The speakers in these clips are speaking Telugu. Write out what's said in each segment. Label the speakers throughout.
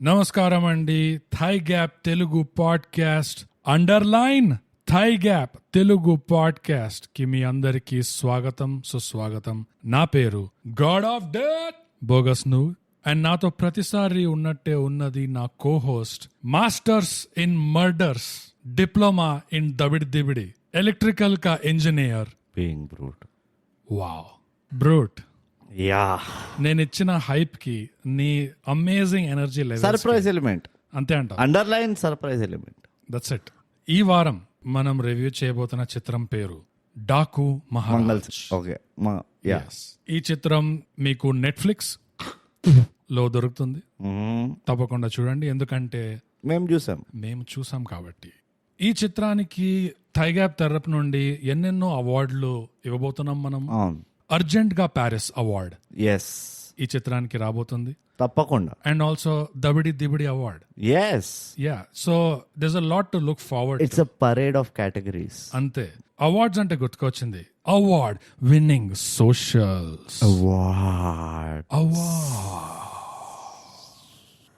Speaker 1: నమస్కారం అండి. Thi gap Telugu podcast underline Thi gap Telugu podcast కి మీ అందరికీ స్వాగతం, సుస్వాగతం. నా పేరు గాడ్ ఆఫ్ డెత్ బోగస్ ను, అండ్ నాతో ప్రతిసారి ఉన్నట్టే ఉన్నది నా co host, masters in murders, diploma in దబిడి దిబిడి, ఎలక్ట్రికల్ కా engineer,
Speaker 2: being brute.
Speaker 1: Wow brute.
Speaker 2: Ya,
Speaker 1: నేను ఇచ్చిన హైప్ కి నీ amazing energy level,
Speaker 2: surprise element,
Speaker 1: అంతే అంట.
Speaker 2: Underline surprise element.
Speaker 1: That's it. ఈ వారం మనం రివ్యూ చేయబోతున్న చిత్రం పేరు డాకు మహారాజ్.
Speaker 2: Okay,
Speaker 1: Yes. ఈ చిత్రం మీకు నెట్ఫ్లిక్స్ లో దొరుకుతుంది. తప్పకుండా చూడండి, ఎందుకంటే
Speaker 2: మేము
Speaker 1: చూసాం కాబట్టి. ఈ చిత్రానికి థై గ్యాప్ తరపు నుండి ఎన్నెన్నో అవార్డులు ఇవ్వబోతున్నాం మనం. అర్జెంట్ గా ప్యారిస్ అవార్డ్
Speaker 2: ఎస్
Speaker 1: ఈ చిత్రానికి రాబోతుంది,
Speaker 2: తప్పకుండా.
Speaker 1: అండ్ ఆల్సో దబిడి దిబిడి award.
Speaker 2: Yes,
Speaker 1: ya, so there's a lot to look forward.
Speaker 2: It's a parade of categories.
Speaker 1: అంతే. అవార్డ్స్ అంటే గుర్తుకొచ్చింది, అవార్డ్ విన్నింగ్ సోషల్స్
Speaker 2: అవార్డ్.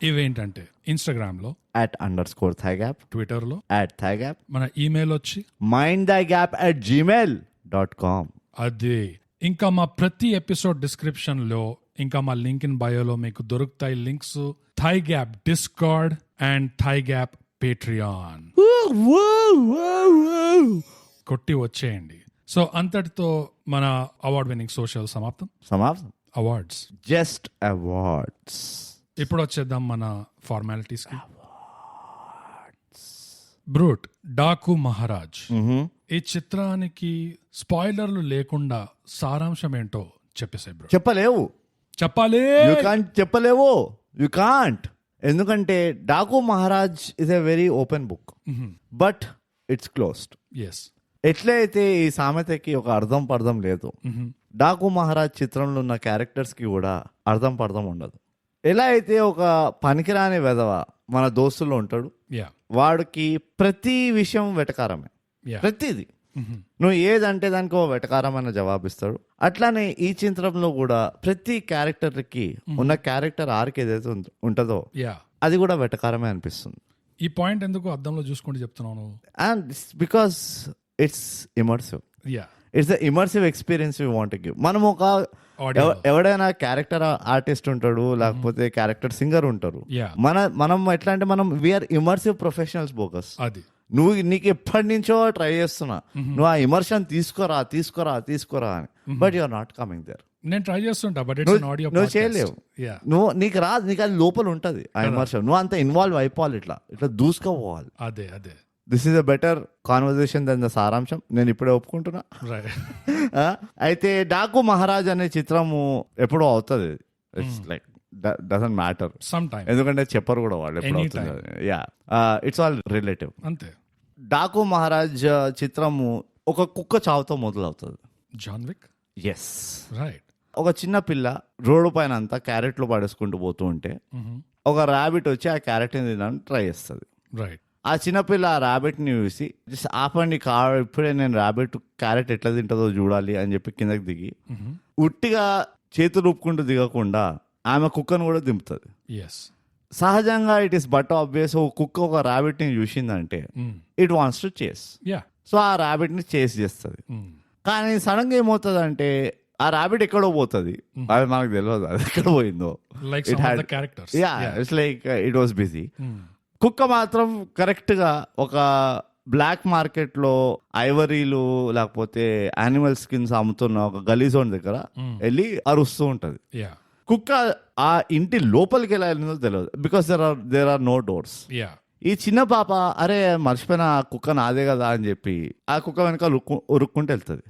Speaker 1: ఇవేంటంటే ఇన్స్టాగ్రామ్ లో
Speaker 2: @_thigap,
Speaker 1: ట్విట్టర్ లో
Speaker 2: @thigap,
Speaker 1: మన ఈమెయిల్ వచ్చి
Speaker 2: mindthigap@gmail.com.
Speaker 1: అదే. ఇంకా మా ప్రతి ఎపిసోడ్ డిస్క్రిప్షన్ లో, ఇంకా మా లింక్ ఇన్ బయోలో మీకు దొరుకుతాయి లింక్స్. థై గ్యాప్ డిస్కార్డ్ అండ్ థై గ్యాప్ పేట్రియాన్ కొట్టి వచ్చేయండి. సో అంతటితో మన అవార్డ్ విన్నింగ్ సోషల్ సమాప్తం. Awards,
Speaker 2: just awards.
Speaker 1: ఇప్పుడు వచ్చేద్దాం మన ఫార్మాలిటీస్ కి. బ్రూట్, డాకు మహారాజ్. ఈ చిత్రానికి స్పాయిలర్లు లేకుండా సారాంశం ఏంటో చెప్పేసాయి బ్రో.
Speaker 2: చెప్పలేవు. You can't. ఎందుకంటే Daaku Maharaaj is a very open book, but it's closed.
Speaker 1: Yes.
Speaker 2: ఎట్లయితే ఈ సామెతకి ఒక అర్థం పర్థం లేదు, డాకు మహారాజ్ చిత్రంలో ఉన్న క్యారెక్టర్స్ కి కూడా అర్థం పర్థం ఉండదు. ఎలా అయితే ఒక పనికిరాని వెధవ మన దోస్తుల్లో ఉంటాడు, వాడికి ప్రతి విషయం వెటకారమే, ప్రతిది. నువ్వు ఏదంటే దానికి ఓ వెటకారమైన జవాబిస్తాడు. అట్లానే ఈ చిత్రంలో కూడా ప్రతి క్యారెక్టర్ కి ఉన్న క్యారెక్టర్ ఆర్క్ ఏదైతే ఉంటుందో అది కూడా వెటకారమే అనిపిస్తుంది.
Speaker 1: ఈ పాయింట్ ఎందుకు అద్దంలో చూసుకుంటూ చెప్తున్నాను?
Speaker 2: And because it's immersive. It's the immersive experience we want to give. మనం ఒక ఎవడైనా క్యారెక్టర్ ఆర్టిస్ట్ ఉంటాడు, లేకపోతే క్యారెక్టర్ సింగర్ ఉంటారు. మనం ఎట్లా అంటే మనం వీఆర్ ఇమర్సివ్ ప్రొఫెషనల్స్ బోగస్.
Speaker 1: అది
Speaker 2: నీకు ఎప్పటి నుంచో ట్రై చేస్తున్నా, నువ్వు ఆ ఇమర్షన్ తీసుకోరా అని, but you are not coming there.
Speaker 1: నేను ట్రై చేస్తుంటా, బట్
Speaker 2: నువ్వు చేయలేవు. నీకు రాదు, నీకు అది లోపల ఉంటది ఆ ఇమర్షన్. నువ్వు అంత ఇన్వాల్వ్ అయిపోవాలి, ఇట్లా దూసుకోవాలి.
Speaker 1: అదే.
Speaker 2: This is a better conversation then the సారాంశం. నేను ఇప్పుడే ఒప్పుకుంటున్నా. అయితే డాకు మహారాజ్ అనే చిత్రము ఎప్పుడో అవుతుంది. It's like doesn't matter some time, ఎందుకంటే చెప్పరు కూడా వాళ్ళు ఎప్పుడు అవుతుంది. It's all relative.
Speaker 1: అంతే.
Speaker 2: డాకు మహారాజ్ చిత్రము ఒక కుక్క చావుతో మొదలవుతుంది.
Speaker 1: John Wick.
Speaker 2: Yes,
Speaker 1: right.
Speaker 2: ఒక చిన్న పిల్ల రోడ్డు పైన అంతా క్యారెట్లు పడేసుకుంటూ పోతూ ఉంటే ఒక ర్యాబిట్ వచ్చి ఆ క్యారెట్ ని తినడానికి ట్రై చేస్తుంది.
Speaker 1: రైట్.
Speaker 2: ఆ చిన్నపిల్ల ఆ ర్యాబిట్ ని చూసి జస్ట్ ఆపండి కారు, ఇప్పుడే నేను ర్యాబిట్ క్యారెట్ ఎట్లా తింటుందో చూడాలి అని చెప్పి కిందకి దిగి ఉట్టిగా చేతులు ఊపుకుంటూ దిగకుండా ఆమె కుక్కను కూడా దింపుతుంది. సహజంగా ఇట్ ఈస్ బట్ ఆబ్వియస్, ఒక కుక్క ఒక ర్యాబిట్ ని చూసిందంటే it wants to chase. So ఆ ర్యాబిట్ ని చేస్ చేస్తుంది. కానీ సడన్ గా ఏమవుతుంది అంటే ఆ ర్యాబిట్ ఎక్కడో పోతుంది, అది మనకు తెలియదు అది ఎక్కడ పోయిందో. It's like it was busy. కుక్క మాత్రం కరెక్ట్ గా ఒక బ్లాక్ మార్కెట్ లో ఐవరీలు లేకపోతే యానిమల్ స్కిన్స్ అమ్ముతున్న ఒక గలీజోన్ దగ్గర వెళ్ళి అరుస్తూ ఉంటది. కుక్క ఆ ఇంటి లోపలికి ఎలా వెళ్ళిందో తెలియదు, because there are no doors. ఈ చిన్న పాప అరే మర్చిపోయిన ఆ కుక్క నాదే కదా అని చెప్పి ఆ కుక్క వెనక ఉరుక్కుంటూ వెళ్తుంది.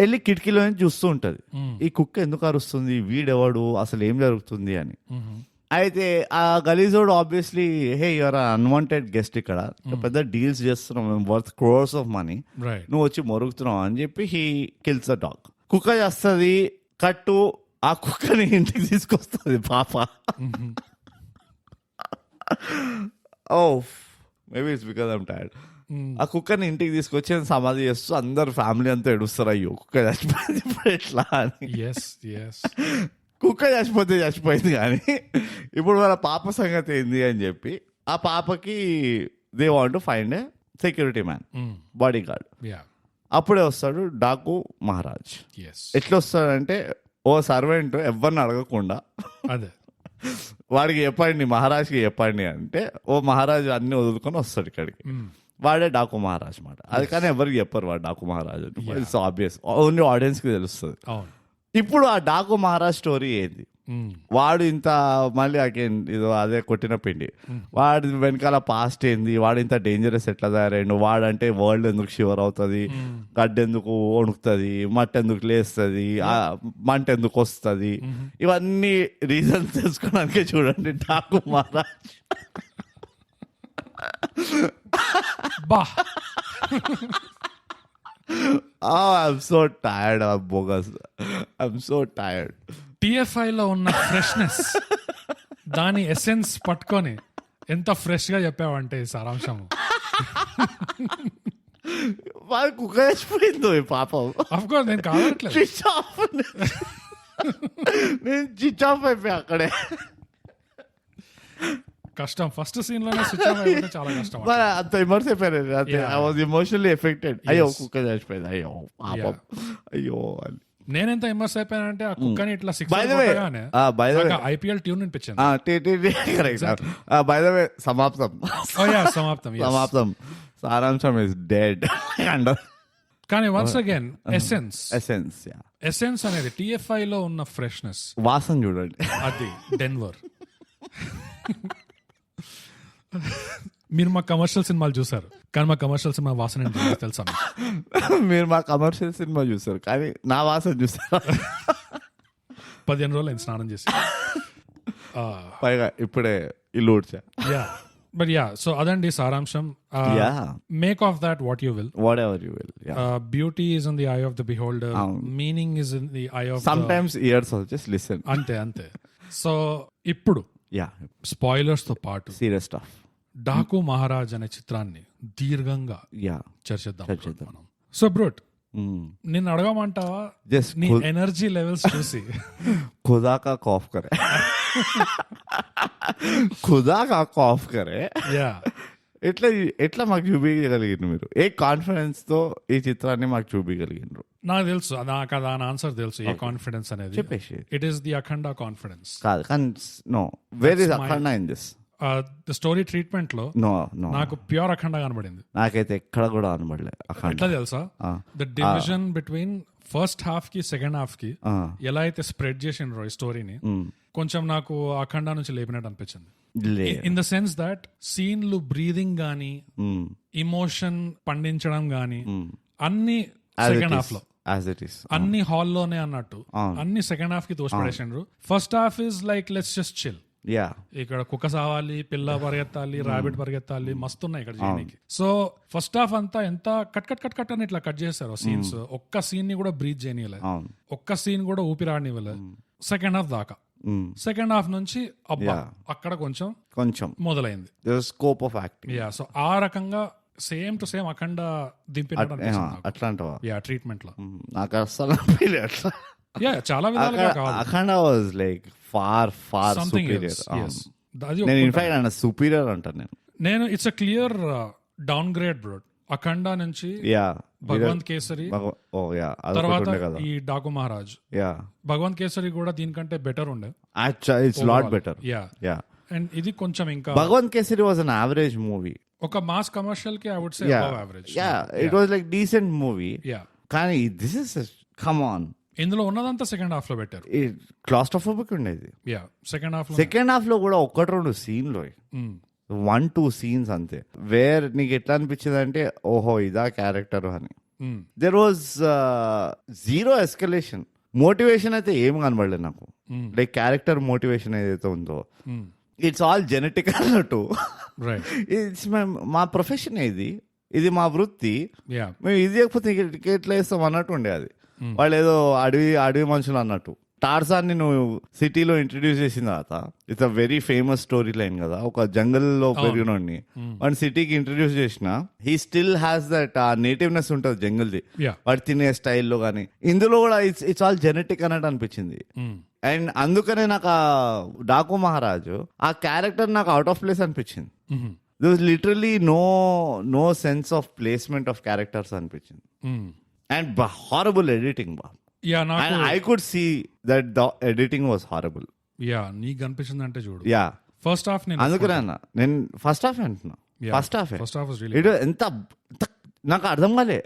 Speaker 2: వెళ్ళి కిటికీలో నుంచి చూస్తూ ఉంటది, ఈ కుక్క ఎందుకు అరుస్తుంది, వీడెవడు, అసలు ఏం జరుగుతుంది అని. అయితే ఆ గలీజోడు obviously, hey your unwanted guest, ఇక్కడ పెద్ద డీల్స్ చేస్తున్నాం, వర్త్ క్రోర్స్ ఆఫ్ మనీ, నువ్వు వచ్చి మొరుగుతున్నావు అని చెప్పి హీ కిల్స్ ద డాగ్. కుక్క చేస్తుంది కట్టు, ఆ కుక్కని ఇంటికి తీసుకొస్తుంది పాప. Oh maybe it's because I'm tired. ఆ కుక్కని ఇంటికి తీసుకొచ్చి సమాధి చేస్తూ అందరు ఫ్యామిలీ అంతా ఏడుస్తారు, అయ్యో కుక్క చచ్చిపోయింది ఇప్పుడు ఎట్లా అని. కుక్క చచ్చిపోయింది కానీ ఇప్పుడు వాళ్ళ పాప సంగతి ఏంది అని చెప్పి ఆ పాపకి they want to find a security man, body guard. అప్పుడే వస్తాడు డాకు మహారాజ్. ఎట్లా వస్తాడంటే ఓ సర్వెంట్ ఎవరిని అడగకుండా
Speaker 1: అదే
Speaker 2: వాడికి చెప్పండి, మహారాజ్కి చెప్పండి అంటే ఓ మహారాజు అన్ని వదులుకొని వస్తాడు ఇక్కడికి. వాడే డాకు మహారాజ్ మాట. అది కానీ ఎవరికి చెప్పరు వాడు డాకు మహారాజ్ అని. ఇట్స్ ఆబ్వియస్, ఓన్లీ ఆడియన్స్ కి తెలుస్తుంది. ఇప్పుడు ఆ డాకు మహారాజ్ స్టోరీ ఏంది, వాడు ఇంత మళ్ళీ అగైన్ ఇదో అదే కొట్టిన పిండి, వాడి వెనకాల పాస్ట్ ఏంది, వాడు ఇంత డేంజరస్ ఎట్లా తయారైండు, వాడంటే వరల్డ్ ఎందుకు షివర్ అవుతుంది, గడ్డ ఎందుకు వణుకుతుంది, మట్టి ఎందుకు లేస్తుంది, మంట ఎందుకు వస్తుంది, ఇవన్నీ రీజన్స్ తెలుసుకోవడానికి చూడండి Daaku Maharaj. I'm so tired of bogus. I'm so tired.
Speaker 1: TFI లో ఉన్న ఫ్రెష్నెస్ దాని ఎసెన్స్ పట్టుకొని ఎంత ఫ్రెష్ గా చెప్పావంటే సారాంశము.
Speaker 2: వాళ్ళు కుక్క చచ్చిపోయిందో పాపం.
Speaker 1: అఫ్ కోర్స్ నేను కావట్లేదు,
Speaker 2: నేను స్విచ్ ఆఫ్ అయిపోయా అక్కడే.
Speaker 1: కష్టం, ఫస్ట్ సీన్ లోనే స్విచ్ ఆఫ్ అయిపోతే చాలా కష్టం.
Speaker 2: అంత ఇమర్స్ అయిపోయాను, ఐ వాజ్ ఎమోషనల్లీ ఎఫెక్టెడ్. అయ్యో కుక్క చచ్చిపోయింది, అయ్యో పాపం, అయ్యో అని.
Speaker 1: నేనెంత ఇమర్స్ అయిపోయానంటే ఆ కుక్కని ఇట్లా IPL ట్యూన్ వినిపించింది.
Speaker 2: బై ద వే సమాప్తం
Speaker 1: సమాప్తం
Speaker 2: సారాంశం ఇస్ డెడ్.
Speaker 1: కానీ వన్స్ అగైన్ ఎసెన్స్ అనేది TFI లో ఉన్న ఫ్రెష్నెస్,
Speaker 2: వాసన చూడండి,
Speaker 1: అది డెన్వర్. మీరు మా కమర్షియల్ సినిమాలు చూసారు కానీ మా కమర్షియల్ సినిమా వాసన తెలుసా?
Speaker 2: మీరు మా కమర్షియల్ సినిమా చూసారు కానీ నా వాసన చూసారు.
Speaker 1: 15 రోజులు ఆయన స్నానం చేసి
Speaker 2: పైగా ఇప్పుడే ఇల్లు ఊడ్చా.
Speaker 1: బట్ సో అదండి సారాంశం. Make of that what you will, beauty is in the I of the beholder, meaning is in the I of
Speaker 2: sometimes years also, just listen.
Speaker 1: అంతే. సో ఇప్పుడు స్పాయిలర్స్ తో పాటు సీరియస్ స్టఫ్ డాకు మహారాజ్ అనే చిత్రాన్ని దీర్ఘంగా చర్చిద్దాం మనం. సో బ్రూట్, నిన్ను అడగమంటావా నీ ఎనర్జీ లెవెల్స్ చూసి?
Speaker 2: ఖుదా కా ఖౌఫ్ కరే ఎట్లా మాకు చూపించగలిగిండ్రు మీరు? ఏ కాన్ఫిడెన్స్ తో ఈ చిత్రాన్ని మాకు చూపించగలిగిండ్రు?
Speaker 1: నాకు తెలుసు, నాకు దాని ఆన్సర్ తెలుసు. ఏ కాన్ఫిడెన్స్ అనేది
Speaker 2: చెప్పేసి,
Speaker 1: it is the Akhanda confidence.
Speaker 2: కాదు కానీ no, where is Akhanda in this?
Speaker 1: Story treatment లో నాకు ప్యూర్ అఖండ కనబడింది.
Speaker 2: నాకైతే ఎక్కడ కూడా కనబడలేదు.
Speaker 1: ఎట్లా తెలుసా? The division between first half కి సెకండ్ హాఫ్ కి ఎలా అయితే స్ప్రెడ్ చేసిండ్రో ఈ స్టోరీని, కొంచెం నాకు అఖండ నుంచి లేపినట్టు అనిపించింది. ఇన్ ద సెన్స్ దట్ సీన్లు బ్రీదింగ్ గానీ ఇమోషన్ పండించడం గానీ అన్ని సెకండ్ హాఫ్ లో, అన్ని హాల్లోనే అన్నట్టు అన్ని సెకండ్ హాఫ్ కి తోసిపడేసిండ్రు. First half is like let's just chill. ఇక్కడ కుక్క సావాలి, పిల్ల పరిగెత్తాలి, రాబిట్ పరిగెత్తాలి, మస్తున్నాయి ఇక్కడ చేయడానికి. సో ఫస్ట్ హాఫ్ అంతా ఎంత కట్ అని ఇట్లా కట్ చేశారు సీన్స్. ఒక్క సీన్ ని కూడా బ్రీత్ చేయనివ్వలేదు, ఒక్క సీన్ కూడా ఊపిరాడనివ్వలేదు సెకండ్ హాఫ్ దాకా. సెకండ్ హాఫ్ నుంచి అబ్బా అక్కడ కొంచెం మొదలైంది
Speaker 2: స్కోప్ ఆఫ్ యాక్టింగ్.
Speaker 1: సో ఆ రకంగా సేమ్ టు సేమ్ అఖండ దింపినట్టు
Speaker 2: అట్లాంటివా
Speaker 1: ట్రీట్మెంట్ లో
Speaker 2: నాకు అసలు
Speaker 1: చాలా విధాలుగా కావాలి.
Speaker 2: Akhanda was like far superior. నేను ఇన్ఫాక్ట్ ఆయన సుపీరియర్ అంటాను
Speaker 1: నేను. It's a clear downgrade bro Akhanda నుంచి. భగవంత్ కేసరి తర్వాత ఈ డాకు మహారాజ్. భగవంత్ కేసరి కూడా దీనికంటే బెటర్ ఉండే,
Speaker 2: ఇట్స్ లాట్ బెటర్.
Speaker 1: అండ్ ఇది కొంచెం ఇంకా.
Speaker 2: Bhagavanth Kesari was an average movie,
Speaker 1: ఒక మాస్ కమర్షియల్ కి I would say above average.
Speaker 2: It was like decent movie. కానీ దిస్ ఇస్ కమ్ ఆన్.
Speaker 1: ఇందులో ఉన్నదంతా సెకండ్ హాఫ్ లో పెట్టారు.
Speaker 2: క్లాస్ట్రోఫోబిక్ ఉండేది
Speaker 1: సెకండ్
Speaker 2: హాఫ్ లో కూడా 1-2 సీన్లు, 1-2 సీన్స్ అంతే. వేర్ నీకు ఎట్లా అనిపించింది అంటే ఓహో ఇదా క్యారెక్టర్ అని. There was zero escalation. Motivation అయితే ఏం కనబడలేదు నాకు. లైక్ క్యారెక్టర్ మోటివేషన్ ఏదైతే ఉందో ఇట్స్ ఆల్ జెనెటిక్ అన్నట్టు. ఇట్స్ మా ప్రొఫెషన్, ఇది మా వృత్తి, మేము ఇది లేకపోతే ఎట్లా వేస్తాం అన్నట్టు ఉండే. అది వాళ్ళు ఏదో అడవి మనుషులు అన్నట్టు. టార్జాన్ ని నువ్వు సిటీలో ఇంట్రడ్యూస్ చేసిన తర్వాత it's a very famous story line కదా, ఒక జంగల్ లో పెరిగినోడిని వాడిని సిటీకి ఇంట్రడ్యూస్ చేసిన హీ స్టిల్ హ్యాస్ దట్ నేటివ్నెస్ ఉంటుంది జంగల్ది, వాడు తినే స్టైల్లో. కానీ ఇందులో కూడా ఇట్స్ ఆల్ జెనెటిక్ అన్నట్టు అనిపించింది. అండ్ అందుకనే నాకు ఆ డాకు మహారాజు ఆ క్యారెక్టర్ నాకు అవుట్ ఆఫ్ ప్లేస్ అనిపించింది. There was literally no sense of placement of characters అనిపించింది. అండ్ హారబుల్ ఎడిటింగ్ బా.
Speaker 1: యా నాకు
Speaker 2: I could see that the editing was horrible.
Speaker 1: Yeah నీకు అనిపించింది అంటే చూడు,
Speaker 2: యా
Speaker 1: ఫస్ట్ హాఫ్
Speaker 2: అందుకనే అన్న నేను ఫస్ట్ హాఫ్ అంటున్నా. ఫస్ట్ హాఫ్
Speaker 1: వాస్ రియల్లీ
Speaker 2: ఇటు ఎంత నాకు అర్థం కాలే,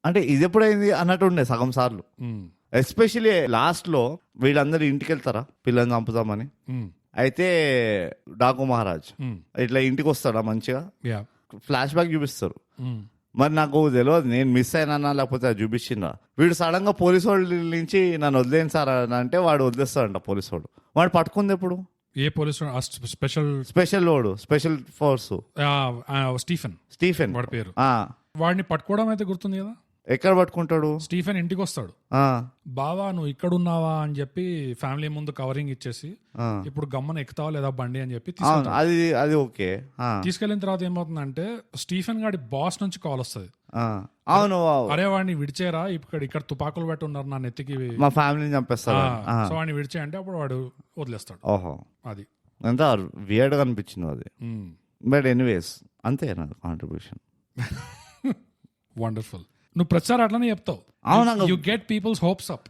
Speaker 2: అంటే ఇది ఎప్పుడైంది అన్నట్టు ఉండే సగం సార్లు. ఎస్పెషలీ లాస్ట్ లో వీళ్ళందరూ ఇంటికి వెళ్తారా పిల్లల్ని చంపుతామని, అయితే డాకు మహారాజ్ ఇట్లా ఇంటికి వస్తాడా మంచిగా ఫ్లాష్ బ్యాక్ చూపిస్తారు. మరి నాకు తెలియదు నేను మిస్ అయినా లేకపోతే అది చూపించిందా. వీడు సడన్ గా పోలీసు వాళ్ళ నుంచి నన్ను వదిలేను సార్ అని అంటే వాడు వదిలేస్తాడంట పోలీసు వాడు పట్టుకుంది ఎప్పుడు
Speaker 1: ఏ పోలీస్
Speaker 2: స్పెషల్ వాడు స్పెషల్ ఫోర్స్
Speaker 1: స్టీఫెన్ వాడి పేరు. వాడిని పట్టుకోవడం అయితే గుర్తుంది కదా.
Speaker 2: ఎక్కడ పట్టుకుంటాడు?
Speaker 1: స్టీఫెన్ ఇంటికి వస్తాడు, బావా నువ్వు ఇక్కడ ఉన్నావా అని చెప్పి ఫ్యామిలీ ముందు కవరింగ్ ఇచ్చేసి ఇప్పుడు గమ్మన ఎక్కుతావా లేదా బండి అని చెప్పి
Speaker 2: అది ఓకే.
Speaker 1: తీసుకెళ్లిన తర్వాత ఏమవుతుందంటే స్టీఫెన్ గాడి బాస్ నుంచి కాల్ వస్తుంది.
Speaker 2: అవును,
Speaker 1: అరే వాడిని విడిచేరా, ఇక్కడ తుపాకులు పెట్టి ఉన్నారు నా నెత్తికి,
Speaker 2: మా ఫ్యామిలీని చంపేస్తారు,
Speaker 1: సో వాడిని విడిచే అంటే అప్పుడు వాడు వదిలేస్తాడు.
Speaker 2: ఓహో,
Speaker 1: అది
Speaker 2: ఎంత వియర్డ్ గా అనిపించింది అది. బట్ ఎనీవేస్ అంతే నా కాంట్రిబ్యూషన్.
Speaker 1: వండర్ఫుల్. నువ్వు ప్రతిసారి అట్లనే చెప్తావు. You get people's hopes up,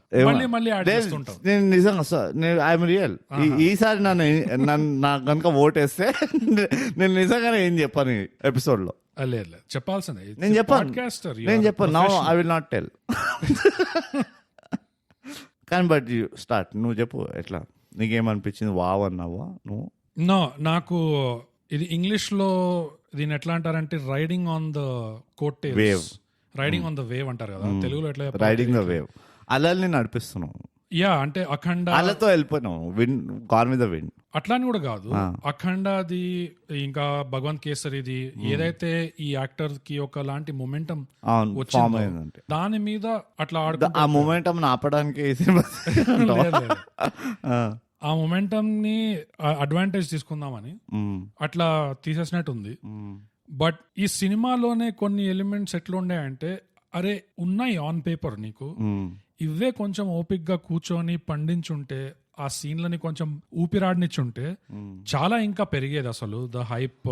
Speaker 1: మళ్ళీ యాడ్ చేస్తుంటావు.
Speaker 2: నేను నిజంగా సార్ ఐఎమ్ రియల్. ఈసారి నాకు కనుక ఓటేస్తే నేను నిజంగానే ఏం చెప్పాను ఎపిసోడ్ లో.
Speaker 1: లేదు చెప్పాల్సిందే,
Speaker 2: నేను చెప్పాను now I will not tell. కానీ బట్ యు స్టార్ట్, నువ్వు చెప్పు ఎట్లా నీకేమనిపించింది, వావ్ అన్నావా నువ్వు?
Speaker 1: నో, నాకు ఇది ఇంగ్లీష్ లో దీన్ని ఎట్లా అంటారంటే riding on the coat wave, riding on the wave అంటారు కదా. తెలుగులో ఎట్లా
Speaker 2: రైడింగ్ ద వేవ్, అలల్ని నడిపిస్తున్నావు.
Speaker 1: యా అంటే అఖండ
Speaker 2: అలతో వెళ్ళిపోయినావు, కార్ మీద విండ్
Speaker 1: అట్లా అని కూడా కాదు. అఖండది ఇంకా భగవంత్ కేసరిది ఏదైతే ఈ యాక్టర్ కి ఒక లాంటి మొమెంటం వచ్చింది దాని మీద అట్లా
Speaker 2: ఆ మొమెంటం ఆపడానికి
Speaker 1: ఆ మొమెంటం ని అడ్వాంటేజ్ తీసుకుందామని అట్లా తీసేసినట్టుంది. బట్ ఈ సినిమాలోనే కొన్ని ఎలిమెంట్స్ ఎట్లుండే అరే ఉన్నాయి ఆన్ పేపర్ నీకు, ఇవే కొంచెం ఓపిక్ గా కూర్చొని పండించుంటే ఆ సీన్లని కొంచెం ఊపిరాడనిచ్చుంటే చాలా ఇంకా పెరిగేది. అసలు ద హైప్,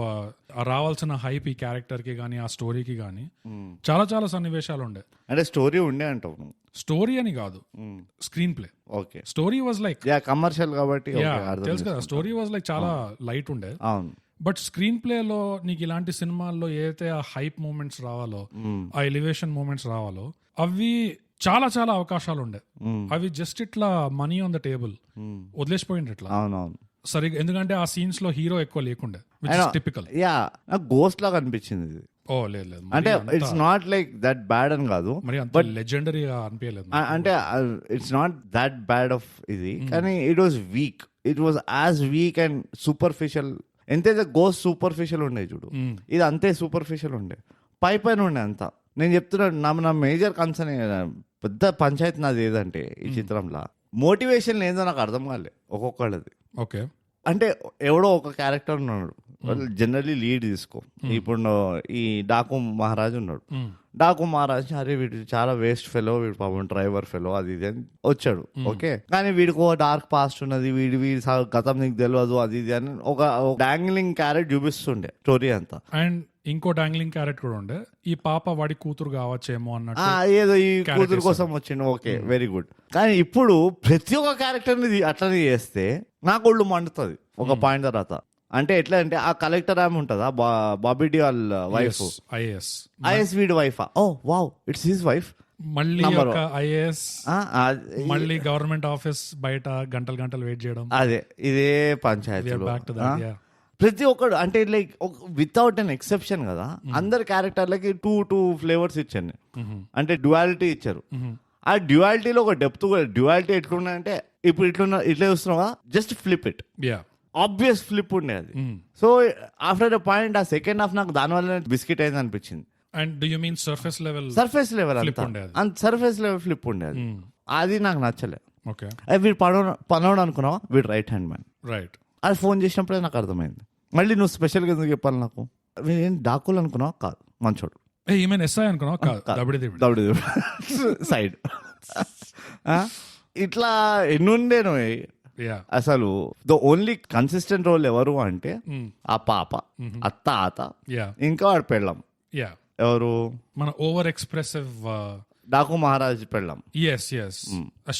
Speaker 1: రావాల్సిన హైప్ ఈ క్యారెక్టర్ కి గానీ ఆ స్టోరీకి గానీ చాలా చాలా సన్నివేశాలు ఉండే.
Speaker 2: అంటే స్టోరీ ఉండే అంటావు?
Speaker 1: స్టోరీ అని కాదు, screen play.
Speaker 2: Okay,
Speaker 1: story was like
Speaker 2: commercial కాబట్టి
Speaker 1: తెలుసు కదా, స్టోరీ వాజ్ లైక్ చాలా లైట్ ఉండే. బట్ స్క్రీన్ ప్లే లో నీకు ఇలాంటి సినిమాల్లో ఏదైతే ఆ హైప్ మూమెంట్స్ రావాలో, ఆ ఎలివేషన్ మూమెంట్స్ రావాలో, అవి చాలా చాలా అవకాశాలు ఉండే. అవి జస్ట్ ఇట్లా మనీ ఆన్ ద టేబుల్ వదిలేసిపోయింది ఇట్లా సరిగ్గా. ఎందుకంటే ఆ సీన్స్ లో హీరో ఎక్కువ లేకుండే, టిపికల్.
Speaker 2: గోస్ట్ లాగా అనిపించింది ఇది.
Speaker 1: ఓ లేదు,
Speaker 2: అంటే it's not like that bad అని కాదు,
Speaker 1: బట్ లెజెండరీగా అనిపించలేదు.
Speaker 2: అంటే it's not that bad of ఇది, కానీ it was weak. It was as week and superficial. ఎంతైతే గోస్ట్ సూపర్ఫిషియల్ ఉండే చూడు, ఇది అంతే సూపర్ఫిషియల్ ఉండే, పైన ఉండే అంతా. నేను చెప్తున్నాను, నా మేజర్ కన్సర్న్, పెద్ద పంచాయతీ నాది ఏదంటే ఈ చిత్రంలో మోటివేషన్ లేదో నాకు అర్థం కాలే ఒక్కొక్కళ్ళది.
Speaker 1: ఓకే,
Speaker 2: అంటే ఎవడో ఒక క్యారెక్టర్ ఉన్నాడు, జనరల్లీ లీడ్ తీసుకో. ఇప్పుడు ఈ డాకు మహారాజ్ ఉన్నాడు, డాకు మహారాజ్ అరే వీడు చాలా వేస్ట్ ఫెలో, వీడు పాపం డ్రైవర్ ఫెలో అది ఇది అని వచ్చాడు. ఓకే, కానీ వీడికి డార్క్ పాస్ట్ ఉన్నది, వీడి గతం నీకు తెలియదు అది ఇది అని ఒక డాంగ్లింగ్ క్యారెట్ చూపిస్తుండే స్టోరీ అంతా.
Speaker 1: అండ్ ఇంకో డాంగ్లింగ్ క్యారెట్ కూడా ఉండే, ఈ పాప వాడి కూతురు కావచ్చేమో అన్నట్టు,
Speaker 2: ఏదో ఈ కూతురు కోసం వచ్చిండు. Okay, very good. కానీ ఇప్పుడు ప్రతి ఒక్క క్యారెక్టర్ ని అట్లనే చేస్తే నాకు ఒళ్ళు మండుతుంది ఒక పాయింట్ తర్వాత. అంటే ఎట్లా అంటే ఆ కలెక్టర్ ఆమె ఉంటుందా, బాబీ డియోల్ వైఫ్, ఐఏఎస్ వీడి వైఫా? ఓ వావ్, ఇట్స్ హిస్ వైఫ్.
Speaker 1: మళ్ళీ ఐఏఎస్, మళ్ళీ గవర్నమెంట్ ఆఫీస్ బయట గంటలు వెయిట్ చేయడం,
Speaker 2: అదే ఇదే పంచాయతీ. ప్రతి ఒక్కడు అంటే లైక్ వితౌట్ అన్ ఎక్సెప్షన్ కదా, అందరి క్యారెక్టర్లకి టూ ఫ్లేవర్స్ ఇచ్చాను. అంటే డ్యువాలిటీ ఇచ్చారు. ఆ డ్యువాలిటీలో ఒక డెప్త్, డ్యువాలిటీ ఎట్లున్నాయంటే ఇప్పుడు ఇట్లా చూస్తున్నావా, just flip it, obvious flip ఉండే అది. సో ఆఫ్టర్ ద పాయింట్ ఆ సెకండ్ హాఫ్ నాకు దానివల్ల బిస్కెట్ అయింది అనిపించింది.
Speaker 1: And do you mean surface level
Speaker 2: surface level flip ఉండేది, అది నాకు నచ్చలే.
Speaker 1: ఓకే,
Speaker 2: వీడు పనోడు అనుకున్నావా, వీడు రైట్ హ్యాండ్ మ్యాన్.
Speaker 1: రైట్,
Speaker 2: అది ఫోన్ చేసినప్పుడే నాకు అర్థమైంది. మళ్ళీ నువ్వు స్పెషల్గా ఎందుకు చెప్పాలి నాకు, ఏం డాకులు అనుకున్నావా, కాదు మంచోడు.
Speaker 1: ఏమైనా ఎస్ఐ అనుకున్నావా, కాదు సైడ్.
Speaker 2: ఇట్లా ఎన్నుండేను
Speaker 1: యా
Speaker 2: అసలు. ద ఓన్లీ కన్సిస్టెంట్ రోల్ ఎవరు అంటే ఆ పాప, ఆ తాత,
Speaker 1: యా
Speaker 2: ఇంకా వాడు పెళ్ళం.
Speaker 1: యా
Speaker 2: ఎవరు?
Speaker 1: మన ఓవర్ ఎక్స్ప్రెసివ్
Speaker 2: డాకు మహారాజ్ పెళ్ళం.
Speaker 1: yes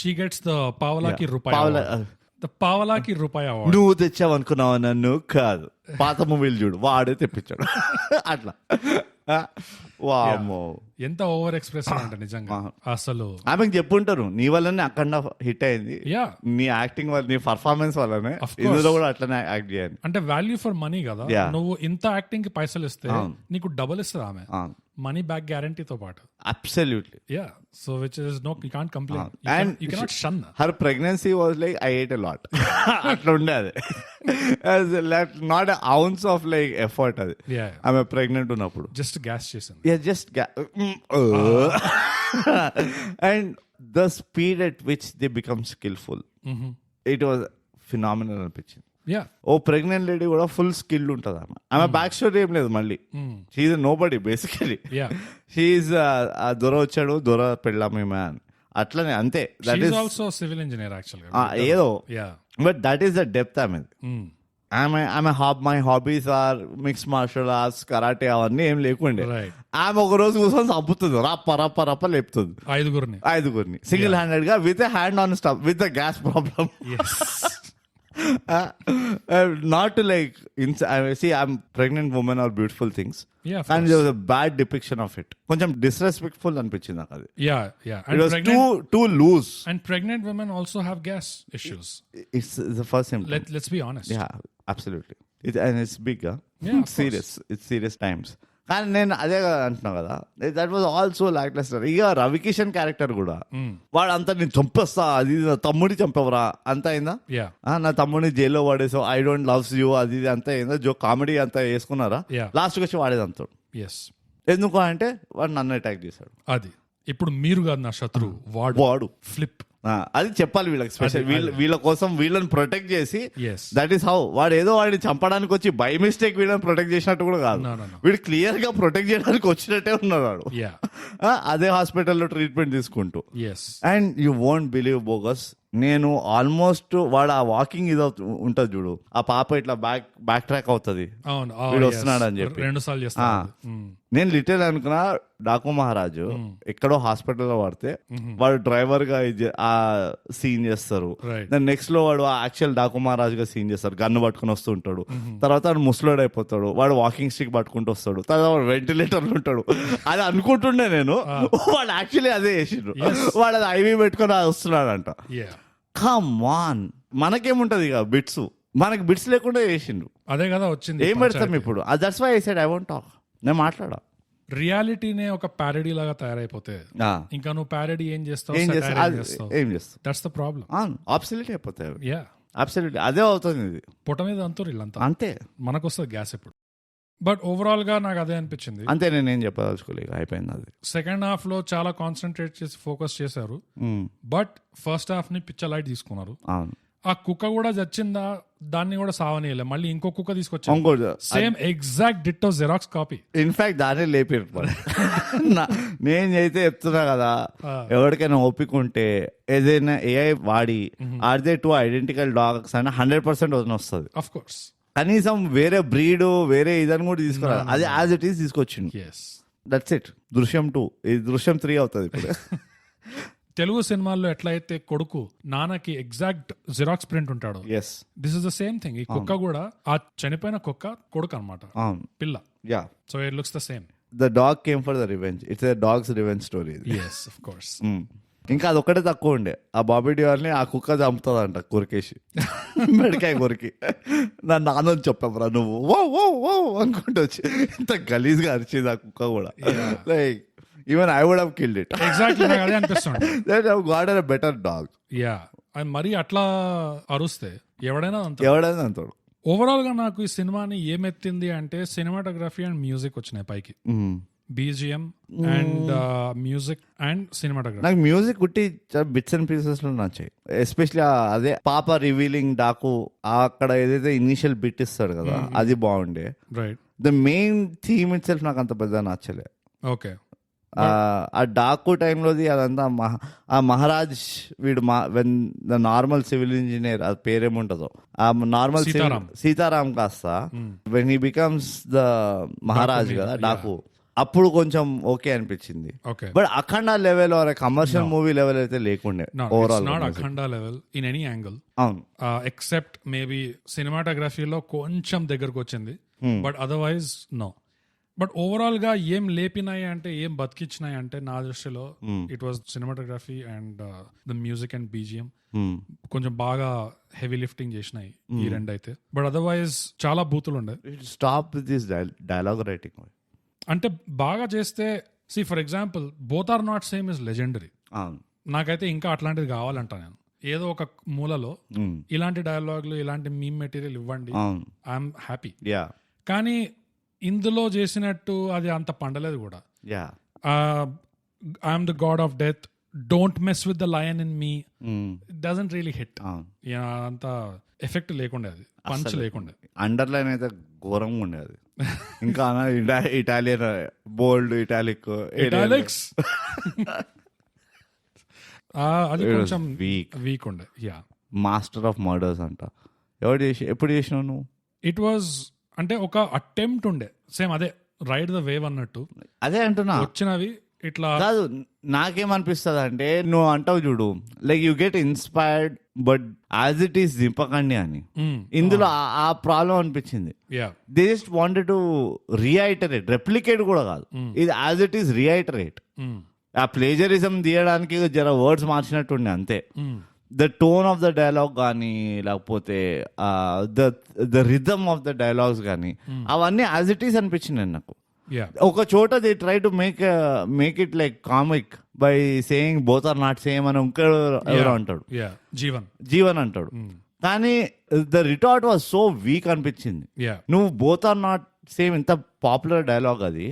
Speaker 1: she gets the పావలాకి రూపాయి
Speaker 2: పావలా-
Speaker 1: award. The పావలాకి రూపాయి అవార్డ్.
Speaker 2: నువ్వు తెచ్చావనుకున్నావు నన్ను కాదు, పాత మూవీలు చూడు వాడే తెప్పించాడు అట్లా. వామ్మో,
Speaker 1: ఎంత ఓవర్ ఎక్స్ప్రెషన్ అంటే నిజంగా అసలు.
Speaker 2: ఆమెకు చెప్పుంటారు నీ వల్లనే అక్కడ హిట్ అయింది,
Speaker 1: యా
Speaker 2: నీ యాక్టింగ్ వల్ల, నీ పర్ఫార్మెన్స్ వల్లనే
Speaker 1: Of course.
Speaker 2: ఇందులో కూడా అట్లనే యాక్ట్ చేయాలి.
Speaker 1: అంటే వాల్యూ ఫర్ మనీ కదా.
Speaker 2: Yeah.
Speaker 1: నువ్వు ఇంత యాక్టింగ్ కి పైసలు ఇస్తే నీకు డబుల్ ఇస్తుంది ఆమె, మనీ బ్యాక్ గ్యారంటీతో పాటు.
Speaker 2: Absolutely.
Speaker 1: Yeah so which is no you can't complain.
Speaker 2: And
Speaker 1: you cannot షన్.
Speaker 2: Her pregnancy was like I ate a lot అట్లా ఉండే అది. Not ounce of like effort అది.
Speaker 1: యా
Speaker 2: ఆమె ప్రెగ్నెంట్ ఉన్నప్పుడు
Speaker 1: జస్ట్ గ్యాస్ చేసింది.
Speaker 2: Just and the speed at which they become skillful, it was phenomenal అనిపించింది.
Speaker 1: యా
Speaker 2: ఓ ప్రెగ్నెంట్ లేడీ కూడా ఫుల్ స్కిల్ ఉంటుంది ఆమె బ్యాక్ స్టోరీ ఏం లేదు మళ్ళీ. She no body basically.
Speaker 1: Yeah
Speaker 2: she ఆ దొర వచ్చాడు, దొర పెళ్ళాం మ్యాన్ అట్లనే అంతే. That
Speaker 1: she
Speaker 2: is
Speaker 1: is also civil engineer యాక్చువల్గా.
Speaker 2: ఏదో,
Speaker 1: yeah
Speaker 2: but that is the depth ఆమెది. My hobbies are mix martial arts, karate అవన్నీ ఏం లేకుండే.
Speaker 1: రైట్.
Speaker 2: ఆమె ఒక రోజు కూర్చొని చంపుతుంది, రప్ప లేపుతుంది
Speaker 1: ఐదుగురిని
Speaker 2: సింగిల్ హ్యాండెడ్ గా with hand on stove with the gas problem. Not like I'm pregnant women are beautiful things and there was a bad depiction of it. కొంచెం డిస్రెస్పెక్ట్ఫుల్ అనిపించింది నాకు అది.
Speaker 1: Yeah yeah
Speaker 2: It was too loose.
Speaker 1: And pregnant women also have gas issues.
Speaker 2: It's the first symptom.
Speaker 1: Let's be honest.
Speaker 2: Yeah, absolutely. And it's big.
Speaker 1: Yeah, of
Speaker 2: serious. It's serious times. కానీ నేను అదే అంటున్నా కదా, that was also lock Lester. ఇక రవికిషన్ క్యారెక్టర్ కూడా వాడు అంతా నేను చంపేస్తా, అది నా తమ్ముడి చంపవరా అంతా అయిందా,
Speaker 1: Yeah.
Speaker 2: నా తమ్ముడిని జైల్లో వాడేసావు, ఐ డోంట్ లవ్స్ యూ, అది ఇది అంతా అయిందా, జో కామెడీ అంతా వేసుకున్నారా,
Speaker 1: Yeah.
Speaker 2: లాస్ట్కి వచ్చి వాడేది అంతాడు.
Speaker 1: Yes.
Speaker 2: ఎందుకు అంటే వాడు నన్ను అటాక్ చేశాడు.
Speaker 1: అది ఇప్పుడు మీరు కాదు నా శత్రువు, వాడు ఫ్లిప్.
Speaker 2: అది చెప్పాలి వీళ్ళకి స్పెషల్, వీళ్ళ కోసం వీళ్ళని ప్రొటెక్ట్ చేసి.
Speaker 1: Yes.
Speaker 2: That is how. వాడు ఏదో వాడిని చంపడానికి వచ్చి బై మిస్టేక్ వీళ్ళని ప్రొటెక్ట్ చేసినట్టు కూడా కాదు.
Speaker 1: No.
Speaker 2: వీడు క్లియర్ గా ప్రొటెక్ట్ చేయడానికి వచ్చినట్టే ఉన్నాడు వాడు.
Speaker 1: Yeah.
Speaker 2: అదే హాస్పిటల్లో ట్రీట్మెంట్ తీసుకుంటూ.
Speaker 1: Yes.
Speaker 2: And you won't believe bogus, నేను ఆల్మోస్ట్ వాడు ఆ వాకింగ్ ఇది ఉంటది చూడు, ఆ పాప ఇట్లా బ్యాక్ ట్రాక్ అవుతుంది
Speaker 1: అవును.
Speaker 2: వీడు వస్తున్నాడు అని చెప్పి
Speaker 1: 2 సార్లు చేస్తాను.
Speaker 2: నేను లిటిల్ అనుకున్నా డాకు మహారాజు ఎక్కడో హాస్పిటల్లో పడితే వాడు డ్రైవర్ గా ఆ సీన్ చేస్తారు.
Speaker 1: Right.
Speaker 2: దాని నెక్స్ట్ లో వాడు యాక్చువల్ డాకు మహారాజు గా సీన్ చేస్తారు, గన్ను పట్టుకుని వస్తూ ఉంటాడు. తర్వాత వాడు ముసలోడు అయిపోతాడు, వాడు వాకింగ్ స్టిక్ పట్టుకుంటూ వస్తాడు, తర్వాత వాడు వెంటిలేటర్ ఉంటాడు. అది అనుకుంటుండే నేను, వాడు యాక్చువల్లీ అదే చేసిండు. వాడు అది ఐవీ పెట్టుకుని వస్తున్నాడంట.
Speaker 1: Yeah.
Speaker 2: కమ్ ఆన్, మనకేముంటది ఇక బిట్స్, మనకి బిట్స్ లేకుండా చేసిండు.
Speaker 1: అదే కదా వచ్చింది.
Speaker 2: ఏం పెడతాం ఇప్పుడు? That's why I said I won't talk. నేను మాట్లాడా.
Speaker 1: రియాలిటీనే ఒక ప్యారడీ లాగా తయారైపోతే ఇంకా నువ్వు ప్యారడీ ఏం చేస్తావు,
Speaker 2: ఏం
Speaker 1: satire ఏం
Speaker 2: చేస్తా?
Speaker 1: చేస్తావు? That's the problem.
Speaker 2: అబ్సల్యూట్ అయిపోతాయి.
Speaker 1: యా
Speaker 2: అబ్సల్యూట్ అదే అవుతుంది ఇది.
Speaker 1: పొట్ట మీద అంతా వీళ్ళంతా
Speaker 2: అంతే,
Speaker 1: మనకు వస్తుంది గ్యాస్ ఇప్పుడు. బట్ ఓవరాల్ గా నాకు అదే అనిపించింది.
Speaker 2: అంతే, నేనేం చెప్పదలుచుకోలేదు, అయిపోయింది అది.
Speaker 1: సెకండ్ హాఫ్ లో చాలా కాన్సన్ట్రేట్ చేసి ఫోకస్ చేశారు, బట్ ఫస్ట్ హాఫ్ ని పిచ్చ లైట్ తీసుకున్నారు.
Speaker 2: అవును.
Speaker 1: ఆ కుక్క కూడా చచ్చిందా, దాన్ని కూడా సావనీయలే, మళ్ళీ ఇంకో కుక్క తీసుకొచ్చారు,
Speaker 2: ఇంకోటి
Speaker 1: same exact ditto Xerox copy.
Speaker 2: In fact దానే లేపారు. నేను అయితే చెప్తున్నా కదా, ఎవరికైనా ఓపిక ఉంటే ఏదైనా ఏఐ వాడి ఆర్ దే 2 ఐడెంటికల్ డాగ్స్ అని 100% వస్తుంది.
Speaker 1: ఆఫ్ కోర్స్
Speaker 2: కనీసం వేరే బ్రీడ్ వేరే ఇదని కూడా తీసుకురాలి, అది యాజ్ ఇట్ ఈస్ తీసుకొచ్చిండు. That's it. దృశ్యం 2, ఇది దృశ్యం 3 అవుతుంది ఇప్పుడు.
Speaker 1: తెలుగు సినిమాల్లో ఎట్లయితే కొడుకు నాన్నకి ఎగ్జాక్ట్ జిరాక్స్ ప్రింట్ ఉంటాడు, this is the same thing. ఈ కుక్క కూడా ఆ చనిపోయిన కుక్క కొడుకు అనమాట, పిల్ల. So it looks the same.
Speaker 2: The dog came for the revenge. It's a dogs revenge story.
Speaker 1: yes of course.
Speaker 2: ఇంకా అదొక్కటే తక్కువ ఉండే, ఆ బాబీ డియోల్ని ఆ కుక్క చంపుతుందంట కొరికేసి, మెడకాయ కొరికి. నా నాన్న చెప్పరా నువ్వు ఓ ఓ ఓ అనుకుంటూ వచ్చి ఇంత గలీజ్గా అరిచింది ఆ కుక్క కూడా. Like even I would have killed it.
Speaker 1: Exactly నాకు అదే అనిపిస్తుంది.
Speaker 2: That have got a better dog.
Speaker 1: Yeah, అది మరి అట్లా అరుస్తే ఎవడైనా
Speaker 2: అంటాడు.
Speaker 1: ఓవరాల్ గా నాకు ఈ సినిమాని ఏమెత్తింది అంటే సినిమాటోగ్రఫీ అండ్ మ్యూజిక్ వచ్చినాయి పైకి. BGM and music and cinematography.
Speaker 2: నాకు మ్యూజిక్ కుట్టి బిట్స్ అండ్ పీసెస్ లో నచ్చాయి. ఎస్పెషల్లీ అదే పాప రివీలింగ్ డాకు అక్కడ ఏదైతే ఇనిషియల్ బిట్ ఇస్తాడు కదా, అది బాగుండే.
Speaker 1: Right.
Speaker 2: The main theme it self నాకు అంత పెద్ద నచ్చలే.
Speaker 1: ఓకే.
Speaker 2: ఆ డాకు టైంలోది అదంతా ఆ మహారాజ్ వీడు when the normal civil engineer అది పేరేముంటుందో ఆ నార్మల్ సీతారాం కాస్త when he becomes the Maharaj కదా డాకు, అప్పుడు కొంచెం ఓకే అనిపించింది. But Akhanda level commercial movie level అయితే లేకుండే overall.
Speaker 1: Akhanda level in any angle,
Speaker 2: అవును,
Speaker 1: ఎక్సెప్ట్ మేబీ సినిమాటోగ్రఫీలో కొంచెం దగ్గరకు వచ్చింది, but otherwise no. But overall గా ఏం లేపినాయి అంటే, ఏం బతికిచ్చినాయి అంటే నా దృష్టిలో it was cinematography and the music and BGM కొంచెం బాగా హెవీ లిఫ్టింగ్ చేసినాయి ఈ రెండు అయితే. బట్ అదర్వైజ్ చాలా బూతులు ఉండే.
Speaker 2: Stop with this dialogue writing
Speaker 1: అంటే బాగా చేస్తే, see for example both are not same is legendary. నాకైతే ఇంకా అట్లాంటిది కావాలంట. నేను ఏదో ఒక మూలలో ఇలాంటి డైలాగులు ఇలాంటి మీమ్ మెటీరియల్ ఇవ్వండి, ఐఎమ్ హ్యాపీ. కానీ ఇందులో చేసినట్టు అది అంత పండలేదు కూడా. I'm the God of death, don't mess with the lion in me, doesn't really hit. అంత ఎఫెక్ట్ లేకుండే, అది పంచ్ లేకుండే.
Speaker 2: అండర్లైన్ అయితే ఘోరంగా ఉండేది. ఇంకా ఇటాలియన్ బోల్డ్ ఇటాలిక్
Speaker 1: ఇటాలిక్స్ అది కొంచెం వీక్ ఉండే.
Speaker 2: మాస్టర్ ఆఫ్ మర్డర్స్ అంట. ఎప్పుడు చేసినావు నువ్వు?
Speaker 1: ఇట్ వాజ్ అంటే ఒక అటెంప్ట్ ఉండే, సేమ్ అదే రైడ్ ద వేవ్ అన్నట్టు.
Speaker 2: అదే అంటున్నా,
Speaker 1: వచ్చినవి ఇట్లా
Speaker 2: కాదు. నాకేమనిపిస్తుంది అంటే, నువ్వు అంటావు చూడు, like you get inspired but as it is దింపకండి అని. ఇందులో ఆ ప్రాబ్లం అనిపించింది. They just wanted to reiterate, replicate కూడా కాదు, ఇది యాజ్ ఇట్ ఈస్ రీఐటరేట్. ఆ ప్లేజరిజం తీయడానికి జర వర్డ్స్ మార్చినట్టుండే అంతే. The tone of the dialogue కానీ, లేకపోతే the rhythm of the dialogues కానీ, అవన్నీ యాజ్ ఇట్ ఈస్ అనిపించింది నాకు. ఒక చోట they try to make it like comic by saying both are not same అని ఇంకోడు ఎవరో అంటాడు, జీవన్ అంటాడు. కానీ the retort was so weak అనిపించింది. నువ్వు బోత్ ఆర్ నాట్ సేమ్ ఇంత పాపులర్ డైలాగ్ అది,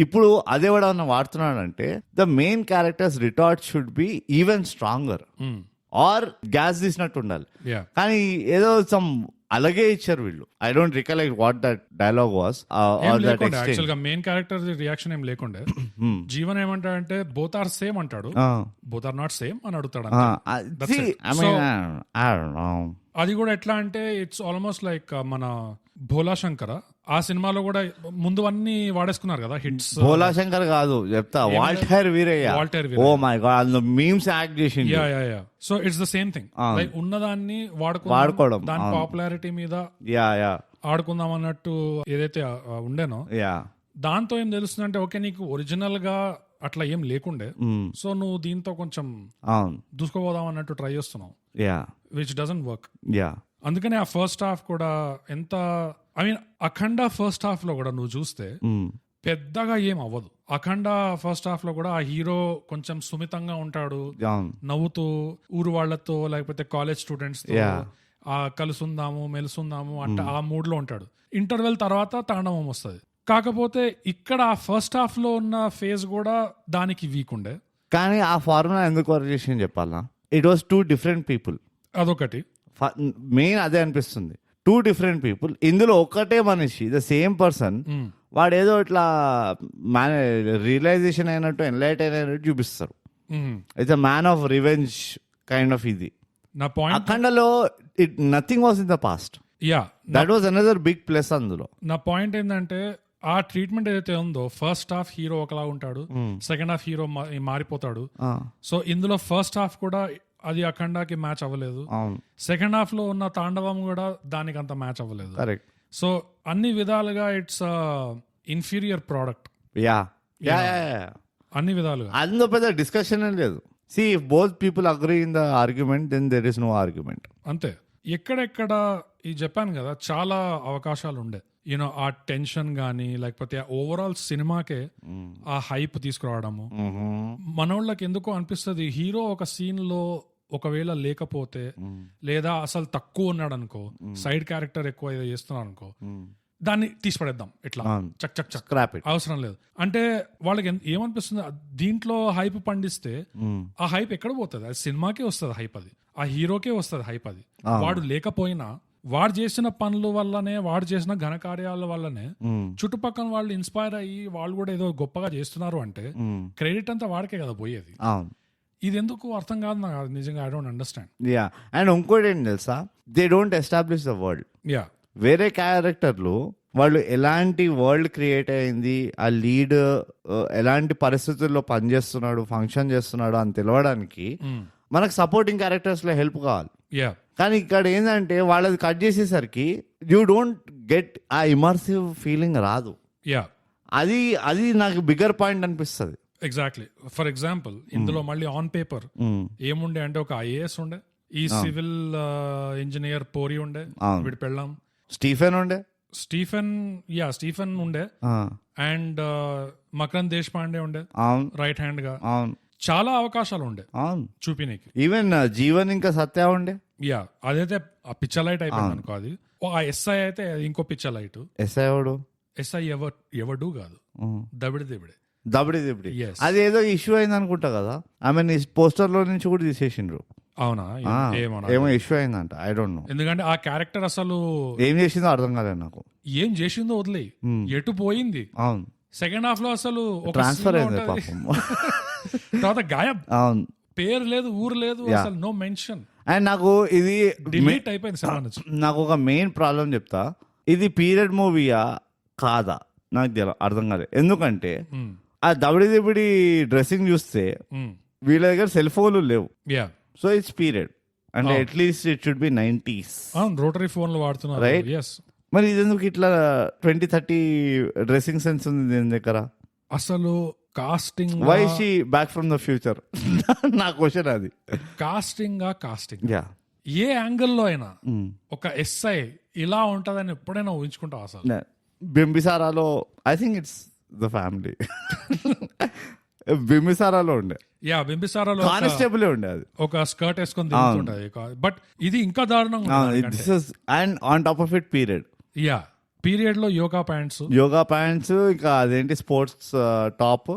Speaker 2: ఇప్పుడు అదే వాడు వాడుతున్నాడంటే the main characters retort should be even stronger or gas తీసినట్టు ఉండాలి. కానీ ఏదో సమ్ అలాగే ఇచ్చారు వీళ్ళు. I don't recollect what that dialogue was.
Speaker 1: Actual గా మెయిన్ క్యారెక్టర్ రియాక్షన్ ఏం లేకుండే. జీవన్ ఏమంటాడంటే బోత్ ఆర్ సేమ్ అంటాడు, బోత్ ఆర్ నాట్ సేమ్ అని అడుగుతాడు. అది కూడా ఎట్లా అంటే ఇట్స్ ఆల్మోస్ట్ లైక్ మన భోలా శంకర ఆ సినిమాలో కూడా ముందు అన్ని వాడేసుకున్నారు కదా హిట్స్.
Speaker 2: భోలా శంకర్ కాదు చెప్తా, Waltair Veerayya. Oh my god, అందులో మీమ్స్ యాక్ట్ చేసింది.
Speaker 1: So it's the same thing, like ఉన్నదాన్ని వాడుకోవడం, దాని పాపులారిటీ మీద ఆడుకుందాం అన్నట్టు ఏదైతే ఉండేనో, దాంతో ఏం తెలుస్తుందంటే ఓకే నీకు ఒరిజినల్ గా అట్లా ఏం లేకుండే, సో నువ్వు దీంతో కొంచెం దూసుకోపోదాం అన్నట్టు ట్రై చేస్తున్నావు, విచ్ డజంట్ వర్క్. అందుకని ఆ ఫస్ట్ హాఫ్ కూడా ఎంత, I mean Akhanda first half లో కూడా నువ్వు చూస్తే పెద్దగా ఏం అవ్వదు. అఖండ ఫస్ట్ హాఫ్ లో కూడా ఆ హీరో కొంచెం సుమితంగా ఉంటాడు, నవ్వుతూ ఊరు వాళ్లతో లేకపోతే కాలేజ్ స్టూడెంట్స్ తో కలుసుందాము మెలుసుందాము అంటే ఆ మూడ్ లో ఉంటాడు. ఇంటర్వెల్ తర్వాత తాండవం వస్తుంది. కాకపోతే ఇక్కడ ఆ ఫస్ట్ హాఫ్ లో ఉన్న ఫేజ్ కూడా దానికి వీక్ ఉండే.
Speaker 2: కానీ ఆ ఫార్ములా ఎందుకు వర్క్ చేసి చెప్పాలా, ఇట్ వాస్ 2 different people.
Speaker 1: అదొకటి
Speaker 2: మెయిన్ అదే అనిపిస్తుంది, 2 different people. ఇందులో ఒకటే మనిషి, ద సేమ్ పర్సన్, వాడు ఏదో ఇట్లా రియలైజేషన్ అయినట్టు ఎన్లైటైన్ అయినట్టు చూపిస్తారు. It's a man of revenge kind of. ఇది
Speaker 1: నా పాయింట్.
Speaker 2: అఖండలో nothing was in the past. That was another big plus అందులో.
Speaker 1: నా పాయింట్ ఏంటంటే ఆ ట్రీట్మెంట్ ఏదైతే ఉందో, ఫస్ట్ హాఫ్ హీరో ఒకలా ఉంటాడు, సెకండ్ హాఫ్ హీరో మారిపోతాడు. సో ఇందులో ఫస్ట్ హాఫ్ కూడా అది అఖండాకి మ్యాచ్ అవ్వలేదు, సెకండ్ హాఫ్ లో ఉన్న తాండవం కూడా దానికి అంత మ్యాచ్ అవ్వలేదు. సో అన్ని విధాలుగా ఇట్స్ ఇన్ఫీరియర్ ప్రోడక్ట్. అన్ని విధాలుగా
Speaker 2: అందులో పెద్ద డిస్కషన్ లేదు. See, if both people agree in the argument, then there is no argument.
Speaker 1: అంతే. ఎక్కడెక్కడ ఈ చెప్పాను కదా చాలా అవకాశాలు ఉండే, యూనో ఆ టెన్షన్ గానీ లేకపోతే ఓవరాల్ సినిమాకే ఆ హైప్ తీసుకురావడము. మనోళ్ళకి ఎందుకో అనిపిస్తుంది హీరో ఒక సీన్ లో ఒకవేళ లేకపోతే లేదా అసలు తక్కువ ఉన్నాడు అనుకో, సైడ్ క్యారెక్టర్ ఎక్కువ ఏదో చేస్తున్నాడు అనుకో, దాన్ని తీసిపడేద్దాం ఇట్లా చక్ చక్ చక్, అవసరం లేదు అంటే వాళ్ళకి ఏమనిపిస్తుంది, దీంట్లో హైప్ పండిస్తే ఆ హైప్ ఎక్కడ పోతుంది? అది సినిమాకే వస్తుంది హైప్, అది ఆ హీరోకే వస్తుంది హైప్. అది వాడు లేకపోయినా వాడు చేసిన పనుల వల్లనే, వాడు చేసిన ఘనకార్యాల వల్లనే చుట్టుపక్కల వాళ్ళు ఇన్స్పైర్ అయ్యి వాళ్ళు కూడా ఏదో గొప్పగా చేస్తున్నారు అంటే క్రెడిట్ అంతా వాడికే కదా పోయేది. ఇది ఎందుకు అర్థం కాదు నాకు నిజంగా. I don't understand.
Speaker 2: Yeah, and ఇంకోటి ఏంటి తెలుసా, they don't establish the world.
Speaker 1: Yeah,
Speaker 2: వేరే క్యారెక్టర్లు వాళ్ళు ఎలాంటి వరల్డ్ క్రియేట్ అయింది, ఆ లీడ్ ఎలాంటి పరిస్థితుల్లో పనిచేస్తున్నాడు, ఫంక్షన్ చేస్తున్నాడు అని తెలవడానికి మనకు సపోర్టింగ్ క్యారెక్టర్స్ లో హెల్ప్ కావాలి. కానీ ఇక్కడ ఏంటంటే వాళ్ళది కట్ చేసేసరికి యూ డోంట్ గెట్ ఆ ఇమర్సివ్ ఫీలింగ్ రాదు. అది నాకు బిగ్గర్ పాయింట్ అనిపిస్తుంది.
Speaker 1: ఎగ్జాక్ట్లీ. ఫర్ ఎగ్జాంపుల్ ఇందులో మళ్ళీ ఆన్ పేపర్ ఏముండే అంటే ఒక ఐఏఎస్ ఉండే, ఈ సివిల్ ఇంజనీర్ పోరి ఉండే, వీడి పెళ్ళాం
Speaker 2: స్టీఫెన్
Speaker 1: ఉండే, అండ్ మకరంద్ దేశ్ పాండే ఉండే రైట్ హ్యాండ్ గా. చాలా అవకాశాలు ఉండే చూపినీకి.
Speaker 2: ఈవెన్ జీవన్ ఇంకా సత్య ఉండే.
Speaker 1: యా, అదైతే ఆ పిచ్చలైట్ అయిపోయింది అనుకో. అది ఆ ఎస్ఐ అయితే ఇంకో పిచ్చలైట్. ఎస్ఐ ఎవడు కాదు, దబిడి.
Speaker 2: అది ఏదో ఇష్యూ అయింది అనుకుంటా కదా, ఆమె పోస్టర్ లో నుంచి కూడా తీసేసిండ్రు.
Speaker 1: అవునా?
Speaker 2: ఏమో ఇష్యూ అయిందంట, ఐ డోంట్ నో.
Speaker 1: ఎందుకంటే ఆ క్యారెక్టర్ అసలు
Speaker 2: ఏం చేసిందో అర్థం కాలేదు నాకు.
Speaker 1: ఏం చేసిందో వదిలే, ఎటు పోయింది.
Speaker 2: అవును,
Speaker 1: సెకండ్ హాఫ్ లో అసలు
Speaker 2: ట్రాన్స్ఫర్ అయింది పాపం.
Speaker 1: తర్వాత గాయబ్.
Speaker 2: అవును,
Speaker 1: పేరు లేదు, ఊరు లేదు, అసలు నో మెన్షన్.
Speaker 2: అండ్ నాకు ఇది
Speaker 1: డిలీట్ అయిపోయింది సినిమా నుంచి.
Speaker 2: నాకు ఒక మెయిన్ ప్రాబ్లం చెప్తా, ఇది పీరియడ్ మూవీయా కాదా నాకు అర్థం కాలేదు. ఎందుకంటే ఆ దబిడి డ్రెస్సింగ్ చూస్తే వీళ్ళ దగ్గర సెల్ ఫోన్లు లేవు. సో ఇట్స్ పీరియడ్ అంటే at least it should be 90s.
Speaker 1: Rotary ఫోన్లు వాడుతున్నారు,
Speaker 2: రైట్? మరి ఇదెందుకు ఇట్లా 20-30 డ్రెస్సింగ్ సెన్స్ ఉంది దీని దగ్గర?
Speaker 1: అసలు casting,
Speaker 2: why she back from the future? నా క్వశ్చన్ అది.
Speaker 1: కాస్టింగ్ ఏ యాంగిల్లో అయినా ఒక ఎస్ఐ ఇలా ఉంటదని ఎప్పుడైనా ఊహించుకుంటావు అసలు?
Speaker 2: బింబిసారాలో I think it's the family. బింబిసారాలో ఉండే,
Speaker 1: బింబిసారాలో
Speaker 2: కానిస్టేబుల్ ఉండే, అది ఒక
Speaker 1: స్కర్ట్ వేసుకొని తిరుగుతుంటది. బట్ ఇది ఇంకా దారుణంగా.
Speaker 2: And on top of it
Speaker 1: period లో యోగా ప్యాంట్స్
Speaker 2: ఇంకా అదేంటి sports top,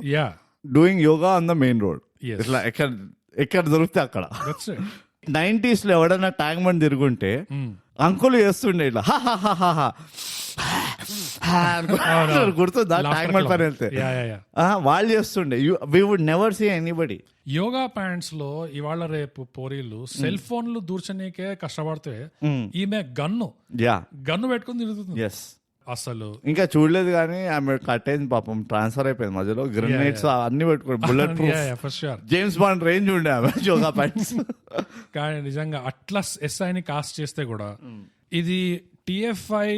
Speaker 1: doing
Speaker 2: yoga on the main road. ఇట్లా ఎక్కడ దొరికితే అక్కడ. 90s లో ఎవడన్నా ట్యాంక్ బండ్ తిరుగుంటే అంకుల్ చేస్తుండే ఇట్లా గుర్తుందా? ట్యాంక్ బండ్ పని వెళ్తే వాళ్ళు చేస్తుండే. We would never see anybody.
Speaker 1: Yoga pants లో ఇవాళ రేపు పోరీలు సెల్ ఫోన్లు దూర్చనీకే కష్టపడితే ఈమె గన్ను పెట్టుకుని తిరుగుతుంది. అసలు ఇంకా
Speaker 2: చూడలేదు కానీ ఆమె కట్ అయింది పాపం, ట్రాన్స్ఫర్ అయిపోయింది మధ్యలో. గ్రెనేడ్స్ అన్ని పెట్టుకోండి, bullet proof, James bond range ఉండే ఆమె యోగా ప్యాంట్స్.
Speaker 1: కానీ నిజంగా అట్లా ఎస్ఐని కాస్ట్ చేస్తే కూడా ఇది TFI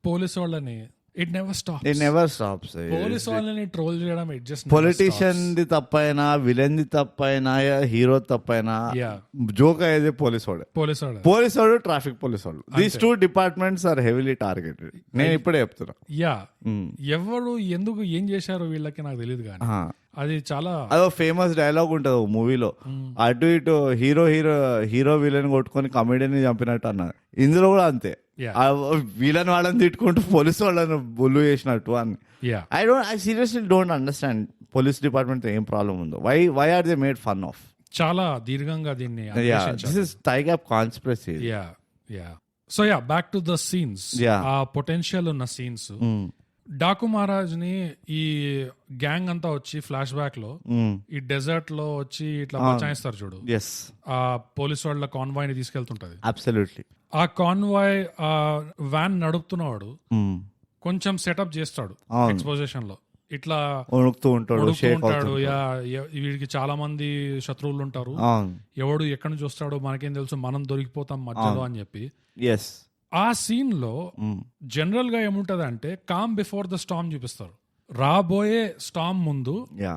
Speaker 1: పోలీసు వాళ్ళని ఇట్ నెవర్ స్టాప్స్. పోలీసు వాళ్ళని ట్రోల్ చేయడం ఇట్ జస్ట్
Speaker 2: పొలిటీషియన్ ది తప్పైనా, విలన్ ది తప్పైనా, హీరో తప్పైనా జోక్ అయ్యేది పోలీసు వాడు, ట్రాఫిక్ పోలీసు వాడు. These 2 departments are heavily targeted. నేను ఇప్పుడే చెప్తున్నా.
Speaker 1: ఎవరు ఎందుకు ఏం చేశారు వీళ్ళకి నాకు తెలియదు కానీ అది చాలా
Speaker 2: అదో ఫేమస్ డైలాగ్ ఉంటుంది మూవీలో, అటు ఇటు హీరో విలన్ కొట్టుకొని కమెడీని చంపినట్టు అన్నారు. ఇందులో కూడా అంతే, వీళ్ళని వాళ్ళని తిట్టుకుంటూ పోలీసు వాళ్ళని బొల్లు చేసినట్టు అని. I seriously don't understand police department ఏం ప్రాబ్లం ఉందో. Why are they made fun of?
Speaker 1: చాలా దీర్ఘంగా దీన్ని
Speaker 2: this is tiger conspiracy.
Speaker 1: So back to the scenes, ఆ పొటెన్షియల్ ఉన్న సీన్స్. డాకు మహారాజ్ ని ఈ గ్యాంగ్ అంతా వచ్చి ఫ్లాష్ బ్యాక్ లో ఈ డెజర్ట్ లో వచ్చి ఇట్లా బచాయిస్తారు చూడు. ఆ పోలీస్ వాళ్ళ కాన్వాయ్ ని తీసుకెళ్తుంటది.
Speaker 2: అబ్సల్యూట్లీ.
Speaker 1: ఆ కాన్వాయ్ వ్యాన్ నడుపుతున్నవాడు కొంచెం సెటప్ చేస్తాడు ఎక్స్పోజిషన్ లో. ఇట్లా
Speaker 2: వణుకుతూ ఉంటాడు.
Speaker 1: వీడికి చాలా మంది శత్రువులు ఉంటారు, ఎవడు ఎక్కడి నుంచి వస్తాడో మనకేం తెలుసు, మనం దొరికిపోతాం మధ్యలో అని చెప్పి. ఆ సీన్ లో జనరల్ గా ఏముంటది అంటే కామ్ బిఫోర్ ద స్టార్మ్ చూపిస్తారు. రాబోయే స్టార్మ్ ముందు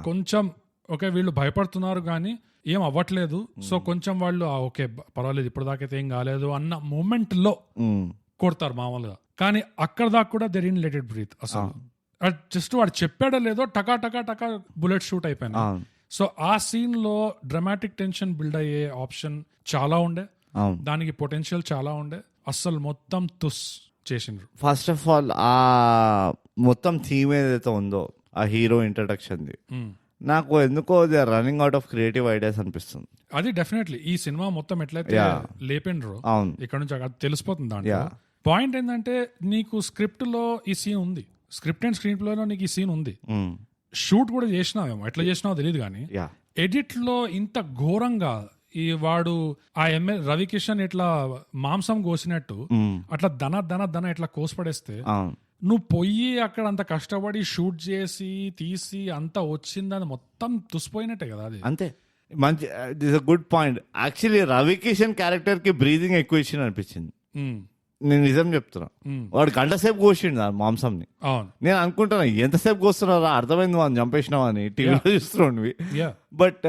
Speaker 1: కొంచెం ఓకే వీళ్ళు భయపడుతున్నారు కానీ ఏం అవ్వట్లేదు, సో కొంచెం వాళ్ళు ఓకే పర్వాలేదు ఇప్పుడు దాకైతే ఏం కాలేదు అన్న మూమెంట్ లో కొడతారు మామూలుగా. కానీ అక్కడ దాకా కూడా they didn't let it breathe అసలు. జస్ట్ వాడు చెప్పాడో లేదో టకా టకా టకా బుల్లెట్ షూట్ అయిపోయింది. సో ఆ సీన్ లో డ్రామాటిక్ టెన్షన్ బిల్డ్ అయ్యే ఆప్షన్ చాలా ఉండే, దానికి పొటెన్షియల్ చాలా ఉండే. అస్సలు మొత్తం తుస్ చేసిండ్రు.
Speaker 2: ఫస్ట్ ఆఫ్ ఆల్ ఆ మొత్తం థీమ్ ఏదైతే ఉందో ఆ హీరో ఇంట్రడక్షన్ ది నాకు ఎందుకో they are running out of creative ideas అనిపిస్తుంది.
Speaker 1: అది డెఫినెట్లీ ఈ సినిమా మొత్తం ఎట్లయితే లేపిండ్రో
Speaker 2: అవును,
Speaker 1: ఇక్కడ నుంచి అది తెలిసిపోతుంది. దాంట్లో పాయింట్ ఏంటంటే నీకు స్క్రిప్ట్ లో ఈ సీన్ ఉంది, స్క్రిప్ట్ అండ్ స్క్రీన్ ప్లేలో నీకు ఈ సీన్ ఉంది, షూట్ కూడా చేసినావేమో, ఎట్లా చేసినావో తెలియదు కానీ ఎడిట్ లో ఇంత ఘోరంగా ఈ వాడు ఆ రవికిషన్ ఇట్లా మాంసం కోసినట్టు అట్లా దన ఇట్లా కోసిపడేస్తే నువ్వు పొయ్యి అక్కడ అంత కష్టపడి షూట్ చేసి తీసి అంతా వచ్చిందని మొత్తం తుసిపోయినట్టే కదా అది.
Speaker 2: అంతే, మంచి this a good point. Actually Ravi Kishan character కి బ్రీదింగ్ ఎక్కువ ఇచ్చిన అనిపించింది. నేను నిజం చెప్తున్నా, వాడు గంట సేపు కోసిండు ఆ మాంసంని. నేను అనుకుంటున్నా ఎంతసేపు కోస్తున్నారా, అర్థమైంది మనం చంపేసినావా అని టీవీలో చూస్తున్నాడు. But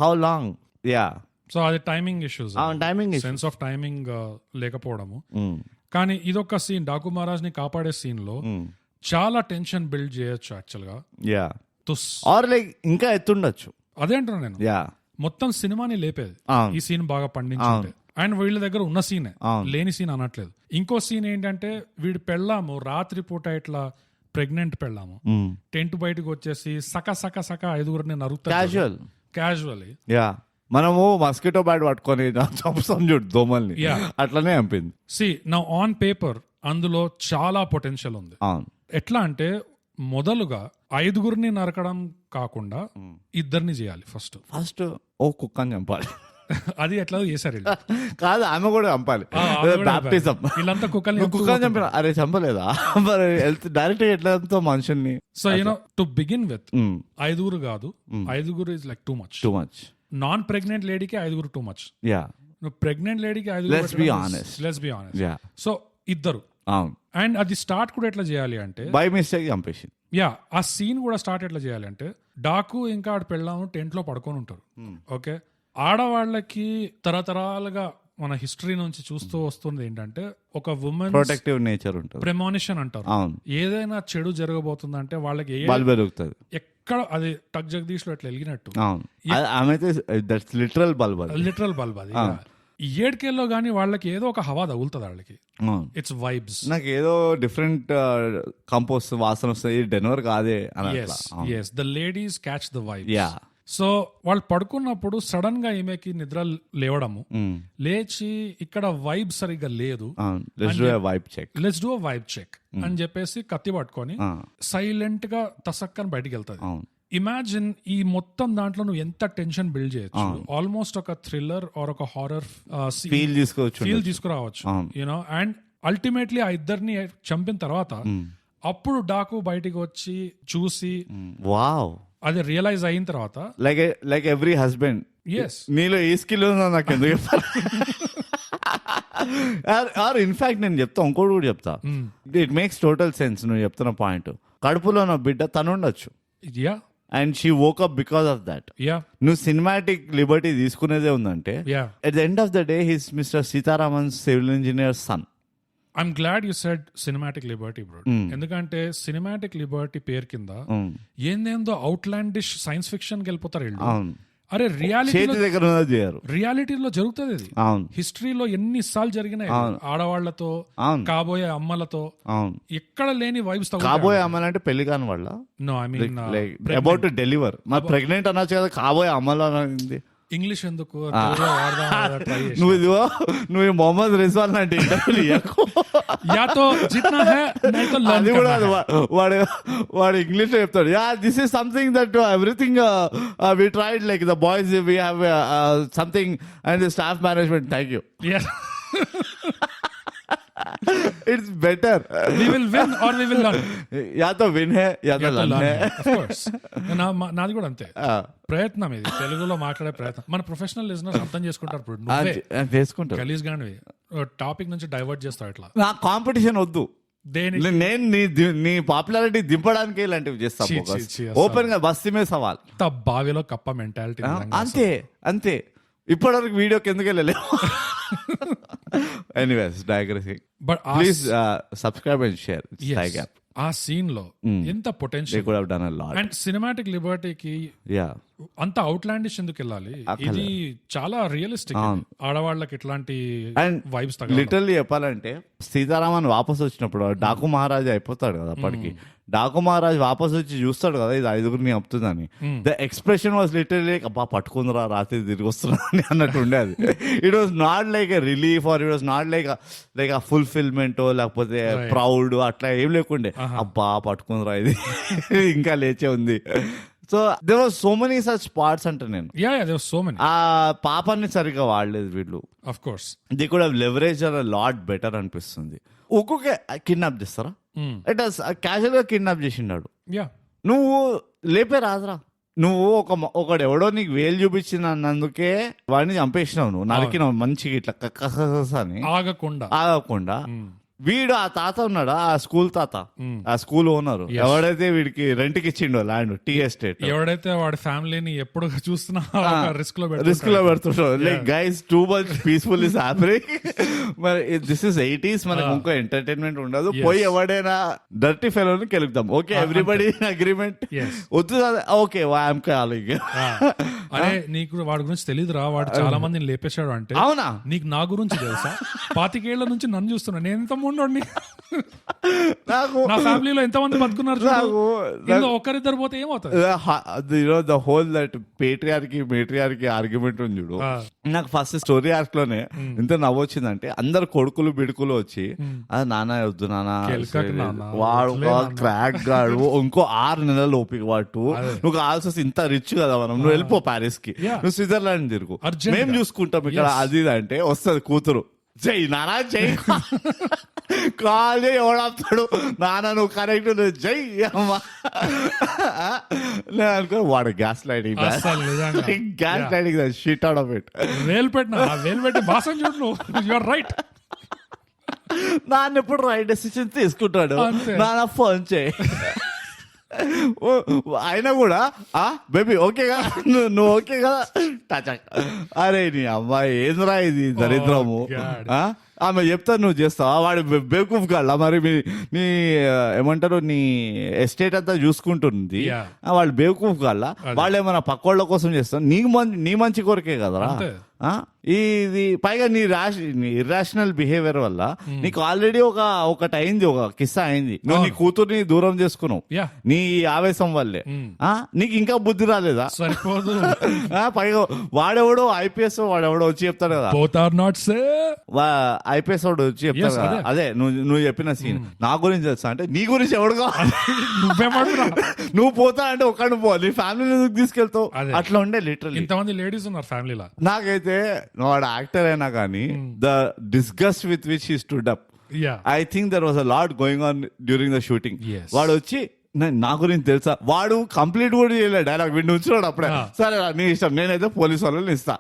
Speaker 2: how long?
Speaker 1: సో అది timing issues, sense of timing లేకపోవడము. కానీ ఇదొక సీన్, డాకు మహారాజ్ ని కాపాడే సీన్ లో చాలా టెన్షన్ బిల్డ్ చేయొచ్చు యాక్చువల్ గా.
Speaker 2: ఆర్ లైక్ ఇంకా ఎత్తుండొచ్చు.
Speaker 1: అదే అంటున్నా నేను, మొత్తం సినిమాని లేపేది ఈ సీన్ బాగా పండించుంటే. అండ్ వీళ్ళ దగ్గర ఉన్న సీనే, లేని సీన్ అనట్లేదు. ఇంకో సీన్ ఏంటంటే వీడు పెళ్ళాము రాత్రి పూట ఇట్లా ప్రెగ్నెంట్ పెళ్ళాము, టెంట్ బయటకు వచ్చేసి సక 5 నరుకుతారు క్యాజువల్లీ.
Speaker 2: మనము మస్కిటో బ్యాట్ పట్టుకొని చంపుతాం చూడు దోమల్ని, అట్లనే చంపింది.
Speaker 1: సి నా ఆన్ పేపర్ అందులో చాలా పొటెన్షియల్ ఉంది. ఎట్లా అంటే మొదలుగా 5 నరకడం కాకుండా 2 చేయాలి. ఫస్ట్
Speaker 2: ఓ కుక్కని చంపాలి.
Speaker 1: అది ఎట్లా చేశారు
Speaker 2: కాదు, ఆమె కూడా చంపాలి. బాప్టిజం
Speaker 1: వీళ్ళంతా
Speaker 2: కుక్కని చంపిన, అరే చంపలేదా మరి డైరెక్ట్ ఎట్లా మనుషుల్ని.
Speaker 1: So you know to begin with 5 కాదు, 5 is like too much. Non pregnant లేడీకి 5 టూ మచ్. నువ్వు ప్రెగ్నెంట్ లేడీకి 5.
Speaker 2: Let's be honest.
Speaker 1: So 2. And అది స్టార్ట్ కూడా ఎట్లా చేయాలి అంటే
Speaker 2: బై మిస్టేక్ చంపేసి.
Speaker 1: ఆ సీన్ కూడా స్టార్ట్ ఎట్లా చేయాలి అంటే డాకు ఇంకా ఆడ పెళ్ళాము టెంట్ లో పడుకొని ఉంటారు. ఓకే, ఆడవాళ్ళకి తరతరాలుగా మన హిస్టరీ నుంచి చూస్తూ వస్తుంది ఏంటంటే ఒక ఉమెన్
Speaker 2: ప్రొటెక్టివ్ నేచర్ ఉంటుంది,
Speaker 1: ప్రెమానిషన్ అంటారు. ఏదైనా చెడు జరగబోతుందంటే వాళ్ళకి ఎక్కడ అది టక్ జగదీష్ లో ఎట్లా వెలిగినట్టు
Speaker 2: లిటరల్ బల్బ్
Speaker 1: అది 7 గానీ వాళ్ళకి ఏదో ఒక హవా తగులుతుంది వాళ్ళకి. It's vibes.
Speaker 2: నాకు ఏదో డిఫరెంట్ కంపోస్ట్ వాసన వస్తుంది, డెన్వర్ కాదే.
Speaker 1: yes the ladies catch the vibes. So వాళ్ళు పడుకున్నప్పుడు సడన్ గా ఈమెకి నిద్ర లేవడము, లేచి ఇక్కడ వైబ్ సరిగ్గా లేదు, let's do a vibe check అని చెప్పేసి కత్తి పట్టుకొని సైలెంట్ గా తసక్కని బయటికి వెళ్తాది. ఇమాజిన్ ఈ మొత్తం దాంట్లో నువ్వు ఎంత టెన్షన్ బిల్డ్ చేయొచ్చు. ఆల్మోస్ట్ ఒక థ్రిల్లర్ ఆర్ ఒక హారర్ ఫీల్ తీసుకురావచ్చు యూనో. అండ్ అల్టిమేట్లీ ఆ 2 చంపిన తర్వాత అప్పుడు డాకు బయటికి వచ్చి చూసి
Speaker 2: వావ్
Speaker 1: అది రియలైజ్ అయిన తర్వాత
Speaker 2: లైక్ ఎవ్రీ హస్బెండ్, నీలో ఏ స్కిల్ ఉందో నాకు ఎందుకు చెప్పాలి. ఆర్ ఇన్ఫాక్ట్ నేను చెప్తా, ఇంకోటి కూడా చెప్తా, ఇట్ మేక్స్ టోటల్ సెన్స్ నువ్వు చెప్తున్న పాయింట్. కడుపులో నా బిడ్డ తనుండొచ్చు, and she woke up because of that. నువ్వు సినిమాటిక్ లిబర్టీ తీసుకునేదే ఉందంటే at the end of the day his mister Seetharaman civil engineer son.
Speaker 1: I'm glad you said cinematic liberty bro. ఎందుకంటే సినిమాటిక్ లిబర్టీ పేరు కింద ఏందేందో అవుట్లాండిష్ సైన్స్ ఫిక్షన్ కి వెళ్ళిపోతారు వీళ్ళు. అరే రియాలిటీలో జరుగుతుంది అది. హిస్టరీలో ఎన్నిసార్లు జరిగినాయి ఆడవాళ్లతో, కాబోయే అమ్మలతో, ఎక్కడ లేని వైబ్స్.
Speaker 2: కాబోయే అమ్మలంటే పెళ్లి కాని వాళ్ళ?
Speaker 1: No, I mean
Speaker 2: about to deliver. మరి ప్రెగ్నెంట్ అనొచ్చు కదా, కాబోయే అమ్మలు అన్నది
Speaker 1: ఇంగ్లీష్ ఎందుకు?
Speaker 2: నువ్వు మొహమ్మద్ రిజ్వాన్ అంటే వాడు ఇంగ్లీష్ లో చెప్తాడు, yeah this is something that everything we tried like the boys we have something and the staff management. Thank you. It's better.
Speaker 1: We will win or we will learn.
Speaker 2: या तो win है या तो learn है.
Speaker 1: Of course. నాది కూడా అంతే. ప్రయత్నం ఇది, తెలుగులో మాట్లాడే ప్రయత్నం. మన ప్రొఫెషనల్ లిజనర్స్ అర్థం చేసుకుంటారు. ఇప్పుడు గలీజ్ గాని టాపిక్ నుంచి డైవర్ట్ చేస్తావు ఇట్లా.
Speaker 2: నా కాంపిటీషన్ వద్దు, నేను నీ పాపులారిటీ దింపడానికి ఇలాంటివి చేస్తాను. ఓపెన్ గా బస్తీ మీద సవాల్,
Speaker 1: బావిలో కప్ప మెంటాలిటీ.
Speaker 2: అంతే అంతే. ఇప్పటివరకు వీడియోకి ఎందుకు వెళ్ళలేవు. Anyways, digressing.
Speaker 1: But
Speaker 2: please subscribe and share.
Speaker 1: Thigh Gap. ఆ సీన్ లో ఎంత potential.
Speaker 2: They could have done a lot.
Speaker 1: And cinematic liberty కి అంత అవుట్లాండిష్ ఎందుకు వెళ్ళాలి, ఇది చాలా రియలిస్టిక్. ఆడవాళ్ళకి ఇట్లాంటి
Speaker 2: అండ్
Speaker 1: వైబ్స్
Speaker 2: లిటరల్లీ చెప్పాలంటే సీతారామన్ వాపస్ వచ్చినప్పుడు డాకు మహారాజా అయిపోతాడు కదా అప్పటికి. డాకు మహారాజ్ వాపస్ వచ్చి చూస్తాడు కదా ఇది 5గురిని చంపుతుందని. ద ఎక్స్ప్రెషన్ వాజ్ లిటరల్లీ అబ్బా పట్టుకుందిరా రాత్రి తిరిగి వస్తున్నా అని అన్నట్టు ఉండేది. It was not like a relief or it was not like a fulfilment లేకపోతే ప్రౌడ్ అట్లా ఏం లేకుండే. అబ్బా పట్టుకుందిరా ఇది ఇంకా లేచే ఉంది. So there was so many such parts అంటే నేను ఆ పాపాన్ని సరిగ్గా వాడలేదు వీళ్ళు.
Speaker 1: Of course
Speaker 2: they could have leverage lot better అనిపిస్తుంది. ఒక్కొక్క కిడ్నాప్ చేస్తారా, ఇట్ క్యాజువల్ గా కిడ్నాప్ చేసిండాడు. నువ్వు లేపే రాదురా, నువ్వు ఒకడు ఎవడో నీకు వేలు చూపించినందుకే వాడిని చంపేసినావు, నువ్వు నరికినావు మంచిగా ఇట్లా అని ఆగకుండా. వీడు ఆ తాత ఉన్నాడా, ఆ స్కూల్ తాత, ఆ స్కూల్ ఓనర్ ఎవడైతే వీడికి రెంట్కి ఇచ్చిండో ల్యాండ్ టీ ఎస్టేట్,
Speaker 1: ఎవడైతే వాడి ఫ్యామిలీని ఎప్పుడు చూస్తున్నా రిస్క్ లో
Speaker 2: పెడుతుంటాడు. Like guys too much peaceful is happening. మరి దిస్ ఇస్ 80s, మనకు ఇంకో ఎంటర్టైన్మెంట్ ఉండదు. పోయి ఎవడైనా డర్టీ ఫెలోని కెలుగుతాం. ఓకే ఎవ్రీబడి అగ్రిమెంట్ వద్దు, ఓకే ఐఎమ్ కాలింగ్.
Speaker 1: అరే నీకు వాడి గురించి తెలియదురా, వాడు చాలా మందిని లేపేశాడు అంటే.
Speaker 2: అవునా,
Speaker 1: నీకు నా గురించి తెలుసా? 25 ఏళ్ల నుంచి నన్ను చూస్తున్నా, నేను ఎంత ముండోడిని, నా ఫ్యామిలీలో ఎంతమంది బతుకున్నారు, ఒకరిద్దరు పోతే ఏమవుతుంది?
Speaker 2: The whole that patriarchy argument ఉంది చూడు. నాకు ఫస్ట్ స్టోరీ ఆర్క్ లోనే ఎంత నవ్వొచ్చిందంటే అందరు కొడుకులు బిడుకులు వచ్చి అది నాన్న వద్దు నాన్న, వాడు క్రాక్ గాడు ఇంకో 6 నెలలు ఓపిక పట్టు, నువ్వు కావాల్సి వస్తే ఇంత రిచ్ కదా మనం, నువ్వు వెళ్ళిపో ప్యారిస్ కి, నువ్వు స్విట్జర్లాండ్ తిరుగు, మేము చూసుకుంటాం ఇక్కడ అది అంటే వస్తుంది కూతురు. జై నానా జై కాలే ఎవడాస్తాడు నాన్న నువ్వు కరెక్ట్ జై అమ్మా అనుకో. వాడు gas lighting sheet out of it.
Speaker 1: వేలు పెట్టి భాషం చూడు, యువర్ రైట్.
Speaker 2: నాన్న ఎప్పుడు రైట్ డెసిషన్ తీసుకుంటాడు. నాన్న ఫోన్ చేయి అయినా కూడా బేబీ ఓకే కదా, నువ్వు ఓకే కదా టచక్. అరే నీ అమ్మాయి ఏంద్రా ఇది దరిద్రము. ఆమె చెప్తా నువ్వు చేస్తావా? వాడు బేకూఫ్ కాళ్ళ మరి నీ ఏమంటారు నీ ఎస్టేట్ అంతా చూసుకుంటుంది, వాళ్ళు బేకూఫ్ కాళ్ళ. వాళ్ళు ఏమైనా పక్కోళ్ళ కోసం చేస్తారు, నీ మంచి కొరకే కదరా. ఇది పైగా నీ ఇర్రాషనల్ బిహేవియర్ వల్ల నీకు ఆల్రెడీ ఒకటి అయింది, ఒక కిస్సా అయింది. నువ్వు నీ కూతుర్ని దూరం చేసుకున్నావు నీ ఆవేశం వల్లే. నీకు ఇంకా బుద్ధి రాలేదా? పైగా వాడెవడో ఐపీఎస్ వాడెవడో వచ్చి చెప్తాడు కదా, ఐపీఎస్ వాడు వచ్చి చెప్తాడు కదా, అదే నువ్వు చెప్పిన సీన్ నా గురించి తెలుసా అంటే నీ గురించి ఎవడుగా నువ్వు పోతా అంటే ఒక్కడు పో, నీ ఫ్యామిలీ తీసుకెళ్తావు. అట్లా ఉండే లిటరల్లీ.
Speaker 1: ఇంతమంది లేడీస్ ఉన్నారు ఫ్యామిలీలో.
Speaker 2: నాకైతే వాడు యాక్టర్ అయినా కానీ the disgust with which he stood up, I think there was a lot going on during the shooting. వాడు వచ్చి నా గురించి తెలుసా, వాడు కంప్లీట్ కూడా చేయలేదు డైలాగ్, వీడిని ఉంచున్నాడు అప్పుడే. సరే నీ ఇష్టం, నేనైతే పోలీస్ వాళ్ళని ఇస్తా.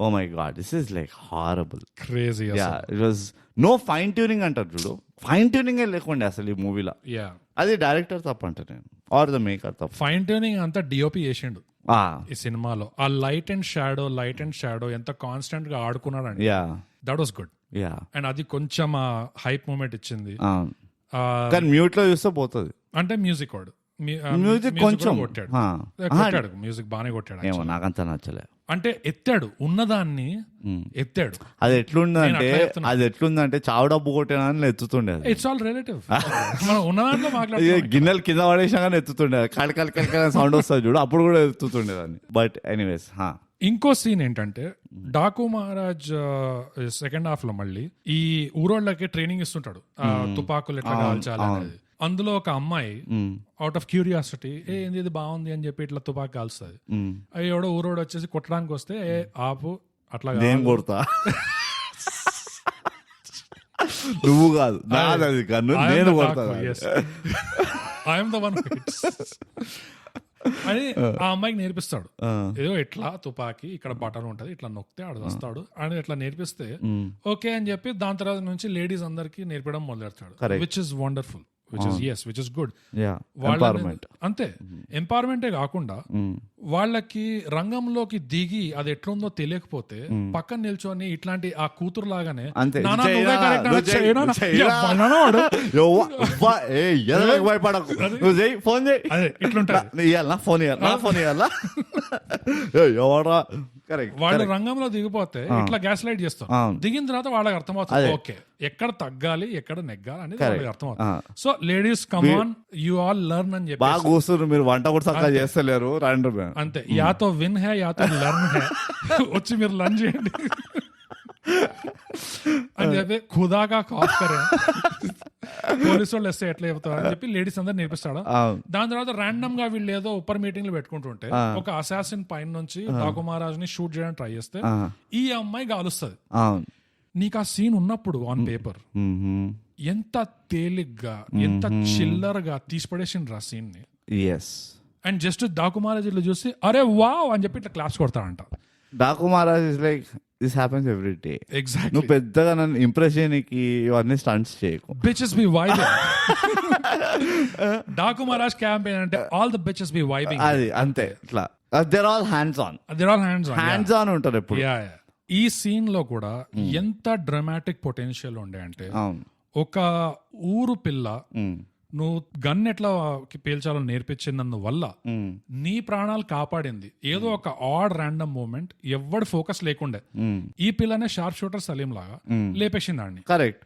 Speaker 2: Oh my god, this is like horrible,
Speaker 1: crazy.
Speaker 2: It was no fine tuning అంటారు చూడు, ఫైన్ ట్యూనింగ్ లేకుండే అసలు ఈ మూవీలో. అది డైరెక్టర్ తప్ప అంటే నేను ఆర్ ద మేకర్ తప్ప.
Speaker 1: ఫైన్ ట్యూనింగ్ అంతా డిఓపి చేసిండు ఈ సినిమాలో. ఆ లైట్ అండ్ షాడో ఎంత కాన్స్టెంట్ గా ఆడుకున్నాడండి. That was good. అండ్ అది కొంచెం హైప్ మూమెంట్ ఇచ్చింది.
Speaker 2: కానీ మ్యూట్ లో చూస్తే పోతుంది
Speaker 1: అంటే మ్యూజిక్ వాడు
Speaker 2: మ్యూజిక్ కొంచెం
Speaker 1: కొట్టాడు, మ్యూజిక్ బాగానే కొట్టాడు.
Speaker 2: ఏమో నాకంతా నచ్చలే.
Speaker 1: అంటే ఎత్తాడు ఉన్నదాన్ని ఎత్తాడు.
Speaker 2: అది ఎట్లుందంటే చావు డబ్బు కొట్టేనా ఎత్తుతుండే.
Speaker 1: It's all relative. మనం ఉన్నదాంట్లో మాట్లాడే
Speaker 2: గిన్నెలు కింద పడేసినా కానీ ఎత్తుతుండే, కళ సౌండ్ వస్తుంది చూడు, అప్పుడు కూడా ఎత్తుతుండేదాన్ని. బట్ ఎనీవేస్
Speaker 1: ఇంకో సీన్ ఏంటంటే డాకు మహారాజ్ సెకండ్ హాఫ్ లో మళ్ళీ ఈ ఊరోళ్ళకి ట్రైనింగ్ ఇస్తుంటాడు తుపాకులు ఎట్లా కాల్చాలి అనేది. అందులో ఒక అమ్మాయి అవుట్ ఆఫ్ క్యూరియాసిటీ ఏంది ఇది బాగుంది అని చెప్పి ఇట్లా తుపాకి కాల్స్తుంది. అవి ఎవడో ఊరోడు వచ్చేసి కొట్టడానికి వస్తే ఆపు అట్లా
Speaker 2: కొడతా నువ్వు కాదు నేను కొడతా
Speaker 1: ఐఎమ్ ద వన్ అని ఆ అమ్మాయికి నేర్పిస్తాడు. ఏదో ఇట్లా తుపాకి ఇక్కడ బటన్ ఉంటది, ఇట్లా నొక్కితే ఆడు వస్తాడు అని ఇట్లా నేర్పిస్తే ఓకే అని చెప్పి దాని తర్వాత నుంచి లేడీస్ అందరికి నేర్పడం మొదలెడతాడు. Which is wonderful, which is good.
Speaker 2: Empowerment
Speaker 1: అంతే, ఎంపవర్మెంటే కాకుండా వాళ్ళకి రంగంలోకి దిగి అది ఎట్లుందో తెలియకపోతే పక్కన నిల్చొని ఇట్లాంటి ఆ కూతురు లాగానే
Speaker 2: భయపడకు, నువ్వు చెయ్యి, ఫోన్ చేయి,
Speaker 1: ఇట్లుంటారు.
Speaker 2: ఇవ్వాలా ఫోన్ ఇవ్వాలా, ఫోన్ ఇవ్వాలా, ఎవరా కరెక్ట్.
Speaker 1: వాళ్ళు రంగంలో దిగిపోతే ఇట్లా గ్యాస్ లైట్ చేస్తాం. దిగిన తర్వాత వాళ్ళకి అర్థమవుతుంది ఓకే ఎక్కడ తగ్గాలి ఎక్కడ నెగ్గాలి అనేది వాళ్ళకి అర్థమవుతుంది. So ladies come on, you all learn అని చెప్పి
Speaker 2: బాగా కూర్చున్నారు మీరు, వంట కూడా చక్కగా చేస్తలేరు, రండి
Speaker 1: అంతే. యాతో విన్ హే యాతో లెర్న్ హే, వచ్చి మీరు లర్న్ చేయండి అని చెప్పి ఖుదాగా కాఫ్ కరే పోలీసు వాళ్ళు వస్తే ఎట్లా చెప్తారు అని చెప్పి లేడీస్ అందరు నేర్పిస్తాడు. దాని తర్వాత ర్యాండమ్ గా వీళ్ళు ఏదో ఉప్పర్ మీటింగ్లు పెట్టుకుంటుంటే ఒక అసాసిన్ పైన నుంచి డాకు మహారాజ్ ని షూట్ చేయడానికి ట్రై చేస్తే ఈ అమ్మాయి గాలుస్తుంది. నీకు ఆ సీన్ ఉన్నప్పుడు ఆన్ పేపర్ ఎంత తేలిగ్గా ఎంత చిల్లర్ గా తీసిపడేసిండ్రు ఆ సీన్ ని. అండ్ జస్ట్ డాకు మహారాజ్ ఇట్లా చూసి అరే వావ్ అని చెప్పి ఇట్లా క్లాప్స్ కొడతాడంట.
Speaker 2: Daaku Maharaaj is like this happens every day.
Speaker 1: Exactly.
Speaker 2: నువ్వు పెద్దగా నన్ను ఇంప్రెస్ చేయడానికి ఇవన్నీ స్టంట్స్ చేయకు.
Speaker 1: Bitches be vibing. Daaku Maharaaj campaign అంటే all the bitches be vibing.
Speaker 2: అది అంతే, ఇట్లా they're all hands on.
Speaker 1: They're all hands on.
Speaker 2: ఉంటారు ఎప్పుడు.
Speaker 1: ఈ సీన్ లో కూడా ఎంత డ్రామాటిక్ పొటెన్షియల్ ఉండే అంటే ఒక ఊరు పిల్ల నువ్వు గన్ ఎట్లా పేల్చాలో నేర్పించినందువల్ల నీ ప్రాణాలు కాపాడింది. ఏదో ఒక ఆడ్ ర్యాండమ్ మూమెంట్, ఎవ్వడి ఫోకస్ లేకుండే ఈ పిల్లనే షార్ప్ షూటర్ సలీం లాగా లేపేసింది ఆడిని.
Speaker 2: కరెక్ట్.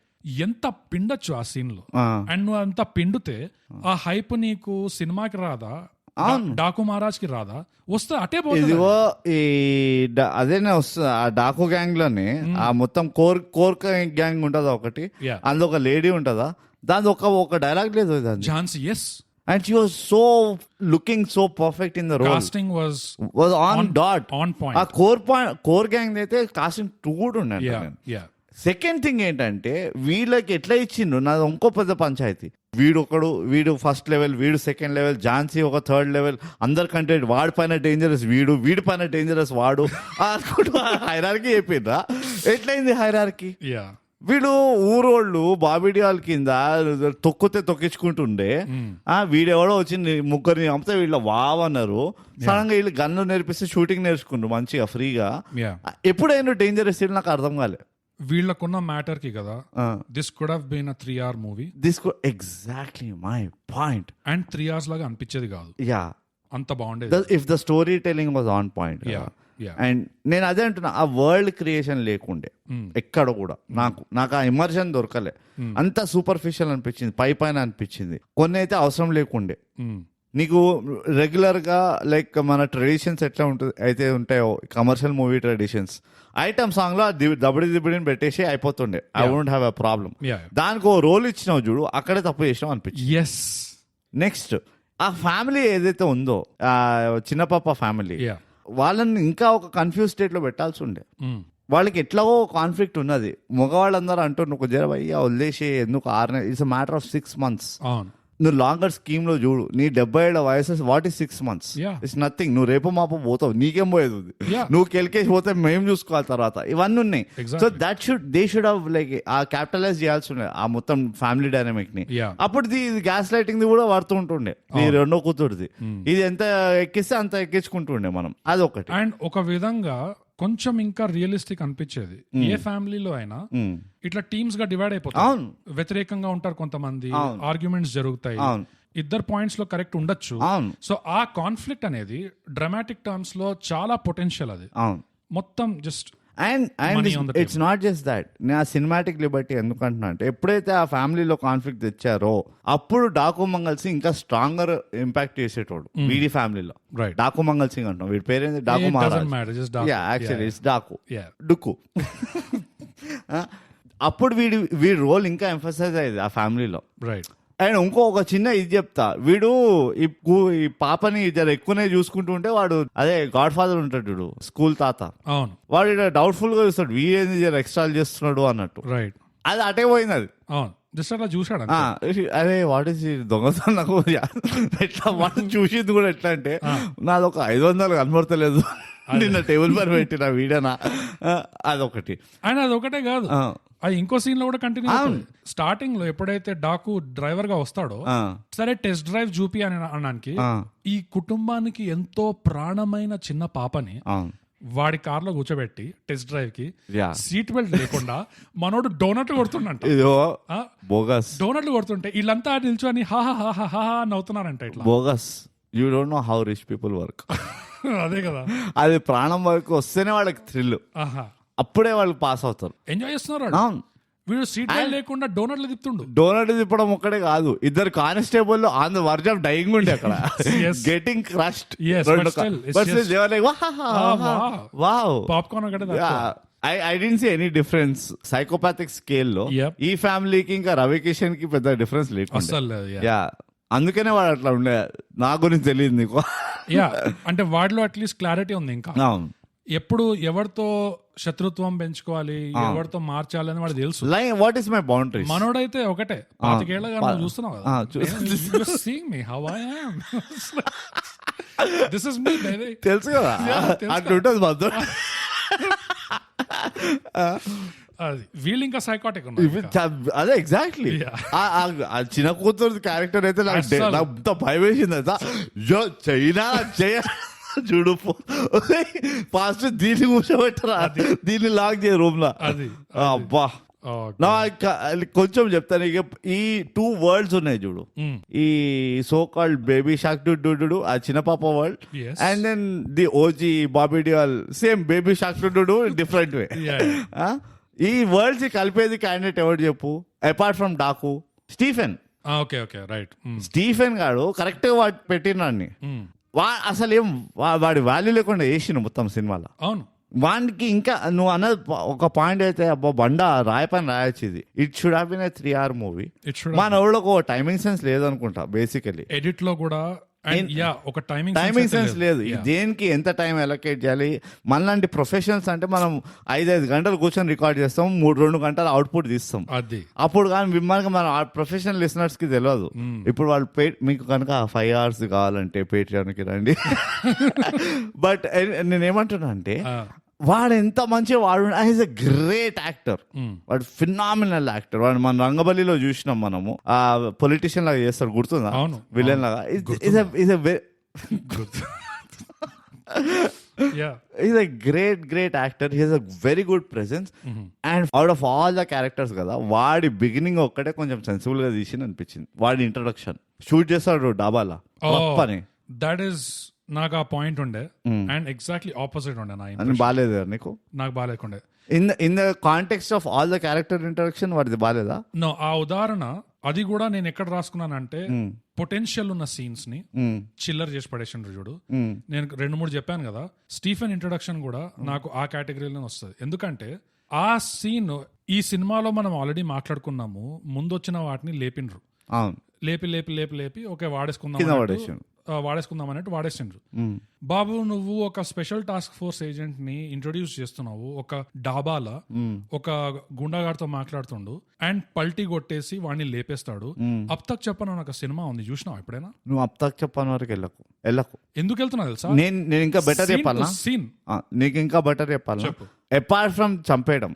Speaker 1: ఎంత పిండొచ్చు ఆ సీన్ లో. అండ్ నువ్వు అంత పిండితే ఆ హైప్ నీకు సినిమాకి రాదా, డాకు మహారాజ్ కి రాదా, వస్తే అటే పోతుంది.
Speaker 2: అదేనే వస్తుంది ఆ డాకు గ్యాంగ్ లోనే. ఆ మొత్తం కోర్ గ్యాంగ్ ఉంటదా ఒకటి, అందులో ఒక లేడీ ఉంటదా, దాని ఒక డైలాగ్ లేదు
Speaker 1: Jhansi. Yes.
Speaker 2: And she was so looking so perfect in the role.
Speaker 1: Casting was
Speaker 2: on dot,
Speaker 1: on point.
Speaker 2: ఆ core gang అయితే casting కూడా ఉండండి. సెకండ్ థింగ్ ఏంటంటే వీళ్ళకి ఎట్లా ఇచ్చిండు, నాది ఇంకో పెద్ద పంచాయతీ. వీడు ఫస్ట్ లెవెల్, వీడు సెకండ్ లెవెల్, ఝాన్సీ ఒక థర్డ్ లెవెల్, అందరికంటే వాడి పైన డేంజరస్ వీడి పైన డేంజరస్ వాడు అనుకుంటూ హైరార్కీ చెప్పిండ్రా. ఎట్లయింది హైరార్కీ? వీడు ఊరోళ్ళు బాబిడియాల కింద తొక్కించుకుంటుండే, వీడెవడో వచ్చి ముగ్గురిని అమ్మితే వీళ్ళ వావన్నారు. సడన్ గా వీళ్ళు గన్ను నేర్పిస్తే షూటింగ్ నేర్చుకుంటు మంచిగా ఫ్రీగా. ఎప్పుడైనా డేంజరస్ సీన్ నాకు అర్థం కాలే.
Speaker 1: వీళ్ళకున్న మ్యాటర్ కి కదా, this could have been a 3 hour movie.
Speaker 2: Exactly my point.
Speaker 1: And 3 hours లాగా అనిపించేది కాదు. అంత బాగుండేది
Speaker 2: if the storytelling was on point. And నేను అదే అంటున్నా, ఆ వరల్డ్ క్రియేషన్ లేకుండే ఎక్కడ కూడా నాకు ఆ ఇమర్షన్ దొరకలే. అంత సూపర్ఫిషియల్ అనిపించింది, పైన అనిపించింది. కొన్ని అయితే అవసరం లేకుండే. నీకు రెగ్యులర్ గా లైక్ మన ట్రెడిషన్స్ ఎట్లా అయితే ఉంటాయో commercial movie traditions, item song లో దబడిని పెట్టేసి అయిపోతుండే. I won't have a problem. దానికి ఓ రోల్ ఇచ్చినావు చూడు, అక్కడే తప్పు చేసినావు అనిపించింది. నెక్స్ట్ ఆ ఫ్యామిలీ ఏదైతే ఉందో, చిన్న పాప ఫ్యామిలీ, వాళ్ళని ఇంకా ఒక కన్ఫ్యూజ్ స్టేట్ లో పెట్టాల్సి ఉండే. వాళ్ళకి ఎట్లాగో కాన్ఫ్లిక్ట్ ఉన్నది. మగవాళ్ళందరూ అంటున్నారు ఒక జర అయ్యా వదిలేసి ఎందుకు 6 నెలలు, ఇట్స్ మ్యాటర్ ఆఫ్ 6 months. నువ్వు లాంగర్ స్కీమ్ లో చూడు, నీ 70 ఏళ్ల వయసు, what is 6 months? It's nothing. నువ్వు రేపు మాప పోతావు, నీకేం పోయేది. నువ్వు కెలికేసి పోతే మేము చూసుకోవాలి తర్వాత. ఇవన్నీ ఉన్నాయి. So they should have like ఆ క్యాపిటలైజ్ చేయాల్సి ఉండే ఆ మొత్తం ఫ్యామిలీ డైనమిక్ ని. అప్పుడు ఇది గ్యాస్ లైటింగ్ ది కూడా వాడుతూ ఉంటుండే. నీ రెండో కూతురుది ఇది ఎంత ఎక్కిస్తే అంత ఎక్కించుకుంటుండే మనం. అదొకటి.
Speaker 1: అండ్ ఒక విధంగా కొంచెం ఇంకా రియలిస్టిక్ అనిపించేది. ఏ ఫ్యామిలీలో అయినా ఇట్లా టీమ్స్ గా డివైడ్ అయిపోతాయి. వ్యతిరేకంగా ఉంటారు కొంతమంది, ఆర్గ్యుమెంట్స్ జరుగుతాయి, ఇద్దరు పాయింట్స్ లో కరెక్ట్ ఉండొచ్చు. సో ఆ కాన్ఫ్లిక్ట్ అనేది డ్రామాటిక్ టర్మ్స్ లో చాలా పొటెన్షియల్. అది మొత్తం just
Speaker 2: and it's not just that. నేను ఆ సినిమాటిక్ లిబర్టీ ఎందుకంటున్నా అంటే, ఎప్పుడైతే ఆ ఫ్యామిలీలో కాన్ఫ్లిక్ట్ తెచ్చారో అప్పుడు డాకు మంగల్ సింగ్ ఇంకా స్ట్రాంగర్ ఇంపాక్ట్ చేసేటోడు వీడి ఫ్యామిలీలో. డాకు మంగల్ సింగ్ అంటాం, వీడి పేరేంది డాకు మహారాజ్. యాక్చువల్లీ ఇట్స్ డాకు డుక్కు. అప్పుడు వీడి రోల్ ఇంకా ఎంఫసైజ్ అయ్యేది ఆ ఫ్యామిలీలో. అండ్ ఒక చిన్న ఇది చెప్తా, వీడు ఈ పాపని జర ఎక్కువనే చూసుకుంటూ ఉంటే వాడు అదే గాడ్ ఫాదర్ ఉంటాడు చూడు, స్కూల్ తాత, వాడు డౌట్ఫుల్ గా చూస్తాడు, వీడేంది జర ఎక్స్ట్రా చేస్తున్నాడు అన్నట్టు. అది అటే పోయింది. అది
Speaker 1: చూసాడు,
Speaker 2: అరే వాట్ ఈస్ దొంగతనం. నాకు ఎట్లా వాటిని చూసింది కూడా ఎట్లా అంటే, నాది ఒక 500 కనబడతలేదు నిన్న టేబుల్ పైన పెట్టిన వీడనా. అదొకటి.
Speaker 1: అండ్ అదొకటే కాదు, అది ఇంకో సీన్ లో కూడా కంటిన్యూ అవుతుంది. స్టార్టింగ్ లో ఎప్పుడైతే డాకు డ్రైవర్ గా వస్తాడో, సరే టెస్ట్ డ్రైవ్ చూపి అని అనడానికి, ఈ కుటుంబానికి ఎంతో ప్రాణమైన చిన్న పాపని వాడి కార్ లో కూర్చోబెట్టి టెస్ట్ డ్రైవ్ కి సీట్ బెల్ట్ లేకుండా మనోడు డోనట్లు కొడుతుండంట. డోనట్లు కొడుతుంటే వీళ్ళంతా నిల్చొని హాహా నవ్వుతున్నారంట. ఇట్లా
Speaker 2: bogus. You don't know how rich people work.
Speaker 1: అదే కదా,
Speaker 2: అది ప్రాణం వరకు వస్తేనే వాళ్ళకి థ్రిల్, అప్పుడే వాళ్ళు పాస్ అవుతారు,
Speaker 1: ఎంజాయ్ చేస్తున్నారు. వీడు సీట్ బెల్ట్ లేకుండా డోనట్లు తిప్పుతుండు.
Speaker 2: డోనట్ తిప్పడం ఒక్కడే కాదు, ఇద్దరు constable on the verge of dyeing ఉండే అక్కడ, గెటింగ్ క్రష్డ్.
Speaker 1: పాప్కార్న్ ఒకటే.
Speaker 2: I didn't see any difference psychopathic scale లో. ఈ ఫ్యామిలీకి ఇంకా రవి కిషన్ కి పెద్ద డిఫరెన్స్ లేకుండా, అందుకనే వాడు అట్లా ఉండే. నా గురించి తెలియదు నీకు.
Speaker 1: అంటే వాడిలో అట్లీస్ట్ క్లారిటీ ఉంది. ఇంకా ఎప్పుడు ఎవరితో శత్రుత్వం పెంచుకోవాలి, ఎవరితో మార్చాలి అని వాడు తెలుసు.
Speaker 2: What is my boundaries.
Speaker 1: మనోడైతే ఒకటే 25 ఏళ్ళగా నువ్వు చూస్తున్నావు కదా, seeing me how I am. This is me baby.
Speaker 2: తెలుసు కదా అట్లుంటది మాతో.
Speaker 1: వీళ్ళు ఇంకా సైకాటిక్
Speaker 2: అదే ఎగ్జాక్ట్లీ. చిన్న కూతురు క్యారెక్టర్ అయితే నాకు భయం వేసింది. చైనా చూడు ఫాస్ట్ దీన్ని కూర్చోబెట్టరా, దీన్ని లాక్ చేయ రూమ్ లో. అబ్బా కొంచెం చెప్తాను. ఇక ఈ 2 వరల్డ్స్ ఉన్నాయి చూడు, ఈ so called baby shark doo ఆ చిన్న పాప world, and then the OG Bobby Deol same baby shark doo different way. ఈ వరల్డ్స్ కలిపేది క్యాండిడేట్ ఎవరు చెప్పు, apart from Daaku? Stephen. Stephen గాడు కరెక్ట్ గా వాడు పెట్టినాన్ని. అసలు ఏం వాడి వాల్యూ లేకుండా వేసిన మొత్తం సినిమాలో.
Speaker 1: అవును,
Speaker 2: వానికి ఇంకా నువ్వు అన్నది ఒక పాయింట్ అయితే, అబ్బా బండ రాయపని రాయొచ్చు. ఇది it should have been 3 hour movie. మన ఊళ్ళోకి ఒక టైమింగ్ సెన్స్ లేదనుకుంటా బేసికలీ.
Speaker 1: ఎడిట్ లో కూడా ఒక టైమింగ్
Speaker 2: సెన్స్ లేదు. దేనికి ఎంత టైం అలొకేట్ చేయాలి? మనలాంటి ప్రొఫెషనల్స్ అంటే మనం 5 గంటలు కూర్చొని రికార్డ్ చేస్తాం, 2 గంటలు అవుట్పుట్ తీస్తాం. అప్పుడు కానీ మిమ్మల్ని మన ప్రొఫెషనల్ లిసనర్స్ కి తెలియదు. ఇప్పుడు వాళ్ళు మీకు కనుక 5 hours కావాలంటే పేట్రియాన్కి రండి. బట్ నేనేమంటున్నా అంటే, వాడు ఎంత మంచిగా వాడు, ఈజ్ అ గ్రేట్ యాక్టర్. వాడు ఫినామినల్ యాక్టర్. వాడు మన రంగబలిలో చూసినాం మనము, ఆ పొలిటీషియన్ లాగా చేస్తాడు, గుర్తుందా? విలన్ లాగా. Is a great actor. He's a very good presence. And out of all the characters కదా, వాడి బిగినింగ్ ఒక్కటే కొంచెం సెన్సిబుల్ గా తీసింది అనిపించింది. వాడి ఇంట్రడక్షన్ షూట్ చేస్తాడు డాబాలా పని.
Speaker 1: దట్ ఈస్ నాకు ఆ పాయింట్ ఉండే, అండ్ ఎగ్జాక్ట్లీ ఆపోజిట్ ఉండే.
Speaker 2: బాగాలేదు నీకు? నాకు
Speaker 1: బాగాలేకుండే.
Speaker 2: In the context of all the character introduction వాడిది బాగాలేదా?
Speaker 1: నో, ఆ ఉదాహరణ అది కూడా నేను ఎక్కడ రాసుకున్నానంటే, పొటెన్షియల్ ఉన్న సీన్స్ ని చిల్లర్ చేసి పడేసిండ్రు చూడు. నేను 2-3 చెప్పాను కదా. స్టీఫెన్ ఇంట్రడక్షన్ కూడా నాకు ఆ కేటగిరీలో వస్తుంది. ఎందుకంటే ఆ సీన్ ఈ సినిమాలో మనం ఆల్రెడీ మాట్లాడుకున్నాము. ముందు వచ్చిన వాటిని లేపిండ్రు, లేపి లేపి లేపి లేపి ఓకే వాడేసుకుందాం అన్నట్టు వాడేసిండ్రు. బాబు, నువ్వు ఒక స్పెషల్ టాస్క్ ఫోర్స్ ఏజెంట్ ని ఇంట్రొడ్యూస్ చేస్తున్నావు, ఒక డాబాలా ఒక గుండాగాడితో మాట్లాడుతుండు, అండ్ పల్టీ కొట్టేసి వాడిని లేపేస్తాడు. అబ్ తక్ చెప్పను ఒక సినిమా ఉంది, చూసినావు ఎప్పుడైనా?
Speaker 2: నువ్వు అబ్ తక్ చెప్పను వరకు వెళ్ళకు.
Speaker 1: ఎందుకు వెళ్తున్నా తెలుసా?
Speaker 2: నేను ఇంకా బెటర్ చెప్పాలా? నీకు ఇంకా బెటర్ చెప్పాలా? అపార్ట్ ఫ్రమ్ చంపేయడం,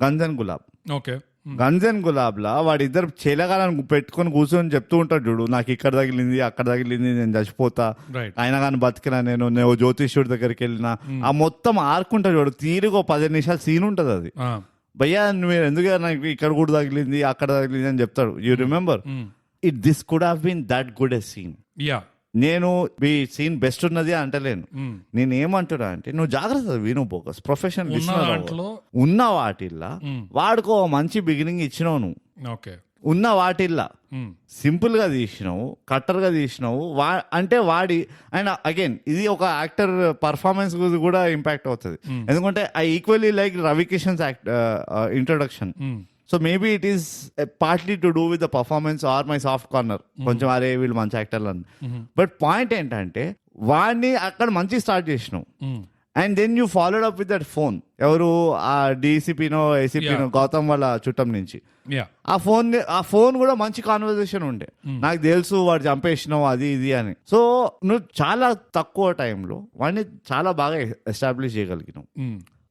Speaker 2: guns and Gulaab.
Speaker 1: Okay,
Speaker 2: guns and Gulaab లా వాడిద్దరు చేలగాలని పెట్టుకొని కూర్చొని చెప్తూ ఉంటాడు చూడు, నాకు ఇక్కడ తగిలింది అక్కడ తగిలింది, నేను చచ్చిపోతా, అయినా కానీ బతికినా, నేను జ్యోతిష్యుడి దగ్గరికి వెళ్ళినా, ఆ మొత్తం ఆరుకుంటాడు చూడు. తీరుగా 15 నిమిషాలు సీన్ ఉంటది అది. భయ్యా నువ్వు ఎందుకు నాకు ఇక్కడ కూడా తగిలింది అక్కడ తగిలింది అని చెప్తాడు. You remember it this could have been that good a scene. నేను ఈ సీన్ బెస్ట్ ఉన్నది అంటలేను. నేను ఏమంటున్నా అంటే, నువ్వు జాగ్రత్త విను బోకస్. ప్రొఫెషనల్ ఉన్న వాటిల్లా వాడుకో మంచి బిగినింగ్ ఇచ్చినావు నువ్వు. ఉన్న వాటిల్లా సింపుల్ గా తీసినావు, కట్టర్ గా తీసినావు. అంటే వాడి అండ్ అగైన్ ఇది ఒక యాక్టర్ పర్ఫార్మెన్స్ కూడా ఇంపాక్ట్ అవుతుంది. ఎందుకంటే I equally like Ravi Kishan's introduction. So maybe it is partly to do with the performance or my soft corner. కొంచెం అరే వీళ్ళు మంచి యాక్టర్లు అని. బట్ పాయింట్ ఏంటంటే, వాడిని అక్కడ మంచి స్టార్ట్ చేసినావు, and then you followed up with that phone. ఎవరు ఆ డీసీపీనో ఏసీపీనో గౌతమ్ వాళ్ళ చుట్టం నుంచి ఆ ఫోన్ కూడా మంచి కాన్వర్జేషన్ ఉండే. నాకు తెలుసు వాడు చంపేసినావు అది ఇది అని. సో నువ్వు చాలా తక్కువ టైంలో వాడిని చాలా బాగా ఎస్టాబ్లిష్ చేయగలిగినావు.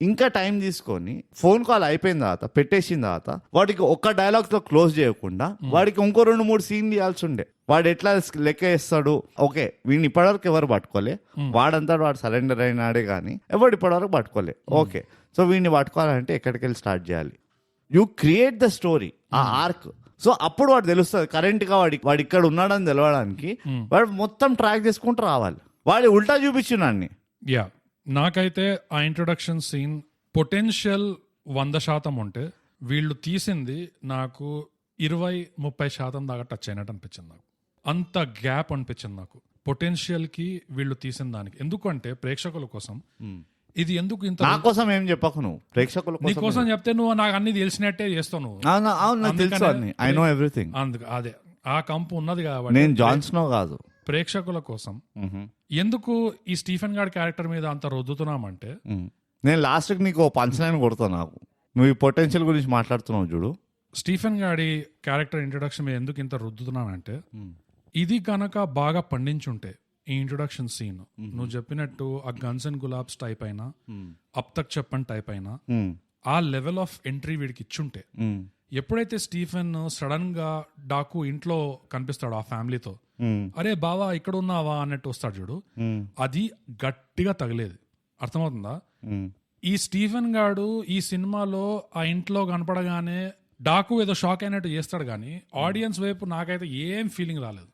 Speaker 2: ఇంకా టైం తీసుకొని ఫోన్ కాల్ అయిపోయిన తర్వాత పెట్టేసిన తర్వాత వాడికి ఒక్క డైలాగ్ తో క్లోజ్ చేయకుండా వాడికి ఇంకో 2-3 సీన్లు ఇవ్వాల్సి ఉండే. వాడు ఎట్లా లెక్క వేస్తాడు, ఓకే వీడిని ఇప్పటివరకు ఎవరు పట్టుకోలే, వాడంతా వాడు సరెండర్ అయినాడే కానీ ఎవరు ఇప్పటివరకు పట్టుకోలే, ఓకే సో వీడిని పట్టుకోవాలంటే ఎక్కడికి వెళ్ళి స్టార్ట్ చేయాలి. యూ క్రియేట్ ద స్టోరీ, ఆ ఆర్క్. సో అప్పుడు వాడు తెలుస్తుంది కరెంట్ గా వాడు ఇక్కడ ఉన్నాడని తెలవడానికి వాడు మొత్తం ట్రాక్ చేసుకుంటూ రావాలి. వాడి ఉల్టా చూపించున్నాన్ని.
Speaker 1: యా, నాకైతే ఆ ఇంట్రొడక్షన్ సీన్ పొటెన్షియల్ 100% ఉంటే వీళ్ళు తీసింది నాకు 20-30% దాకా టచ్ అయినట్టు అనిపించింది. నాకు అంత గ్యాప్ అనిపించింది నాకు పొటెన్షియల్ కి వీళ్ళు తీసిన దానికి. ఎందుకంటే ప్రేక్షకుల కోసం ఇది ఎందుకు ఇంత.
Speaker 2: నా కోసం ఏం చెప్పకు నువ్వు, ప్రేక్షకుల
Speaker 1: నీ కోసం చెప్తే నువ్వు నాకు అన్ని తెలిసినట్టే చేస్తావు నువ్వు.
Speaker 2: I know everything.
Speaker 1: అందుకు అదే ఆ కంపు ఉన్నది కాబట్టి
Speaker 2: నేను జాన్స్నో కాదు.
Speaker 1: ప్రేక్షకుల కోసం ఎందుకు ఈ స్టీఫెన్ గారి క్యారెక్టర్ మీద అంత రుద్దుతున్నామంటే,
Speaker 2: నేను లాస్ట్ నీకు ఓ పంచలైన్ కొడతాను. నాకు నువ్వు ఈ పొటెన్షియల్ గురించి మాట్లాడుతున్నావు చూడు.
Speaker 1: స్టీఫెన్ గారి క్యారెక్టర్ ఇంట్రొడక్షన్ మీద ఎందుకు ఇంత రుద్దుతున్నానంటే, ఇది కనుక బాగా పండించుంటే ఈ ఇంట్రొడక్షన్ సీన్ నువ్వు చెప్పినట్టు ఆ గన్స్ అండ్ గులాబ్స్ టైప్ అయినా అప్ తక్ చెప్పండి టైప్ అయినా ఆ లెవెల్ ఆఫ్ ఎంట్రీ వీడికి ఇచ్చుంటే, ఎప్పుడైతే స్టీఫెన్ సడన్ గా డాకు ఇంట్లో కనిపిస్తాడు ఆ ఫ్యామిలీతో, అరే బావా ఇక్కడ ఉన్నావా అన్నట్టు వస్తాడు చూడు, అది గట్టిగా తగిలేది. అర్థమవుతుందా? ఈ స్టీఫెన్ గాడు ఈ సినిమాలో ఆ ఇంట్లో కనపడగానే డాకు ఏదో షాక్ అయినట్టు చేస్తాడు కానీ ఆడియన్స్ వైపు నాకైతే ఏం ఫీలింగ్ రాలేదు.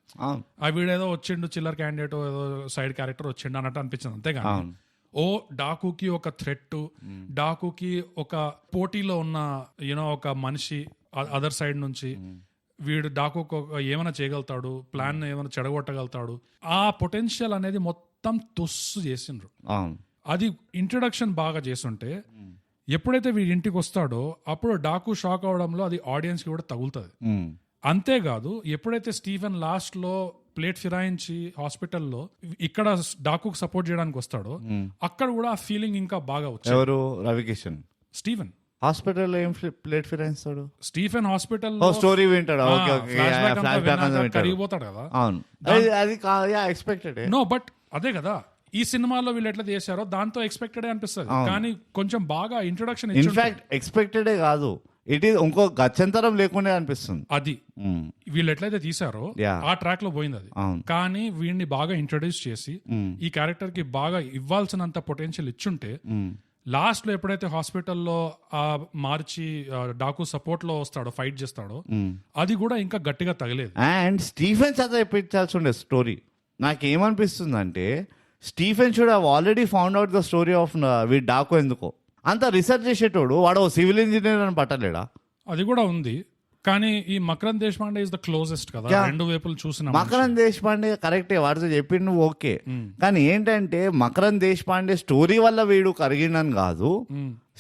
Speaker 1: ఆ వీడేదో వచ్చిండు చిల్లర్ క్యాండిడేట్ ఏదో సైడ్ క్యారెక్టర్ వచ్చిండు అన్నట్టు అనిపించింది. అంతేగాని ఓ డాకుకి ఒక థ్రెట్, డాకుకి ఒక పోటీలో ఉన్న యూనో ఒక మనిషి అదర్ సైడ్ నుంచి వీడు డాకు ఏమైనా చేయగలుగుతాడు, ప్లాన్ ఏమైనా చెడగొట్టగలుగుతాడు, ఆ పొటెన్షియల్ అనేది మొత్తం తుస్సు చేసిండ్రు. అది ఇంట్రడక్షన్ బాగా చేస్తుంటే ఎప్పుడైతే వీడి ఇంటికి వస్తాడో అప్పుడు డాకు షాక్ అవడంలో అది ఆడియన్స్ కి కూడా తగులుతుంది. అంతేకాదు ఎప్పుడైతే స్టీఫెన్ లాస్ట్ లో ప్లేట్ ఫిరాయించి హాస్పిటల్లో ఇక్కడ డాకు సపోర్ట్ చేయడానికి వస్తాడో అక్కడ కూడా ఆ ఫీలింగ్ ఇంకా బాగా వచ్చింది.
Speaker 2: ఎవరు? రవికిషన్.
Speaker 1: స్టీఫెన్
Speaker 2: హాస్పిటల్ ఏం ప్లేట్ ఫిరాయిస్తాడు?
Speaker 1: స్టీఫెన్ హాస్పిటల్
Speaker 2: స్టోరీ వింటాడు,
Speaker 1: కరిగిపోతాడు కదా.
Speaker 2: అవును, అది ఎక్స్పెక్టెడ్.
Speaker 1: నో బట్ అదే కదా ఈ సినిమాలో వీళ్ళు ఎట్లా చేశారో దాంతో ఎక్స్పెక్టెడ్ అనిపిస్తుంది. కానీ కొంచెం బాగా ఇంట్రొడక్షన్
Speaker 2: ఇన్ఫాక్ట్ ఎక్స్పెక్టెడే కాదు, ఇట్ ఈస్ ఇంకో గత్యంతరం లేకుండా అనిపిస్తుంది.
Speaker 1: అది వీళ్ళు ఎట్లయితే తీసారో ఆ ట్రాక్ లో పోయింది అది. కానీ వీడిని బాగా ఇంట్రొడ్యూస్ చేసి ఈ క్యారెక్టర్ కి బాగా ఇవ్వాల్సినంత పొటెన్షియల్ ఇచ్చుంటే లాస్ట్ లో ఎప్పుడైతే హాస్పిటల్లో మార్చి డాకు సపోర్ట్ లో వస్తాడో ఫైట్ చేస్తాడో అది కూడా ఇంకా గట్టిగా తగలేదు.
Speaker 2: అండ్ స్టీఫెన్ చేత ఇప్పించాల్సి ఉండే స్టోరీ. నాకేమనిపిస్తుంది అంటే Stephen should have already found out the story of we Daaku. ఎందుకో అంత రీసెర్చ్ చేసేటోడు వాడు సివిల్ ఇంజనీర్ అని పట్టలేడా?
Speaker 1: అది కూడా ఉంది. కానీ ఈ Makarand Deshpande is the closest కదా, రెండు వైపులు చూసిన.
Speaker 2: మకరంద్ దేశపాండే కరెక్టే, వాడితో చెప్పి నువ్వు ఓకే. కానీ ఏంటంటే మకరంద్ దేశపాండే స్టోరీ వల్ల వీడు కరిగిండని కాదు,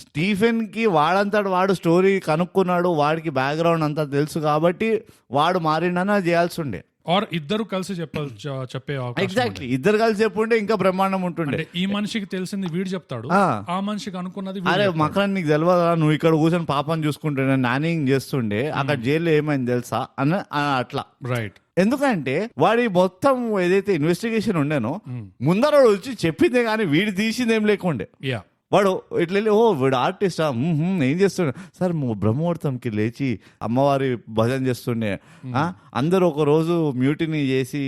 Speaker 2: స్టీఫెన్ కి వాడంతటి వాడు స్టోరీ కనుక్కున్నాడు, వాడికి బ్యాక్గ్రౌండ్ అంతా తెలుసు కాబట్టి వాడు మారిండని అది చేయాల్సి ఉండే.
Speaker 1: ఆర్ ఇద్దరు కలిసి చెప్పే
Speaker 2: ఎగ్జాక్ట్లీ, ఇద్దరు కలిసి చెప్పుంటే ఇంకా బ్రహ్మాండం ఉంటుండే.
Speaker 1: ఈ మనిషికి తెలిసింది వీడు చెప్తాడు, ఆ మనిషికి అనుకున్నది.
Speaker 2: అరే మకరన్ నీకు తెలియదా, నువ్వు ఇక్కడ కూర్చొని పాపం చూసుకుంటుండే నానింగ్ చేస్తుండే అక్కడ జైల్లో ఏమైంది తెలుసా అని అట్లా.
Speaker 1: రైట్.
Speaker 2: ఎందుకంటే వాడి మొత్తం ఏదైతే ఇన్వెస్టిగేషన్ ఉండేనో ముందర వచ్చి చెప్పిందే కానీ వీడు తీసిందేం లేకుండే. వాడు ఇట్లా వెళ్ళి ఓ వీడు ఆర్టిస్టా ఏం చేస్తుండే సార్, బ్రహ్మముహూర్తంకి లేచి అమ్మవారి భజన చేస్తుండే, అందరూ ఒక రోజు మ్యూటిని చేసి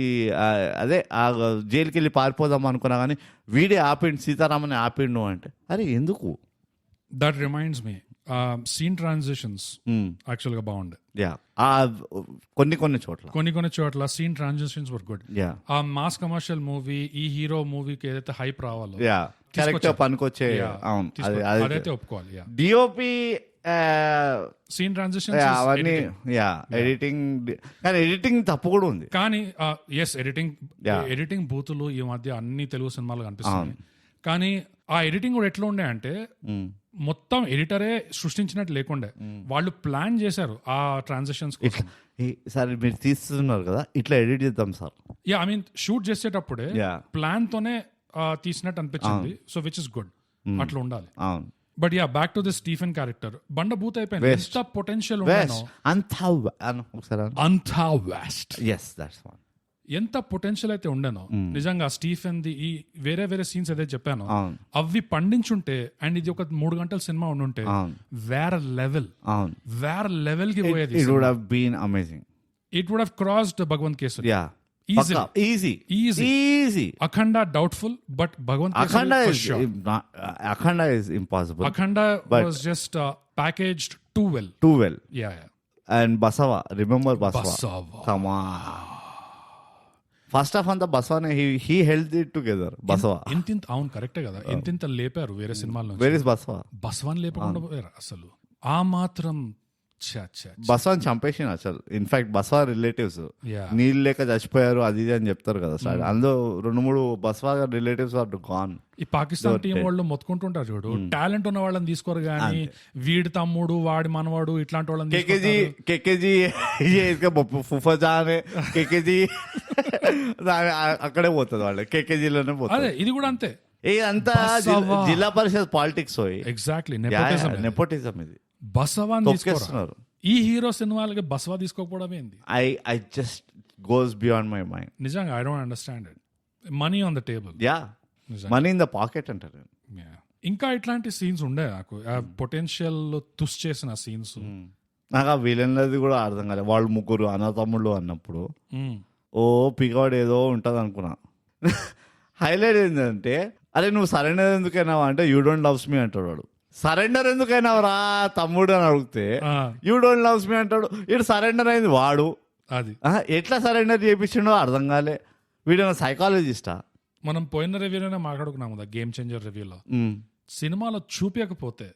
Speaker 2: అదే ఆ జైలుకి వెళ్ళి పారిపోదాం అనుకున్నా కానీ వీడే ఆపిండు, సీతారామని ఆపిండు అంటే అరే ఎందుకు?
Speaker 1: That reminds me scene transitions actual గా బాగుండే. కొన్ని చోట్ల సీన్ ట్రాన్సిషన్స్ వర్ గుడ్. ఆ మాస్ కమర్షియల్ మూవీ ఈ హీరో మూవీకి ఏదైతే హైప్ రావాలో
Speaker 2: కరెక్ట్ పనికొచ్చే
Speaker 1: అదైతే ఒప్పుకోవాలి.
Speaker 2: డిఓపి
Speaker 1: సీన్ ట్రాన్సిషన్స్
Speaker 2: అవన్నీ ఎడిటింగ్ తప్పు కూడా ఉంది.
Speaker 1: కానీ ఎస్ ఎడిటింగ్ బూతులు ఈ మధ్య అన్ని తెలుగు సినిమాలు కనిపిస్తుంది. కానీ ఆ ఎడిటింగ్ కూడా ఎట్లా ఉండే అంటే మొత్తం ఎడిటరే సృష్టించినట్టు లేకుండే, వాళ్ళు ప్లాన్ చేశారు ఆ ట్రాన్సిషన్స్ కోసం.
Speaker 2: సార్ మీరు తీస్తున్నారు కదా ఇట్లా ఎడిట్ చేద్దాం సార్,
Speaker 1: ఐ మీన్ షూట్ చేసేటప్పుడే ప్లాన్ తోనే తీసినట్టు అనిపించింది. సో విచ్ ఇస్ గుడ్, అట్లా ఉండాలి. But back to the Stephen character బండ బూత్ అయిపోయింది. ఎంత పొటెన్షియల్
Speaker 2: అంతా వేస్ట్.
Speaker 1: ఎంత పొటెన్షియల్ అయితే ఉండేనో నిజంగా స్టీఫెన్ ది ఈ వేరే వేరే సీన్స్ ఏదైతే చెప్పానో అవి పండించుంటే అండ్ ఇది ఒక 3 గంటల సినిమా ఉండుంటే వేరే లెవెల్ కి పోయేది.
Speaker 2: It would have been amazing.
Speaker 1: It would have crossed Bhagwan Kesari.
Speaker 2: Yeah.
Speaker 1: Easy. Akhanda doubtful, but Bhagwan Kesari for sure.
Speaker 2: Akhanda is impossible.
Speaker 1: Akhanda was just packaged too well. Yeah.
Speaker 2: And Basava, remember Basava?
Speaker 1: Basava.
Speaker 2: Come on. First half అంతా బసవానే he held it together. Basava
Speaker 1: ఇంతింత అవును కరెక్టే కదా, ఇంతింత లేపారు వేరే సినిమాల్లో.
Speaker 2: Where is Basava?
Speaker 1: బసవాన్ లేపకుండా పోయారు అసలు. ఆ మాత్రం
Speaker 2: బసవాన్ చంపేసిన అసలు. ఇన్ఫాక్ట్ బసవా రిలేటివ్స్ నీళ్ళు లేక చచ్చిపోయారు అది ఇది అని చెప్తారు కదా సార్. అందులో 2-3 బసవా రిలేటివ్స్ ఆర్ గాన్.
Speaker 1: ఈ పాకిస్తాన్ టీం వాళ్ళు మొత్తుకుంటుంటారు చూడు, టాలెంట్ ఉన్న వాళ్ళని తీసుకోరు కానీ వీడి తమ్ముడు వాడి మనవాడు ఇట్లాంటి వాళ్ళని
Speaker 2: కేకేజీ ఫుఫాజానే కేకేజీ అక్కడే పోతుంది వాళ్ళు, కేకేజీలోనే పోతుంది.
Speaker 1: అదే ఇది కూడా అంతే.
Speaker 2: అంతా జిల్లా పరిషత్ పాలిటిక్స్.
Speaker 1: ఎగ్జాక్ట్లీ
Speaker 2: నెపోటిజం ఇది.
Speaker 1: బసవాన్ తీసుకున్నారు. ఈ హీరో సినిమాలకి బసవా తీసుకోకపోవడం ఏంది?
Speaker 2: I just goes beyond my mind.
Speaker 1: నిజంగా I don't understand it. Money on the table,
Speaker 2: money in the pocket అంటారు.
Speaker 1: ఇంకా ఇట్లాంటి సీన్స్ ఉండే నాకు పొటెన్షియల్ తుస్ చేసిన సీన్స్.
Speaker 2: నాకు ఆ విలన్లది కూడా అర్థం కాలేదు. వాళ్ళు 3 అన్నతమ్ముళ్ళు అన్నప్పుడు ఓ పిగాడు ఏదో ఉంటది అనుకున్నా. హైలైట్ ఏంటంటే అరే నువ్వు సరెండర్ ఎందుకైనావా అంటే యూ డోంట్ లవ్స్ మీ అంటాడు వాడు. సరెండర్ ఎందుకైనావు రా తమ్ముడు అని అడిగితే యూ డోంట్ లవ్స్ మీ అంటాడు. ఇటు సరెండర్ అయింది వాడు.
Speaker 1: అది
Speaker 2: ఎట్లా సరెండర్ చేయించిండో అర్థం కాలే. వీడు సైకాలజిస్టా?
Speaker 1: మనం పోయిన రివ్యూలోనే మాట్లాడుకున్నాము కదా, గేమ్ చేంజర్ రివ్యూలో. సినిమాలో చూపించకపోతే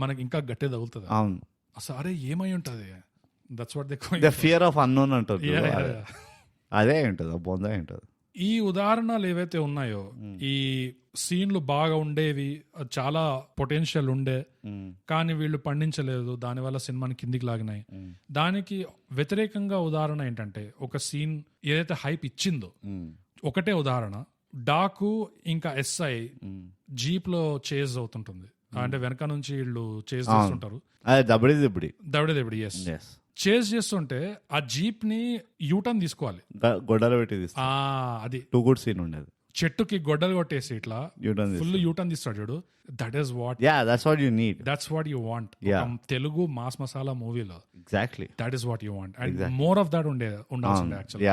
Speaker 1: మనకి ఇంకా గట్టి తగులుతుంది.
Speaker 2: అవును
Speaker 1: అసలు అరే ఏమై ఉంటది, that's what
Speaker 2: the fear of unknown అంటారు. అదే ఉంటుంది, బొందా ఉంటుంది.
Speaker 1: ఈ ఉదాహరణలు ఏవైతే ఉన్నాయో, ఈ సీన్లు బాగా ఉండేవి, చాలా పొటెన్షియల్ ఉండే కానీ వీళ్ళు పండించలేదు, దానివల్ల సినిమాని కిందికి లాగినాయి. దానికి వ్యతిరేకంగా ఉదాహరణ ఏంటంటే ఒక సీన్ ఏదైతే హైప్ ఇచ్చిందో, ఒకటే ఉదాహరణ, డాకు ఇంకా ఎస్ఐ జీప్ లో చేజ్ అవుతుంటుంది. అంటే వెనక నుంచి వీళ్ళు చేజ్ చేస్తుంటారు. దబడి చేజ్ చేస్తుంటే ఆ జీప్ ని యూటర్న్ తీసుకోవాలి,
Speaker 2: గొడ్డలు పెట్టి
Speaker 1: అది
Speaker 2: టూ గుడ్ సీన్ ఉండేది.
Speaker 1: చెట్టుకి గొడ్డలు కొట్టేసి ఇట్లా ఫుల్ యూటర్న్ తీస్తాడు చూడు. That is what that's what you want Telugu mass masala మూవీలో.
Speaker 2: Exactly
Speaker 1: that is what you want and more of that ఉండాల్సిందే actually.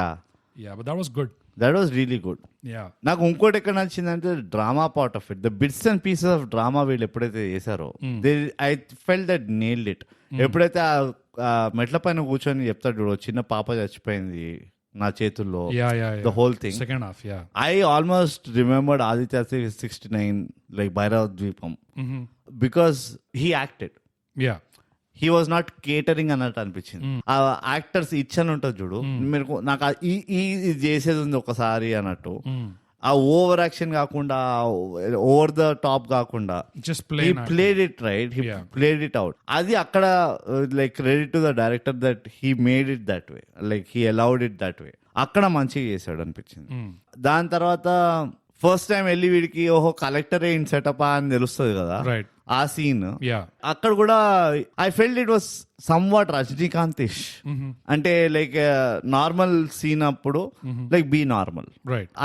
Speaker 1: But that was good.
Speaker 2: That was really good. నాకు ఇంకోటి ఎక్కడ నచ్చిందంటే drama part of it, the bits and pieces of drama వీళ్ళు ఎప్పుడైతే చేశారో I felt that nailed it. ఎప్పుడైతే ఆ మెట్ల పైన కూర్చొని చెప్తాడు చూడు, చిన్న పాప చచ్చిపోయింది నా చేతుల్లో, the whole thing.
Speaker 1: Second half
Speaker 2: I almost remembered Aditya 69 like Bhairava Dweepam, because he acted. He was not catering అన్నట్టు అనిపించింది. ఆ యాక్టర్స్ ఇచ్చని ఉంటుంది చూడు, మీరు నాకు ఇది చేసేది ఉంది ఒకసారి అన్నట్టు. ఆ ఓవర్ యాక్షన్ కాకుండా, ఓవర్ ద టాప్ కాకుండా, played it right, he played it out. అది అక్కడ like credit to the director that he made it that way, like he allowed it that way. అక్కడ మంచిగా చేశాడు అనిపించింది. దాని తర్వాత ఫస్ట్ టైం వెళ్ళి వీడికి ఓహో కలెక్టరే ఇన్ సెటప్ అని తెలుస్తుంది కదా, ఆ సీన్ అక్కడ కూడా I felt it was somewhat Rajinikanthish. అంటే లైక్ నార్మల్ సీన్ అప్పుడు లైక్ బీ నార్మల్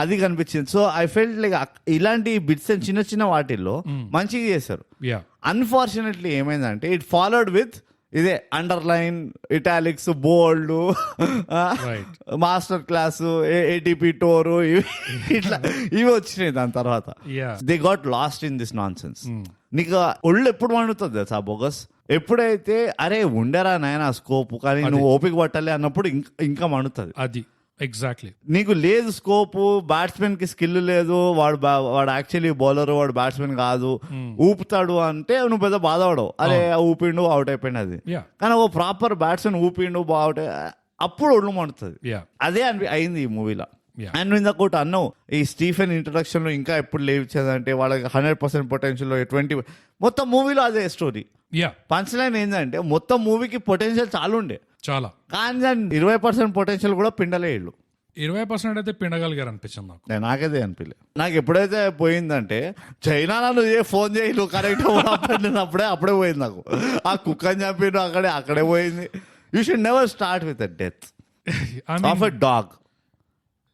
Speaker 2: అది కనిపించింది. సో ఐ ఫెల్ట్ లైక్ ఇలాంటి బిట్స్ చిన్న చిన్న వాటిల్లో మంచిగా చేశారు. అన్ఫార్చునేట్లీ ఏమైందంటే ఇట్ ఫాలోడ్ విత్ ఇదే underline, italics, bold, master class, ATP tour, ఇవి వచ్చినాయి. దాని తర్వాత they got lost in this nonsense. నీకు ఒళ్ళు ఎప్పుడు వండుతుంది తెలుసా బోగస్? ఎప్పుడైతే అరే ఉండరా నాయన స్కోప్ కానీ నువ్వు ఓపిక పట్టాలి అన్నప్పుడు ఇంకా మండుతుంది.
Speaker 1: అది ఎగ్జాక్ట్లీ నీకు
Speaker 2: లేదు స్కోప్, బ్యాట్స్మెన్ కి స్కిల్ లేదు, వాడు యాక్చువల్లీ బౌలర్, వాడు బ్యాట్స్మెన్ కాదు, ఊపుతాడు అంటే నువ్వు పెద్ద బాధపడవు, అరే ఊపిండు అవుట్ అయిపోయింది. అది కానీ ఓ ప్రాపర్ బ్యాట్స్మెన్ ఊపిండు అవుట్, అప్పుడు ఒళ్ళు మండుతుంది. అదే అయింది ఈ మూవీలో. అండ్ ఇంకొకటి అన్నావు, ఈ స్టీఫెన్ ఇంట్రడక్షన్ లో ఇంకా ఎప్పుడు లేవిచ్చేదంటే వాళ్ళకి 100% పొటెన్షియల్ 20, మొత్తం మూవీలో అదే స్టోరీ. పంచ్ లైన్ ఏంటంటే మొత్తం మూవీకి పొటెన్షియల్ చాలా ఉండే,
Speaker 1: చాలా,
Speaker 2: కానీ దాని 20% పొటెన్షియల్ కూడా పిండలే.
Speaker 1: 20% అయితే పిండగలిగారు అనిపించింది నాకు.
Speaker 2: నాకైతే అనిపించలేదు. నాకు ఎప్పుడైతే పోయిందంటే చైనా నువ్వు ఫోన్ చేయి నువ్వు కరెక్ట్ అప్పుడే పోయింది నాకు. ఆ కుక్కని చంపిను అక్కడే పోయింది. You should never start with a death of a dog.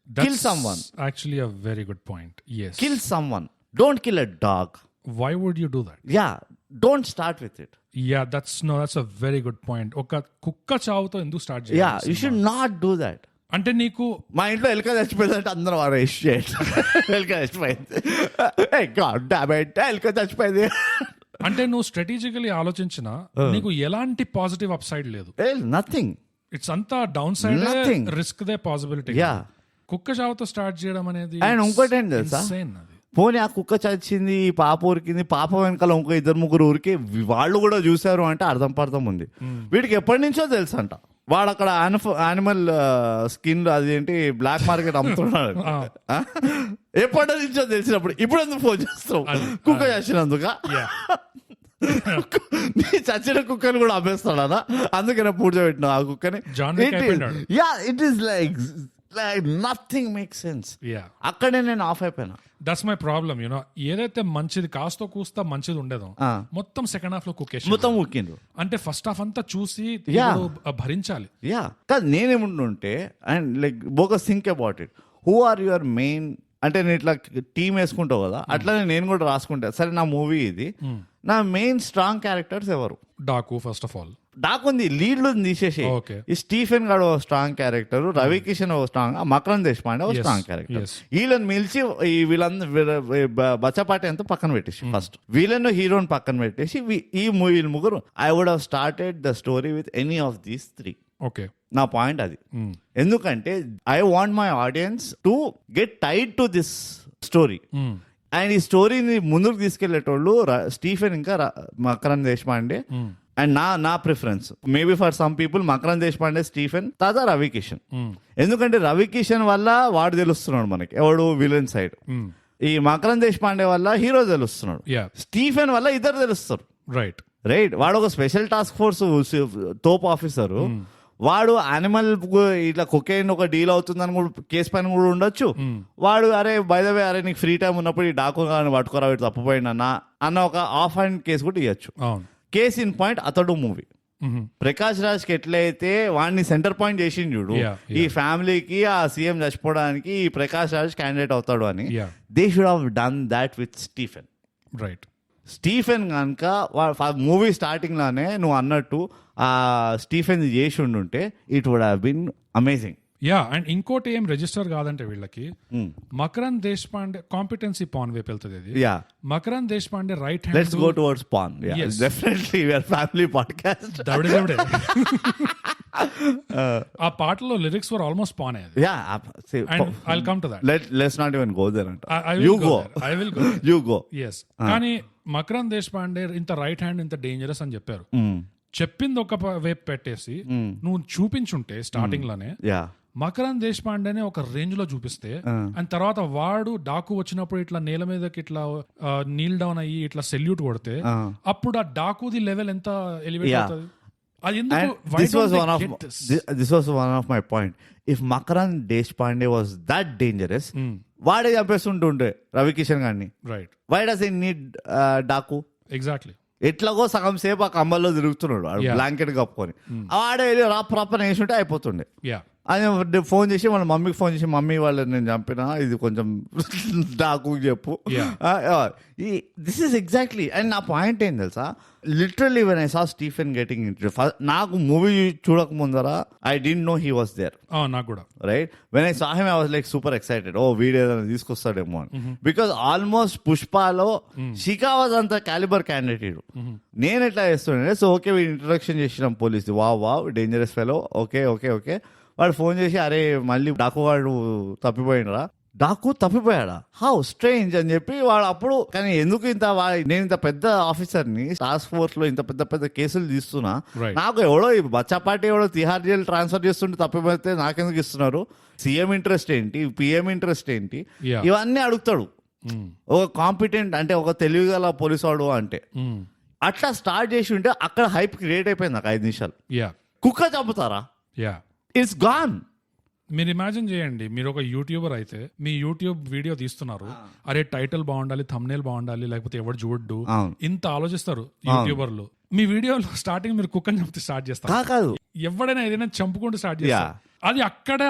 Speaker 2: Kill someone.
Speaker 1: Actually a very good point. Yes.
Speaker 2: Kill someone. Don't kill a dog.
Speaker 1: Why would you do that?
Speaker 2: Yeah, don't start with it.
Speaker 1: Yeah, that's a very good point. ఒక కుక్క చావుతో ఎందుకు స్టార్ట్
Speaker 2: Yeah,
Speaker 1: చేయాలి?
Speaker 2: you should not do that.
Speaker 1: అంటే నీకు
Speaker 2: మా ఇంట్లో ఎలుక చచ్చిపోయిందంటే అందరూ వారు ఎలుక చచ్చిపోయింది. ఎలుక చచ్చిపోయింది.
Speaker 1: అంటే నువ్వు స్ట్రాటజికలీ ఆలోచించిన నీకు ఎలాంటి పాజిటివ్ అప్ సైడ్ లేదు.
Speaker 2: నథింగ్.
Speaker 1: ఇట్స్ అంతా down side,
Speaker 2: Nothing.
Speaker 1: Risk they possibility.
Speaker 2: Yeah.
Speaker 1: కుక్క చావుతో స్టార్ట్ చేయడం అనేది
Speaker 2: అండ్ ఇంకోటి ఏంటి తెలుసా,
Speaker 1: insane అది.
Speaker 2: పోనీ ఆ కుక్క చచ్చింది, ఈ పాప ఉరికింది, పాప వెనకాల ఇంకో 2-3 ఊరికి వాళ్ళు కూడా చూశారు అంటే అర్థం ఉంది. వీడికి ఎప్పటి నుంచో తెలుసు అంట, వాడు అక్కడ యానిమల్ స్కిన్ అదేంటి బ్లాక్ మార్కెట్ అమ్ముతున్నాడు. ఎప్పటి నుంచో తెలిసినప్పుడు ఇప్పుడు ఎందుకు ఫోన్ చేస్తావు? కుక్క చేసినందుక నీ చచ్చిన కుక్కని కూడా అమ్మేస్తాడా? అందుకనే పూజ పెట్టిన ఆ కుక్కని. It is like nothing make sense. అక్కడే నేను ఆఫ్ అయిపోయినా.
Speaker 1: That's my problem. యూనో, ఏదైతే మంచిది కాస్తో కూస్తా మంచిది ఉండేదో మొత్తం సెకండ్ హాఫ్ లో కుక్కేసి
Speaker 2: మొత్తం ఉక్కిండ్రు.
Speaker 1: అంటే ఫస్ట్ హాఫ్ అంతా చూసి భరించాలి.
Speaker 2: కాదు, నేనేముంటుంటే and like bogus think about it, who are your main అంటే నేను ఇట్లా టీమ్ వేసుకుంటావు కదా, అట్లానే నేను కూడా రాసుకుంటా. సరే నా మూవీ ఇది, నా మెయిన్ స్ట్రాంగ్ క్యారెక్టర్స్ ఎవరు?
Speaker 1: Daaku first of all.
Speaker 2: Daaku ఉంది, లీడ్లు తీసేసి. ఈ స్టీఫెన్ గాడు ఒక స్ట్రాంగ్ క్యారెక్టర్, రవి కిషన్ ఒక స్ట్రాంగ్, మకరంద్ దేశపాండే ఒక స్ట్రాంగ్ క్యారెక్టర్. వీళ్ళని మిలిచి వీళ్ళందరూ బచ్చపాటి అంతా పక్కన పెట్టేసి, ఫస్ట్ వీళ్ళను హీరోని పక్కన పెట్టేసి ఈ మూవీలు ముగ్గురు I would have started the story with any of these 3.
Speaker 1: Okay,
Speaker 2: నా పాయింట్ అది. ఎందుకంటే I want my audience to get tied to this story. And ఈ స్టోరీని ముందుకు తీసుకెళ్లేటోళ్ళు స్టీఫెన్ ఇంకా మకరంద్ దేశపాండే. అండ్ నా preference maybe for some people Makarand Deshpande, Stephen, తర్వాత రవి కిషన్. ఎందుకంటే రవి కిషన్ వల్ల వాడు తెలుస్తున్నాడు మనకి ఎవడు విలన్ సైడ్, ఈ మకరంద్ దేశపాండే వల్ల హీరో తెలుస్తున్నాడు, స్టీఫెన్ వల్ల ఇద్దరు తెలుస్తారు. రైట్. వాడు ఒక స్పెషల్ టాస్క్ ఫోర్స్ తోప్ ఆఫీసరు, వాడు యానిమల్ ఇట్లా కొకైన్ ఒక డీల్ అవుతుందని కూడా కేసు పైన కూడా ఉండొచ్చు. వాడు అరే బై ద వే అరే నీకు ఫ్రీ టైం ఉన్నప్పుడు ఈ డాకు పట్టుకోరా వీడు తప్పిపోయినా అన్న ఒక ఆఫ్ హ్యాండ్ కేసు కూడా ఇవ్వచ్చు. కేస్ ఇన్ పాయింట్ అతడు మూవీ ప్రకాష్ రాజ్ కి ఎట్లయితే వాడిని సెంటర్ పాయింట్ చేసింది చూడు, ఈ ఫ్యామిలీకి ఆ సీఎం చచ్చిపోవడానికి ఈ ప్రకాష్ రాజ్ క్యాండిడేట్ అవుతాడు అని, they should have done that with Stephen.
Speaker 1: Right.
Speaker 2: Stephen కనుక మూవీ స్టార్టింగ్ లోనే నువ్వు అన్నట్టు ఆ స్టీఫెన్ చేసి ఉండుంటే it would have been amazing.
Speaker 1: Yeah, and ఇంకోటి ఏం రిజిస్టర్ కాదంటే వీళ్ళకి మకరంద్ దేశపాండే కాంపిటెన్సీ పాన్ వైపు వెళ్తుంది. అది Makarand Deshpande right hand.
Speaker 2: Let's go towards pan. Definitely we are family podcast.
Speaker 1: దవడే ఆ పాటలో lyrics were almost pan.
Speaker 2: Yeah,
Speaker 1: I will come to that.
Speaker 2: Let's not even go there అంట.
Speaker 1: You go. yes. కానీ మకరంద్ దేశపాండే ఇంత రైట్ హ్యాండ్ ఇంత డేంజరస్ అని చెప్పారు. చెప్పింది ఒక వైపు పెట్టేసి నువ్వు చూపించుంటే స్టార్టింగ్ లోనే మకరంద్ దేశపాండేనే ఒక రేంజ్ లో చూపిస్తే, అండ్ తర్వాత వాడు డాకు వచ్చినప్పుడు ఇట్లా నేల మీదకి ఇట్లా నీల్ డౌన్ అయ్యి ఇట్లా సెల్యూట్ కొడితే అప్పుడు ఆ డాకుది లెవెల్ ఎంత ఎలివేట్ అవుతుంది.
Speaker 2: This was one of my point. If Makarand Deshpande was that dangerous, వాడే చంపేస్తుంటుండే రవి కిషన్ గారిని.
Speaker 1: Right.
Speaker 2: Why does he need Daaku?
Speaker 1: Exactly.
Speaker 2: ఎట్లాగో సగం సేపు ఆ కంబల్లో తిరుగుతున్నాడు బ్లాంకెట్ కప్పుకొని, వాడే ప్రాపర్ వేసుంటే అయిపోతుండే. అది ఫోన్ చేసి వాళ్ళ మమ్మీకి ఫోన్ చేసి, మమ్మీ వాళ్ళని నేను చంపినా, ఇది కొంచెం డాకు చెప్పు. This is exactly. అండ్ నా పాయింట్ ఏం తెలుసా, literally when I saw Stephen getting interview, నాకు మూవీ చూడక ముందర I didn't know he was there.
Speaker 1: నాకు కూడా.
Speaker 2: Right. When I saw him I was like super excited. ఓ వీడియో ఏదైనా తీసుకొస్తాడేమో అని. బికాస్ ఆల్మోస్ట్ పుష్పలో షికా వాజ్ అంత క్యాలిబర్ క్యాండిడేట్. నేను ఎట్లా చేస్తుండే, సో ఓకే వీడు ఇంట్రొడక్షన్ చేసినాం police, wow dangerous fellow, okay okay okay. వాడు ఫోన్ చేసి అరే మళ్ళీ డాకు వాడు తప్పిపోయినరా, డాకు తప్పిపోయాడా, హౌ స్ట్రేంజ్ అని చెప్పి వాడు అప్పుడు. కానీ ఎందుకు నేను ఇంత పెద్ద ఆఫీసర్ని టాస్క్ ఫోర్స్ లో ఇంత పెద్ద పెద్ద కేసులు తీస్తున్నా, నాకు ఎవడో బచ్చాపాటి ఎవడో తిహార్ జైలు ట్రాన్స్ఫర్ చేస్తుంటే తప్పిపోతే నాకెందుకు ఇస్తున్నారు, సీఎం ఇంట్రెస్ట్ ఏంటి, పిఎం ఇంట్రెస్ట్ ఏంటి, ఇవన్నీ అడుగుతాడు ఒక కాంపిటెంట్ అంటే ఒక తెలివిగల పోలీసు వాడు అంటే. అట్లా స్టార్ట్ చేసి ఉంటే అక్కడ హైప్ క్రియేట్ అయిపోయింది నాకు 5 నిమిషాలు. కుక్క చంపుతారా? It's gone.
Speaker 1: మీరు ఇమాజిన్ చేయండి, మీరు ఒక యూట్యూబర్ అయితే మీ యూట్యూబ్ వీడియో తీస్తున్నారు, అరే టైటిల్ బాగుండాలి, థంబ్నెయిల్ బాగుండాలి, లేకపోతే ఎవరు చూడ్డు, ఇంత ఆలోచిస్తారు యూట్యూబర్లు. మీ వీడియోలో స్టార్టింగ్ మీరు కుక్కని చంపితే స్టార్ట్ చేస్తారు.
Speaker 2: కాదు,
Speaker 1: ఎవడైనా ఏదైనా చంపుకుంటూ స్టార్ట్ చేస్తారు. అది అక్కడ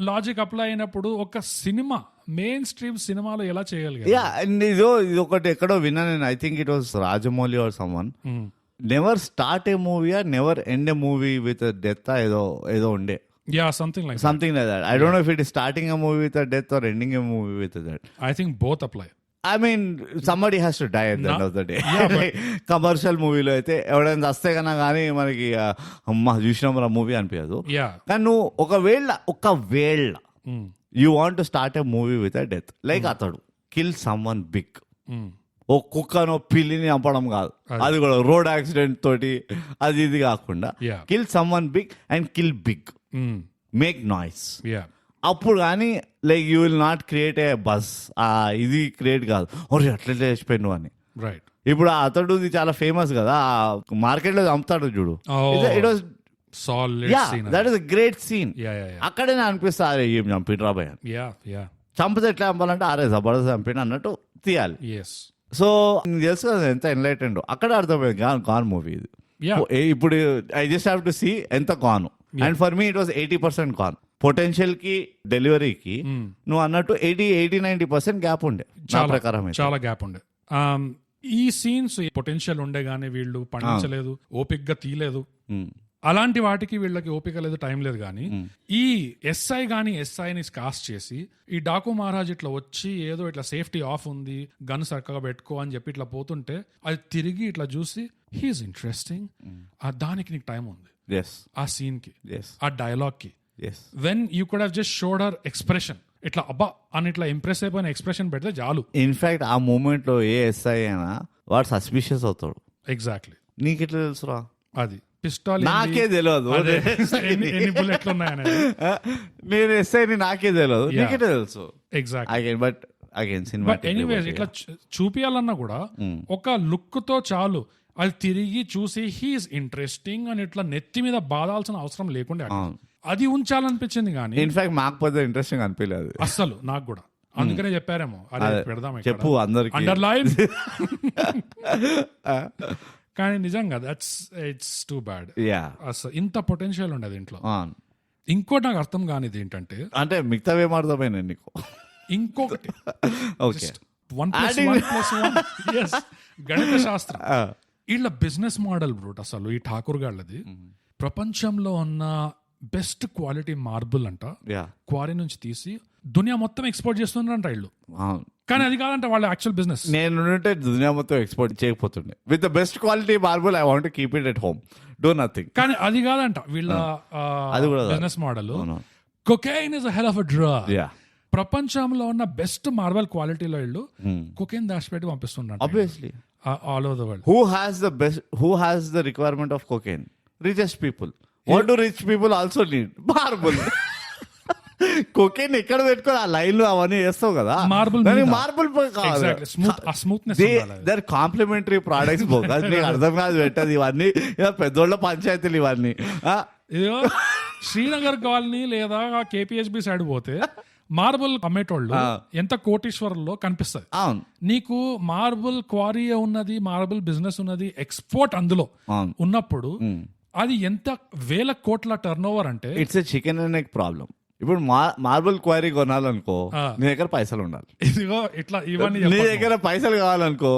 Speaker 1: లాజిక్ అప్లై అయినప్పుడు ఒక సినిమా మెయిన్ స్ట్రీమ్ సినిమాలో ఎలా చేయగలిగారు?
Speaker 2: యా, ఇది ఒకటి ఎక్కడో విన్నా నేను. I think it was Rajamouli or someone. Never start a movie, never end a movie with death ఏదో ఉండే.
Speaker 1: Yeah, something like
Speaker 2: that. I don't know if it is starting a movie with death or ending a movie with that.
Speaker 1: I think both apply.
Speaker 2: I mean, somebody has to die at the end of the day. Commercial మూవీలో అయితే ఎవడైనా వస్తే కన్నా కానీ మనకి అమ్మ చూసినాం ఆ మూవీ అనిపించదు. కానీ నువ్వు ఒకవేళ you want to start a movie with a death, like అతడు కిల్ సమ్ వన్ బిగ్, ఓ కుక్కనో పిల్లిని చంపడం కాదు, అది కూడా రోడ్ యాక్సిడెంట్ తోటి అది ఇది కాకుండా kill someone big and kill big, make noise. అప్పుడు కానీ like you will not create a buzz. ఇది క్రియేట్ కాదు ఒరే అట్లా చేసిపోయాను అని.
Speaker 1: రైట్.
Speaker 2: ఇప్పుడు అతడు చాలా ఫేమస్ కదా, మార్కెట్ లో అమ్ముతాడు చూడు. It was that is great scene. అక్కడే అనిపిస్తుంది ఏం చంపిన రాబోయ్, చంపితే ఎట్లా చంపాలంటే అరే జబర్దస్త్ చంపిన అన్నట్టు తీయాలి. సో నీకు తెలుసు కదా ఎంత ఎన్లైటెండ్, అక్కడే అర్థమైంది గాన్ మూవీ ఇది. ఇప్పుడు I just have to see ఎంత గాను. And for me it was 80% gone. Potential కి డెలివరీకి నువ్వు అన్నట్టు 80-90% గ్యాప్ ఉండే నా ప్రకారం.
Speaker 1: చాలా గ్యాప్ ఉండే. ఈ సీన్స్ పొటెన్షియల్ ఉండే గానీ వీళ్ళు పండించలేదు, ఓపిక్గా తీయలేదు. అలాంటి వాటికి వీళ్ళకి ఓపిక లేదు, టైం లేదు. కానీ ఈ ఎస్ఐని కాస్ట్ చేసి ఈ డాకు మహారాజ్ ఇట్లా వచ్చి ఏదో ఇట్లా సేఫ్టీ ఆఫ్ ఉంది, గన్ చక్కగా పెట్టుకో అని చెప్పి ఇట్లా పోతుంటే అది తిరిగి ఇట్లా చూసి హీఈస్ ఇంట్రెస్టింగ్, దానికి నీకు టైం ఉంది ఆ సీన్ కి, ఆ డైలాగ్ కి. When you could have just showed her expression, ఇట్లా అబ్బా అని ఇట్లా ఇంప్రెస్ అయిపోయిన ఎక్స్ప్రెషన్ పెడితే చాలు.
Speaker 2: ఇన్ఫాక్ట్ ఆ మూమెంట్ లో ఏ ఎస్ఐ అయినా వాడు సస్పిషియస్ అవుతాడు.
Speaker 1: ఎగ్జాక్ట్లీ.
Speaker 2: నీకు ఎట్లా తెలుసురా?
Speaker 1: అది పిస్టాల్
Speaker 2: నాకే తెలియదు,
Speaker 1: ఎన్ని బుల్లెట్లు ఉన్నాయని.
Speaker 2: నేను ఎస్ఐని నాకే తెలియదు, నీకే తెలుసు.
Speaker 1: Exactly.
Speaker 2: But again cinema
Speaker 1: anyways ఇట్లా చూపియాలన్నా కూడా ఒక లుక్ తో చాలు. అది తిరిగి చూసి హీఈస్ ఇంట్రెస్టింగ్ అని ఇట్లా నెత్తి మీద బాధాల్సిన అవసరం లేకుండా అది ఉంచాలనిపించింది. కానీ
Speaker 2: ఇన్ఫాక్ట్ మాకు పెద్ద ఇంట్రెస్టింగ్ అనిపించలేదు అస్సలు,
Speaker 1: నాకు కూడా. అందుకనే చెప్పారేమో అదే పెడదాం
Speaker 2: చెప్పు అందరికి
Speaker 1: అండర్లైన్. కానీ నిజంగా ఇట్స్ టూ బ్యాడ్. అసలు ఇంత పొటెన్షియల్ ఉండదు ఇంట్లో. ఇంకోటి నాకు అర్థం కానిది ఏంటంటే,
Speaker 2: అంటే మిగతావి ఏం అర్థమైనా నీకు?
Speaker 1: ఇంకొకటి గణిత శాస్త్రం, వీళ్ళ బిజినెస్ మోడల్ బ్రూట్. అసలు ఈ ఠాకూర్ గాళ్ళది ప్రపంచంలో ఉన్న బెస్ట్ క్వాలిటీ మార్బుల్ అంట క్వారీ నుంచి తీసి దునియా మొత్తం ఎక్స్పోర్ట్ చేస్తున్నారంట వీళ్ళు. కానీ అది కాదంట వాళ్ళ యాక్చువల్ బిజినెస్.
Speaker 2: నేను దునియా మొత్తం ఎక్స్పోర్ట్ చేయకపోతుండే. With the best quality marble I want to keep it at home, do nothing.
Speaker 1: కానీ అది కాదంట వీళ్ళ business model. Cocaine is a hell of a drug. ప్రపంచంలో ఉన్న బెస్ట్ మార్బల్ క్వాలిటీలో వీళ్ళు కొకైన్ దాచిపెట్టి పంపిస్తున్నారు.
Speaker 2: Obviously
Speaker 1: all over the world.
Speaker 2: Who has the requirement of cocaine? Richest people. What do rich people also need? Marble. Cocaine ఎక్కడ పెట్టుకో ఆ లైన్ లో అవన్నీ వేస్తావు కదా, marble
Speaker 1: smoothness.
Speaker 2: Their complementary products bogus. నీకు అర్థం కాదు పెట్టదు ఇవన్నీ, పెద్దోళ్ళ పంచాయతీలు ఇవన్నీ.
Speaker 1: ఇదిగో శ్రీనగర్ కాలనీ లేదా కేపీహెచ్బి సైడ్ పోతే మార్బుల్ అమ్మేటోళ్ళు ఎంత కోటీశ్వరుల్లో కనిపిస్తుంది. నీకు మార్బుల్ క్వారీ ఉన్నది, మార్బుల్ బిజినెస్ ఉన్నది, ఎక్స్పోర్ట్ అందులో ఉన్నప్పుడు అది ఎంత వేల కోట్ల టర్న్ ఓవర్ అంటే
Speaker 2: it's a chicken and egg problem. ఇప్పుడు మార్బుల్ క్వారీ కొనాలనుకో నీ దగ్గర పైసలు ఉండాలి.
Speaker 1: ఇదిగో ఇట్లా ఇవన్నీ
Speaker 2: నీ దగ్గర పైసలు కావాలనుకో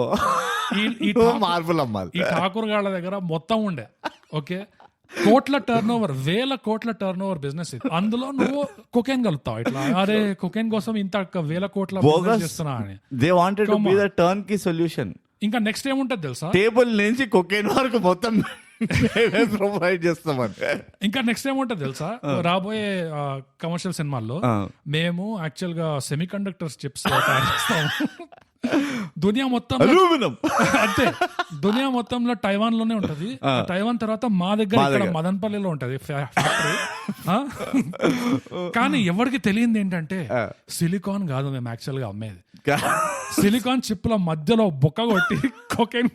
Speaker 2: మార్బుల్ అమ్మాలి.
Speaker 1: ఈ ఠాకూర్ గాళ్ళ దగ్గర మొత్తం ఉండే ఓకే కోట్ల టర్న్ ఓవర్, వేల కోట్ల టర్న్ ఓవర్ బిజినెస్. అందులో నువ్వు కొకైన్ కలుపుతావు ఇట్లా, అరే కొకైన్ కోసం ఇంత వేల కోట్ల చేస్తున్నా అని.
Speaker 2: They wanted to be the turn కి సొల్యూషన్.
Speaker 1: ఇంకా నెక్స్ట్ ఏముంటది తెలుసా,
Speaker 2: టేబుల్ నుంచి కొకైన్ వరకు మొత్తం ప్రొవైడ్ చేస్తామని.
Speaker 1: ఇంకా నెక్స్ట్ ఏముంటది తెలుసా, రాబోయే కమర్షియల్ సినిమాల్లో మేము యాక్చువల్ గా సెమీ కండక్టర్స్ చిప్స్ తయారు చేస్తాము. దునియా మొత్తం అంతే, దునియా మొత్తంలో టైవాన్ లోనే ఉంటది. టైవాన్ తర్వాత మా దగ్గర ఇక్కడ మదన్పల్లిలో ఉంటది ఫ్యాక్టరీ. కానీ ఎవరికి తెలియంది ఏంటంటే సిలికాన్ కాదు మేము యాక్చువల్ గా అమ్మేది. సిలికాన్ చిప్ల మధ్యలో బొక్క కొట్టి కొకైన్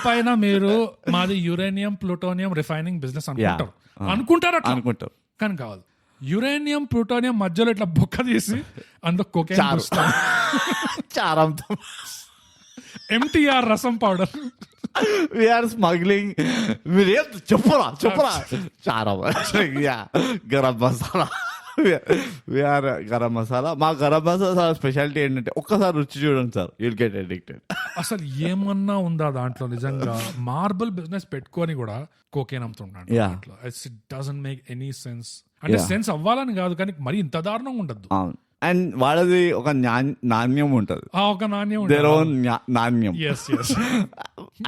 Speaker 1: పైన మీరు మాది యురేనియం ప్లూటోనియం రిఫైనింగ్ బిజినెస్ అనుకుంటారు కానీ కాదు. యురేనియం ప్లూటోనియం మధ్యలో ఇట్లా బొక్క తీసి అందులో కొకైన్ చారంతో ఎంటీఆర్ రసం పౌడర్
Speaker 2: వీఆర్ స్మగ్లింగ్. మీరేం చెప్పరా చారా గరం మసాలా. వీఆర్ గరం మసాలా. మా గరం మసాలా స్పెషాలిటీ ఏంటంటే ఒక్కసారి రుచి చూడండి సార్, యుల్ గెట్ అడిక్టెడ్.
Speaker 1: అసలు ఏమన్నా ఉందా దాంట్లో? నిజంగా మార్బుల్ బిజినెస్ పెట్టుకొని కూడా కోకేన్ అమ్ముతున్నాడు దాంట్లో. It doesn't make any sense. అంటే సెన్స్ అవ్వాలని కాదు, కానీ మరి ఇంత దారుణంగా ఉండద్దు.
Speaker 2: అండ్ వాళ్ళది ఒక నాణ్యం ఉంటది,
Speaker 1: ఒక నాణ్యం,
Speaker 2: దేర్ ఓన్ నాణ్యం.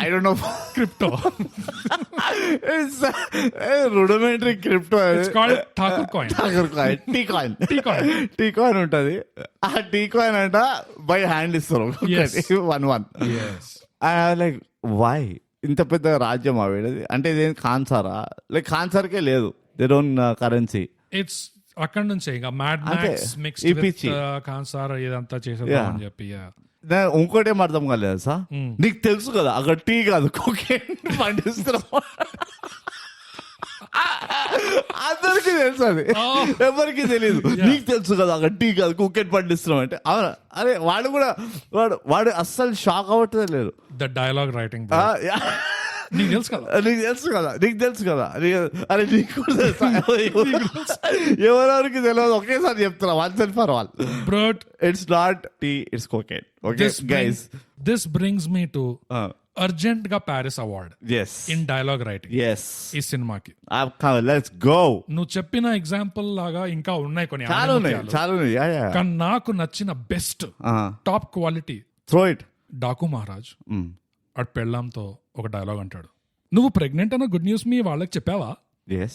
Speaker 2: I don't know,
Speaker 1: crypto,
Speaker 2: rudimentary crypto,
Speaker 1: Thakur coin,
Speaker 2: T coin ఉంటది. ఆ టీ కాయిన్ అంట బై హ్యాండ్ ఇస్తారు 1 లైక్ వై ఇంత పెద్ద రాజ్యం అవేది అంటే ఇదేం ఖాన్సారా? లైక్ ఖాన్సార్కే లేదు దేర్ ఓన్ కరెన్సీ.
Speaker 1: ఇట్స్ అక్కడ నుంచే ఇంకా మ్యాడ్ మ్యాక్స్ మిక్స్డ్ విత్ కాన్సార్ ఇదంతా చేసేద్దాం అని చెప్పి.
Speaker 2: ఇంకోటి ఏం అర్థం కాలేదు సార్, నీకు తెలుసు కదా అక్కడ టీ కాదు కోకేన్ పండిస్తున్నాం. అందరికి తెలుసు, అది ఎవరికి తెలియదు. నీకు తెలుసు కదా అక్కడ టీ కాదు కోకేన్ పండిస్తున్నాం అంటే అవునా? అరే వాడు అస్సలు షాక్ అవ్వట్లేదు లేదు.
Speaker 1: ద డైలాగ్ రైటింగ్ నీకు తెలుసు కదా అరే నీకు కూడా తెలుసా? ఎవరెవరికి తెలియదు ఒకేసారి చెప్తున్నా, once and for all. But
Speaker 2: it's not tea, it's cocaine. Okay, guys.
Speaker 1: This brings me to Argent గా Paris Award.
Speaker 2: Yes.
Speaker 1: In dialogue writing.
Speaker 2: Yes.
Speaker 1: ఈ సినిమాకి.
Speaker 2: Let's go.
Speaker 1: నువ్వు చెప్పిన ఎగ్జాంపుల్ లాగా ఇంకా ఉన్నాయి కొన్ని.
Speaker 2: చాలా ఉన్నాయి.
Speaker 1: కానీ నాకు నచ్చిన best top quality
Speaker 2: throw it.
Speaker 1: Daaku Maharaj అటు పెళ్ళాంతో ఒక డైలాగ్ అంటాడు, నువ్వు ప్రెగ్నెంట్ అన్న గుడ్ న్యూస్ మీ వాళ్ళకి చెప్పావా?
Speaker 2: Yes.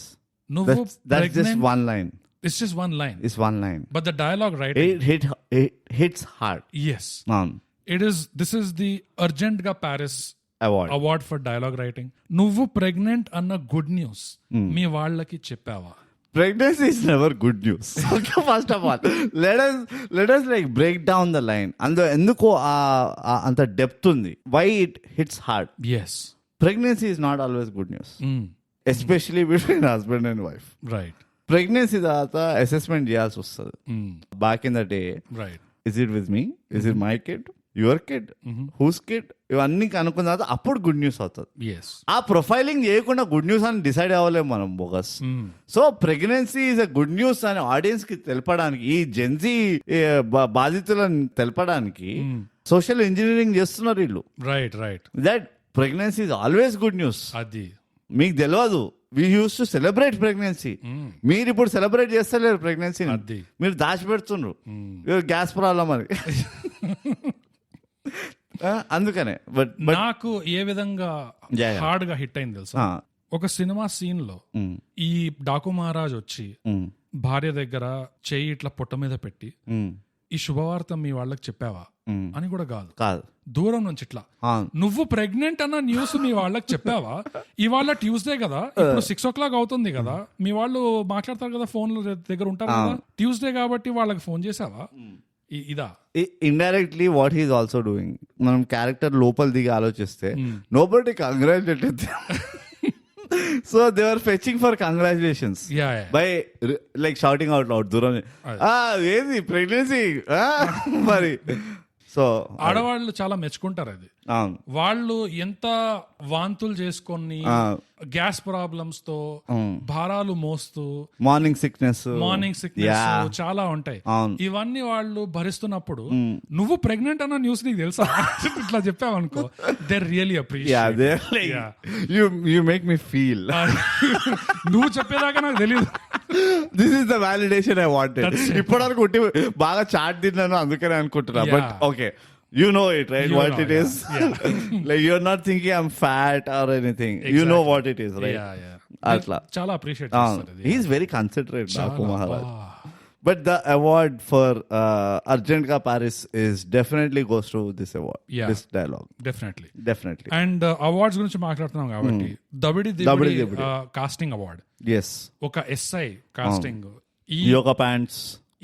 Speaker 1: నువ్వు
Speaker 2: that's just one line.
Speaker 1: It's just one line.
Speaker 2: It's one line.
Speaker 1: But the dialogue writing,
Speaker 2: it hits hard.
Speaker 1: Yes. This is the Argent ga Paris award for dialogue writing. నువ్వు ప్రెగ్నెంట్ అన్న గుడ్ న్యూస్ మీ వాళ్ళకి చెప్పావా?
Speaker 2: Pregnancy is never good news. Okay, first of all, let us like break down the line. And ఎందుకో అంత డెప్త్ ఉంది. Why it hits hard?
Speaker 1: Yes.
Speaker 2: Pregnancy is not always good news. Especially between husband and wife.
Speaker 1: Right.
Speaker 2: Pregnancy తర్వాత అసెస్మెంట్ చేయాల్సి వస్తుంది. Back in the day,
Speaker 1: right.
Speaker 2: Is it with me? Is it my kid? Your kid, whose kid, ఇవన్నీ కనుక్కున్న తర్వాత అప్పుడు గుడ్ న్యూస్ అవుతుంది. ఆ ప్రొఫైలింగ్ చేయకుండా గుడ్ న్యూస్ అని డిసైడ్ అవ్వలేము మనం bogus. So pregnancy is a good news అని ఆడియన్స్ కి తెలపడానికి, ఈ జెన్జీ బాధితులను తెలపడానికి సోషల్ ఇంజనీరింగ్ చేస్తున్నారు వీళ్ళు.
Speaker 1: Right.
Speaker 2: That pregnancy is always good news.
Speaker 1: అది
Speaker 2: మీకు తెలియదు. వి యూస్ టు సెలబ్రేట్ ప్రెగ్నెన్సీ. మీరు ఇప్పుడు సెలబ్రేట్ చేస్తలేరు ప్రెగ్నెన్సీ, మీరు దాచిపెడుతుండ్రు గ్యాస్ ప్రాబ్లం అని. అందుకనే బట్
Speaker 1: నాకు ఏ విధంగా హార్డ్ గా హిట్ అయింది తెలుసా, ఒక సినిమా సీన్ లో ఈ డాకు మహారాజ్ వచ్చి భార్య దగ్గర చెయ్యి ఇట్లా పొట్ట మీద పెట్టి ఈ శుభవార్త మీ వాళ్ళకి చెప్పావా అని కూడా కాదు, దూరం నుంచి ఇట్లా నువ్వు ప్రెగ్నెంట్ అన్న న్యూస్ మీ వాళ్ళకి చెప్పావా? ఇవాళ ట్యూస్డే కదా, ఇప్పుడు 6 o'clock అవుతుంది కదా, మీ వాళ్ళు మాట్లాడతారు కదా, ఫోన్ దగ్గర ఉంటారు కదా, ట్యూస్డే కాబట్టి వాళ్ళకి ఫోన్ చేసావా? ఇదా
Speaker 2: indirectly what he's also doing. మనం క్యారెక్టర్ లోపల దిగి ఆలోచిస్తే nobody congratulated. So they are fetching for congratulations by like shouting out loud దూరం ఏది ప్రెగ్నెన్సీ మరి. సో
Speaker 1: ఆడవాళ్ళు చాలా మెచ్చుకుంటారు అది. వాళ్ళు ఎంత వాంతులు చేసుకొని గ్యాస్ ప్రాబ్లమ్స్ తో భారాలు మోస్తూ మార్నింగ్ సిక్నెస్ చాలా ఉంటాయి. ఇవన్నీ వాళ్ళు భరిస్తున్నప్పుడు నువ్వు ప్రెగ్నెంట్ అన్న న్యూస్ నీకు తెలుసా ఇట్లా చెప్పావనుకో, they really appreciate.
Speaker 2: You make me feel.
Speaker 1: నువ్వు చెప్పేదాకా నాకు తెలియదు.
Speaker 2: This is the validation I wanted. ఇప్పటివరకు బాగా చాట్ తిన్నాను అందుకనే అనుకుంటున్నా. But okay, you know it, right? You what it is. Like you're not thinking I'm fat or anything. Exactly. You know what it is, right? Atla
Speaker 1: chala appreciate
Speaker 2: he's very considerate, Daku Maharaj. But the award for Argent ka Paris is definitely goes to this award. This dialogue definitely.
Speaker 1: And awards gurinchi maatladutunnam kabatti dabidi casting award.
Speaker 2: Yes,
Speaker 1: oka SI casting
Speaker 2: ee yoga pants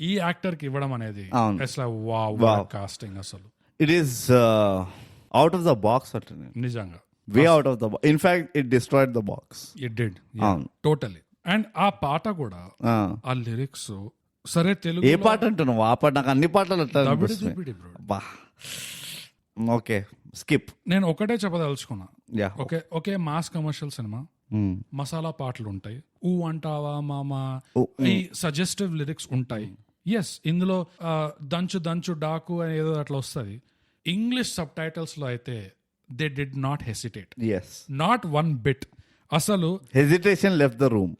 Speaker 1: ఈ యాక్టర్ కి ఇవ్వడం అనేది అసలు వావ్ కాస్టింగ్. అసలు
Speaker 2: it is out of the box, certainly.
Speaker 1: నిజంగా
Speaker 2: way out of the box. In fact, it destroyed the box.
Speaker 1: It did. Totally. And ఆ పాట కూడా ఆ లిరిక్స్ సరే తెలుగు
Speaker 2: ఏ పాట అంటున్నావు? ఆ పాట నాకు అన్ని పాటలు ఓకే స్కిప్.
Speaker 1: నేను ఒకటే చెప్పదలుచుకున్నా,
Speaker 2: yeah
Speaker 1: okay mass commercial cinema, masala పాటలు ఉంటాయి, ఊ అంటావా మామా, ఈ సజెస్టివ్ లిరిక్స్ ఉంటాయి. ఎస్, ఇందులో దంచు దంచు డాకు అని ఏదో అట్లా వస్తుంది. ఇంగ్లీష్ సబ్ టైటిల్స్ లో అయితే they did not hesitate,
Speaker 2: yes
Speaker 1: not one bit. అసలు
Speaker 2: hesitation left the room.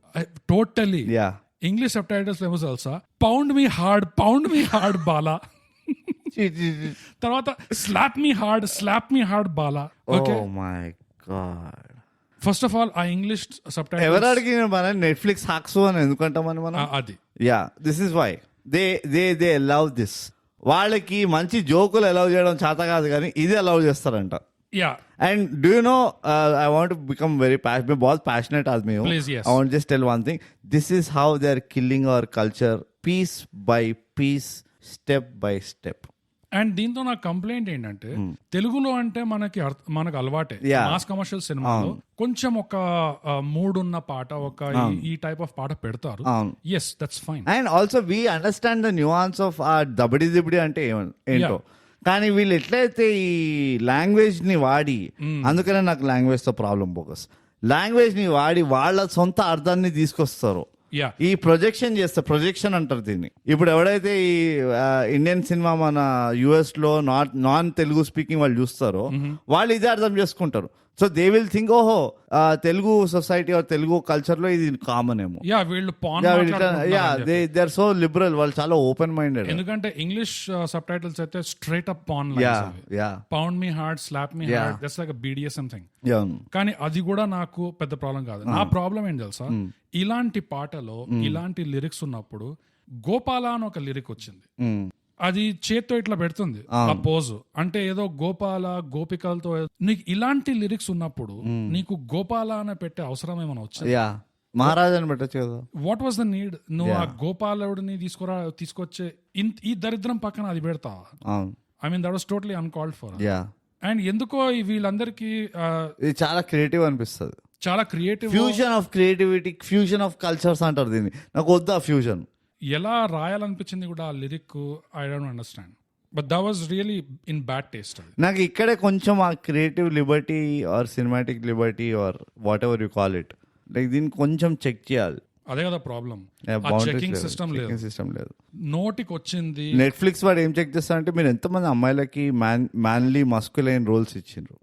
Speaker 1: Totally.
Speaker 2: Yeah
Speaker 1: English subtitles ఏమో తెలుసా, పౌండ్ మీ హార్డ్ బాలా, తర్వాత స్లాప్ మీ హార్డ్ బాలా. Okay,
Speaker 2: oh my god.
Speaker 1: First of all uh English sub
Speaker 2: ఎవరు
Speaker 1: టైటిల్స్
Speaker 2: అడిగిన మనం నెట్ఫ్లిక్స్ హాక్స్ అని ఎందుకంటామని మనం.
Speaker 1: అది
Speaker 2: yeah this is why they love this. వాళ్ళకి మంచి జోకులు అలౌ చేయడం చేత కాదు, కానీ ఇది అలౌ చేస్తారంట.
Speaker 1: Yeah
Speaker 2: And do you know, I want to become very passionate. मैं बहुत passionate आदमी हूँ.
Speaker 1: Please, yes.
Speaker 2: I want to just tell one thing. This is how they are killing our culture, piece by piece, step by step.
Speaker 1: And దీంతో నా కంప్లైంట్ ఏంటంటే, తెలుగులో అంటే మనకు అలవాటే,
Speaker 2: Yeah.
Speaker 1: మాస్ కమర్షియల్ సినిమాలో కొంచెం ఒక మూడ్ ఉన్న పాట, ఒక ఈ టైప్ ఆఫ్ పాట పెడతారు. Yes, that's fine.
Speaker 2: And also we understand the nuance of Dabidi Dibidi అంటే ఏంటో. కానీ వీళ్ళు ఎట్లయితే ఈ లాంగ్వేజ్ ని వాడి, అందుకనే నాకు లాంగ్వేజ్ తో ప్రాబ్లం. ఫోకస్ లాంగ్వేజ్ ని వాడి వాళ్ళ సొంత అర్థాన్ని తీసుకొస్తారు.
Speaker 1: యా,
Speaker 2: ఈ ప్రొజెక్షన్ ప్రొజెక్షన్ అంటారు దీన్ని. ఇప్పుడు ఎవడైతే ఈ ఇండియన్ సినిమా మన యుఎస్ లో నాన్ తెలుగు స్పీకింగ్ వాళ్ళు చూస్తారో, వాళ్ళు ఇదే అర్థం చేసుకుంటారు. సో దే విల్ థింక్, ఓహో తెలుగు సొసైటీ తెలుగు కల్చర్ లో ఇది కామన్ ఏమో.
Speaker 1: యా, వీళ్ళు
Speaker 2: దే ఆర్ సో లిబరల్, వాళ్ళు చాలా ఓపెన్ మైండెడ్.
Speaker 1: ఎందుకంటే ఇంగ్లీష్ సబ్ టైటిల్స్ అయితే straight up pan, pound me hard, slap me hard, that's like BDSM thing. కానీ అది కూడా నాకు పెద్ద ప్రాబ్లం కాదు. నా ప్రాబ్లం ఏం తెలుసా, ఇలాంటి పాటలో ఇలాంటి లిరిక్స్ ఉన్నప్పుడు గోపాల అని ఒక లిరిక్ వచ్చింది, అది చేత్తో ఇట్లా పెడుతుంది ఆ పోజు, అంటే ఏదో గోపాల గోపికలతో. నీకు ఇలాంటి లిరిక్స్ ఉన్నప్పుడు నీకు గోపాల అని పెట్టే అవసరం ఏమైనా వచ్చింది?
Speaker 2: మహారాజాని పెట్టచ్చు కదా.
Speaker 1: What was the need? నువ్వు ఆ గోపాలుడిని తీసుకొచ్చే ఈ దరిద్రం పక్కన అది పెడతావా? I mean that was totally uncalled for. And ఎందుకో వీళ్ళందరికీ
Speaker 2: ఇది చాలా క్రియేటివ్ అనిపిస్తుంది,
Speaker 1: చాలా creative,
Speaker 2: fusion of creativity, fusion of cultures అంటారు దీన్ని. నాకు వద్దు ఆ ఫ్యూజన్.
Speaker 1: ఎలా రాయాలనిపించింది కూడా ఆ lyric, I don't understand, but that was really in bad taste.
Speaker 2: నాకు ఇక్కడే కొంచెం ఆ creative liberty or cinematic liberty or whatever you call it, like దీన్ని కొంచెం చెక్ చేయాలి.
Speaker 1: అదే కదా ప్రాబ్లం, చెకింగ్ సిస్టమ్ లేదు. నోటికి వచ్చింది
Speaker 2: నెట్ఫ్లిక్స్ వాడు ఏం చెక్ చేస్తారంటే, మీరు ఎంతమంది అమ్మాయిలకి మ్యాన్లీ మస్కులైన్ రోల్స్ ఇచ్చిండ్రు.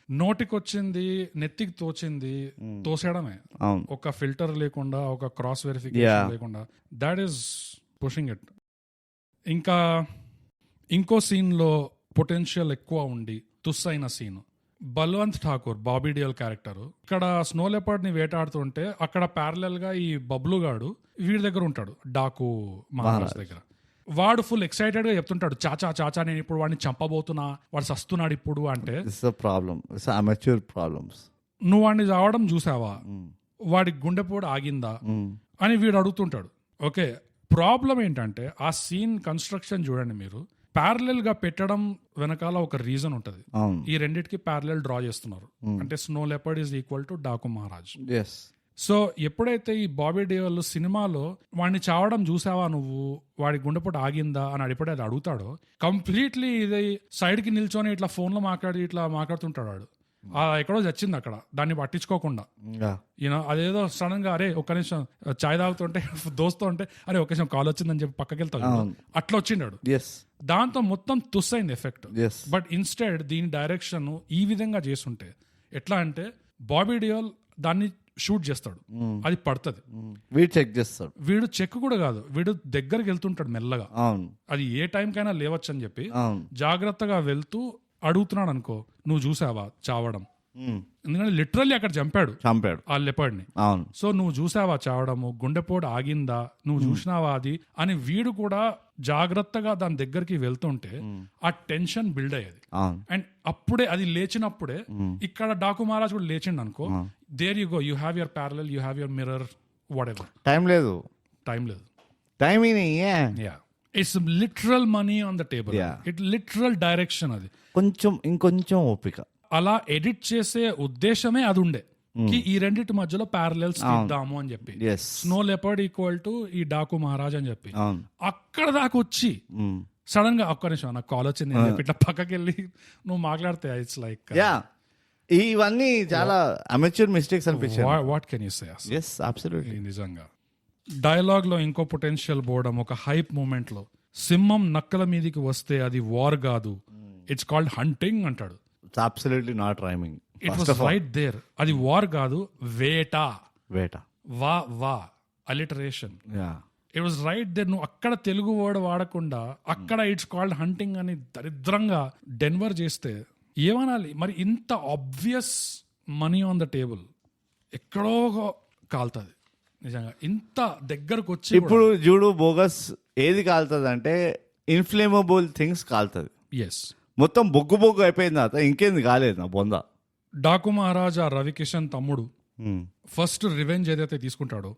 Speaker 1: నోటికి వచ్చింది, నెత్తికి తోచింది, తోసేయడమే, ఒక ఫిల్టర్ లేకుండా, ఒక క్రాస్ వెరిఫికేషన్ లేకుండా. That is pushing it. ఇంకా ఇంకో సీన్ లో పొటెన్షియల్ ఎక్కువ ఉండి తుస్సైన సీన్, బల్వంత్ ఠాకూర్ బాబీ డియోల్ క్యారెక్టర్ ఇక్కడ స్నో లెపర్డ్ ని వేటాడుతుంటే, అక్కడ ప్యారలల్ గా ఈ బబ్లు గాడు వీడి దగ్గర ఉంటాడు, డాకు మహారాజ్ దగ్గర. వాడు ఫుల్ ఎక్సైటెడ్ గా చెప్తుంటాడు, చాచా చాచా నేను ఇప్పుడు వాడిని చంపబోతున్నా, వాడు సస్తున్నాడు ఇప్పుడు అంటే. నువ్వు వాడిని చావడం చూసావా, వాడి గుండెపోటు ఆగిందా అని వీడు అడుగుతుంటాడు. ఓకే, ప్రాబ్లం ఏంటంటే ఆ సీన్ కన్స్ట్రక్షన్ చూడండి మీరు, ప్యారలల్ గా పెట్టడం వెనకాల ఒక రీజన్ ఉంటది. ఈ రెండిటికి ప్యారలల్ డ్రా చేస్తున్నారు, అంటే snow leopard is equal to Daaku Maharaj. So ఎప్పుడైతే ఈ బాబీ డియోల్ సినిమాలో వాడిని చావడం చూసావా నువ్వు, వాడి గుండెపోటు ఆగిందా అని అది అడుగుతాడో, కంప్లీట్లీ ఇది సైడ్ కి నిల్చొని ఇట్లా ఫోన్ లో మాట్లాడుతుంటాడు వాడు. ఎక్కడో చచ్చింది అక్కడ, దాన్ని పట్టించుకోకుండా. యూనో అదేదో సడన్ గా అరే ఒక్క నిమిషం చాయ్ తాగుతుంటే దోస్తూ ఉంటే అరే ఒక్క నిమిషం కాల్ వచ్చిందని చెప్పి పక్కకి వెళ్తాడు, అట్లా వచ్చిండాడు. దాంతో మొత్తం తుస్సైంది ఎఫెక్ట్. బట్ ఇన్స్టెడ్ దీని డైరెక్షన్ ఈ విధంగా చేస్తుంటే ఎట్లా అంటే, బాబీ డియోల్ దాన్ని షూట్ చేస్తాడు, అది పడుతుంది,
Speaker 2: వీడు చెక్ చేస్తాడు.
Speaker 1: వీడు చెక్ కూడా కాదు, వీడు దగ్గరికి వెళ్తుంటాడు మెల్లగా, అది ఏ టైంకైనా లేవచ్చు అని చెప్పి జాగ్రత్తగా వెళ్తూ అడుగుతున్నాడు అనుకో, నువ్వు చూసావా చావడం, ఎందుకంటే లిటరల్లీ అక్కడ చంపాడు ఆ లెపర్డ్ ని. సో నువ్వు చూసావా చావడము, గుండెపోటు ఆగిందా, నువ్వు చూసినావా అది అని వీడు కూడా జాగ్రత్తగా దాని దగ్గరికి వెళ్తుంటే ఆ టెన్షన్ బిల్డ్ అయ్యేది. అండ్ అప్పుడే అది లేచినప్పుడే ఇక్కడ డాకు మహారాజ్ కూడా లేచిండు అనుకో, there you go, you have your parallel, you have your mirror, whatever. Time లేదు it's literal money on the table, it literal direction. అది
Speaker 2: ఇంకొంచెం ఓపిక.
Speaker 1: అలా ఎడిట్ చేసే ఉద్దేశమే అది ఉండే, ఈ రెండింటి మధ్యలో ప్యారలల్స్ ఇద్దాము అని చెప్పి, స్నో లెపర్డ్ ఈక్వల్ టు ఈ డాకు మహారాజ్ అని చెప్పి. అక్కడ దాకా వచ్చి సడన్ గా ఒక్క నిమిషం నాకు కాల్ వచ్చింది అని చెప్పి ఇట్లా పక్కకి వెళ్ళి నువ్వు మాట్లాడితే ఇట్స్ లైక్
Speaker 2: యా ఇవన్నీ చాలా అమెచ్యూర్ మిస్టేక్స్ అనిపించాయి.
Speaker 1: What can you say?
Speaker 2: Yes absolutely.
Speaker 1: నిజంగా డైలాగ్ లో ఇంకో పొటెన్షియల్ బోర్డం ఒక హైప్ మూమెంట్ లో సింహం నక్కల మీదికి వస్తే అది వార్ కాదు, ఇట్స్ కాల్డ్ హంటింగ్ అంటాడు.
Speaker 2: Absolutely not rhyming.
Speaker 1: It was right there. అది వార్ కాదు, వేట. Wow alliteration. It was right there. నువ్వు అక్కడ తెలుగు వర్డ్ వాడకుండా అక్కడ ఇట్స్ కాల్డ్ హంటింగ్ అని దరిద్రంగా డెన్వర్ చేస్తే ఏమనాలి మరి? ఇంత obvious money on the table ఎక్కడో కాలుతుంది నిజంగా. ఇంత దగ్గరకు వచ్చి
Speaker 2: ఇప్పుడు చూడు బోగస్ ఏది కాలుతుంది అంటే ఇన్ఫ్లేమబుల్ థింగ్స్ కాలుతుంది.
Speaker 1: ఎస్,
Speaker 2: మొత్తం బొగ్గు అయిపోయింది. తర్వాత ఇంకేంది కాలేదు నా బొంద.
Speaker 1: డాకు మహారాజా రవికిషన్ తమ్ముడు ఫస్ట్ రివెంజ్ ఏదైతే తీసుకుంటాడో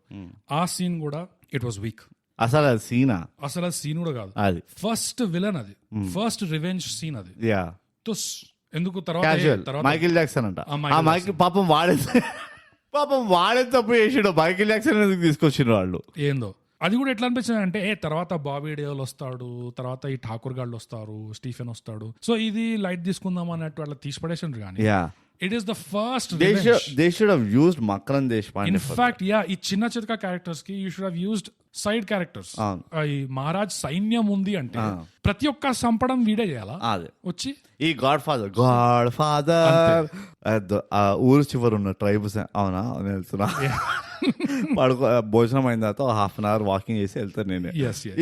Speaker 1: ఆ సీన్ కూడా ఇట్ వాస్ వీక్.
Speaker 2: అసలు అది సీనా?
Speaker 1: అసలు అది సీన్ కూడా కాదు,
Speaker 2: అది
Speaker 1: ఫస్ట్ విలన్, అది ఫస్ట్ రివెంజ్ సీన్. అది
Speaker 2: యా
Speaker 1: తుస్ ఎందుకు తర్వాత
Speaker 2: మైకిల్ జాక్సన్ అంట. ఆ మైకిల్ పాపం వాడే తప్పు చేసిండు. మైకిల్ జాక్సన్ ఎందుకు తీసుకొచ్చిండు వాళ్ళు?
Speaker 1: ఏందో అది కూడా ఎట్లా అనిపించింది అంటే తర్వాత బాబీ డేల్ వస్తాడు, తర్వాత ఈ ఠాకూర్ గాళ్ళు వస్తారు, స్టీఫెన్ వస్తాడు, సో ఇది లైట్ తీసుకుందాం అన్నట్టు అట్లా తీసి పడేసిండ్రు. కానీ it is the first.
Speaker 2: They should have used Makrand Deshpande.
Speaker 1: In fact ఈ చిన్న చితక క్యారెక్టర్స్ కి you should have used side characters. ఈ మహారాజ్ సైన్యం ఉంది అంటే ప్రతి ఒక్క సంపడం వీడే చేయాలా? వచ్చి
Speaker 2: ఈ గాడ్ ఫాదర్ ఊరు చివరు ఉన్న ట్రైబ్స్ అవునా వెళ్తున్నా భోజనం అయిన తర్వాత హాఫ్ అన్ అవర్ వాకింగ్ చేసి వెళ్తాను నేను.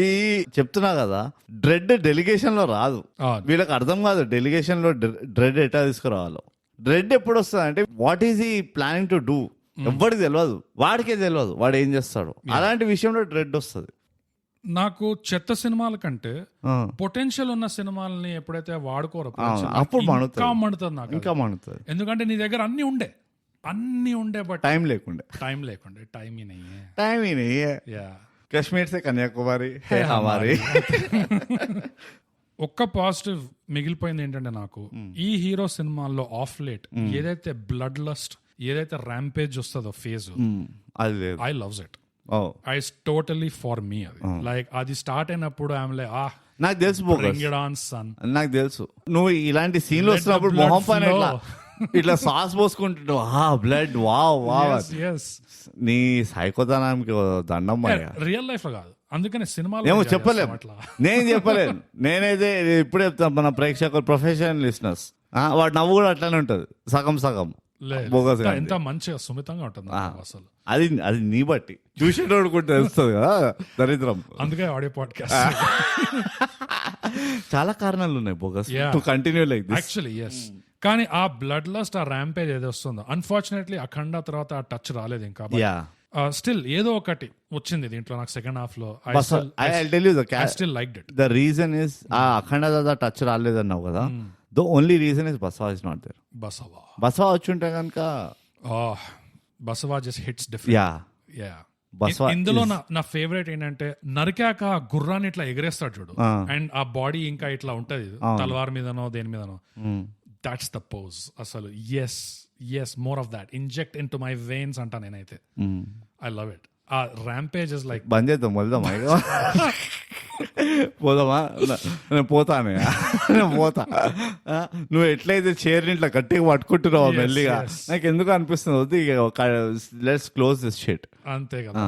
Speaker 2: ఈ చెప్తున్నా కదా, డ్రెడ్ డెలిగేషన్ లో రాదు. వీళ్ళకి అర్థం కాదు డెలిగేషన్ లో డ్రెడ్ ఎట్లా తీసుకురావాలో. డ్రెడ్ ఎప్పుడు వస్తుంది అంటే వాట్ ఈస్ ఈ ప్లానింగ్ టు డూ, ఎవ్వడికి తెలియదు, వాడికే తెలియదు వాడు ఏం చేస్తాడు. అలాంటి విషయంలో డ్రెడ్ వస్తుంది.
Speaker 1: నాకు చెత్త సినిమాల కంటే పొటెన్షియల్ ఉన్న సినిమాలని ఎప్పుడైతే వాడుకోరు
Speaker 2: అప్పుడు
Speaker 1: మండుతుంది నాకు.
Speaker 2: ఇంకా మండుతుంది.
Speaker 1: ఎందుకంటే నీ దగ్గర అన్ని ఉండే బట్
Speaker 2: టైం లేకుండే.
Speaker 1: టైం
Speaker 2: కశ్మీర్ సే కన్యాకుమారి హే హమారి.
Speaker 1: ఒక్క పాజిటివ్ మిగిలిపోయింది ఏంటంటే నాకు ఈ హీరో సినిమాల్లో ఆఫ్ లేట్ ఏదైతే బ్లడ్ లస్ట్, ఏదైతే ర్యాంపేజ్ వస్తుందో phase, I loves it. I totally for me. అది లైక్ అది స్టార్ట్ అయినప్పుడు
Speaker 2: నాకు తెలుసు నాకు తెలుసు నువ్వు ఇలాంటి సీన్లు వస్తున్నప్పుడు మొహం పైన ఇట్లా సాస్ పోసుకుంటున్నావు, బ్లడ్ వావ్ నీ సైకోదనానికి దండం.
Speaker 1: రియల్ లైఫ్ లో కాదు, అందుకనే సినిమాలో
Speaker 2: ఏమో చెప్పలేము. నేను చెప్పలేను. నేనైతే ఇప్పుడు చెప్తాను మన ప్రేక్షకులు ప్రొఫెషనల్ లిసనర్స్, వాడు నవ్వు కూడా అట్లానే ఉంటది సగం సగం.
Speaker 1: ఎంత మంచిగా సుమితంగా ఉంటుంది అసలు.
Speaker 2: అది నీ బట్టి చూసేటోడు కూడా తెలుస్తుంది కదా దరిద్రం.
Speaker 1: అందుకే ఆడియో పాడ్కాస్ట్.
Speaker 2: చాలా కారణాలు ఉన్నాయి bogus to continue like this
Speaker 1: actually. Yes, కానీ ఆ బ్లడ్ లస్ట్, ఆ ర్యాంపేజ్ ఏదో వస్తుందో అన్ఫార్చునేట్లీ అఖండ తర్వాత ఆ టచ్ రాలేదు ఇంకా. స్టిల్ ఏదో ఒకటి వచ్చింది దీంట్లో నాకు సెకండ్ హాఫ్ లో. Still liked it.
Speaker 2: The reason is ఆ అఖండ టచ్ రాలేదన్నావు కదా, the only reason is Basava is not there. Basava వచ్చి ఉంటే కనుక
Speaker 1: బసవా జస్ట్ హిట్స్ డిఫరెంట్. ఇందులో నా ఫేవరెట్ ఏంటంటే నరికాక గుర్రాన్ని ఇట్లా ఎగరేస్తాడు చూడు, అండ్ ఆ బాడీ ఇంకా ఇట్లా ఉంటది తలవార్ మీదనో దేని మీదనో. దాట్స్ ద పోజ్ అసలు. Yes more of that inject into my veins అంటా నేనైతే. I love it. ఆ ర్యాంపేజ్ ఇస్ లైక్
Speaker 2: బంద్ చేద్దాం వెళ్దామా పోదామా? నేను పోతాను, నేను పోతా. నువ్వు ఎట్లయితే చైర్ ఇట్లా గట్టిగా పట్టుకుంటున్నావు మెల్లిగా, నాకు ఎందుకు అనిపిస్తుంది లెట్స్ క్లోజ్ దిస్ షిట్.
Speaker 1: అంతే కదా.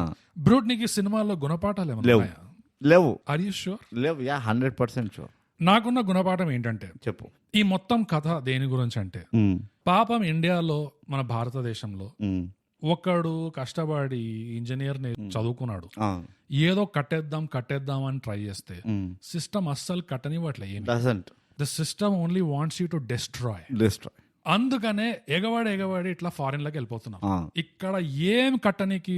Speaker 1: బ్రూట్, నీకు సినిమాలో గుణపాఠాలు
Speaker 2: లేవు?
Speaker 1: Are you sure?
Speaker 2: లేవు. 100% షూర్.
Speaker 1: నాకున్న గుణపాఠం ఏంటంటే,
Speaker 2: చెప్పు.
Speaker 1: ఈ మొత్తం కథ దేని గురించి అంటే, పాపం ఇండియాలో మన భారతదేశంలో ఒకడు కష్టపడి ఇంజనీర్ ని చదువుకున్నాడు, ఏదో కట్టేద్దాం అని ట్రై చేస్తే సిస్టమ్ అస్సలు కట్టనివ్వట్లే. The system only wants you to destroy. అందుకనే ఎగవాడి ఇట్లా ఫారిన్ లోకి వెళ్ళిపోతున్నాం. ఇక్కడ ఏం కట్టనికి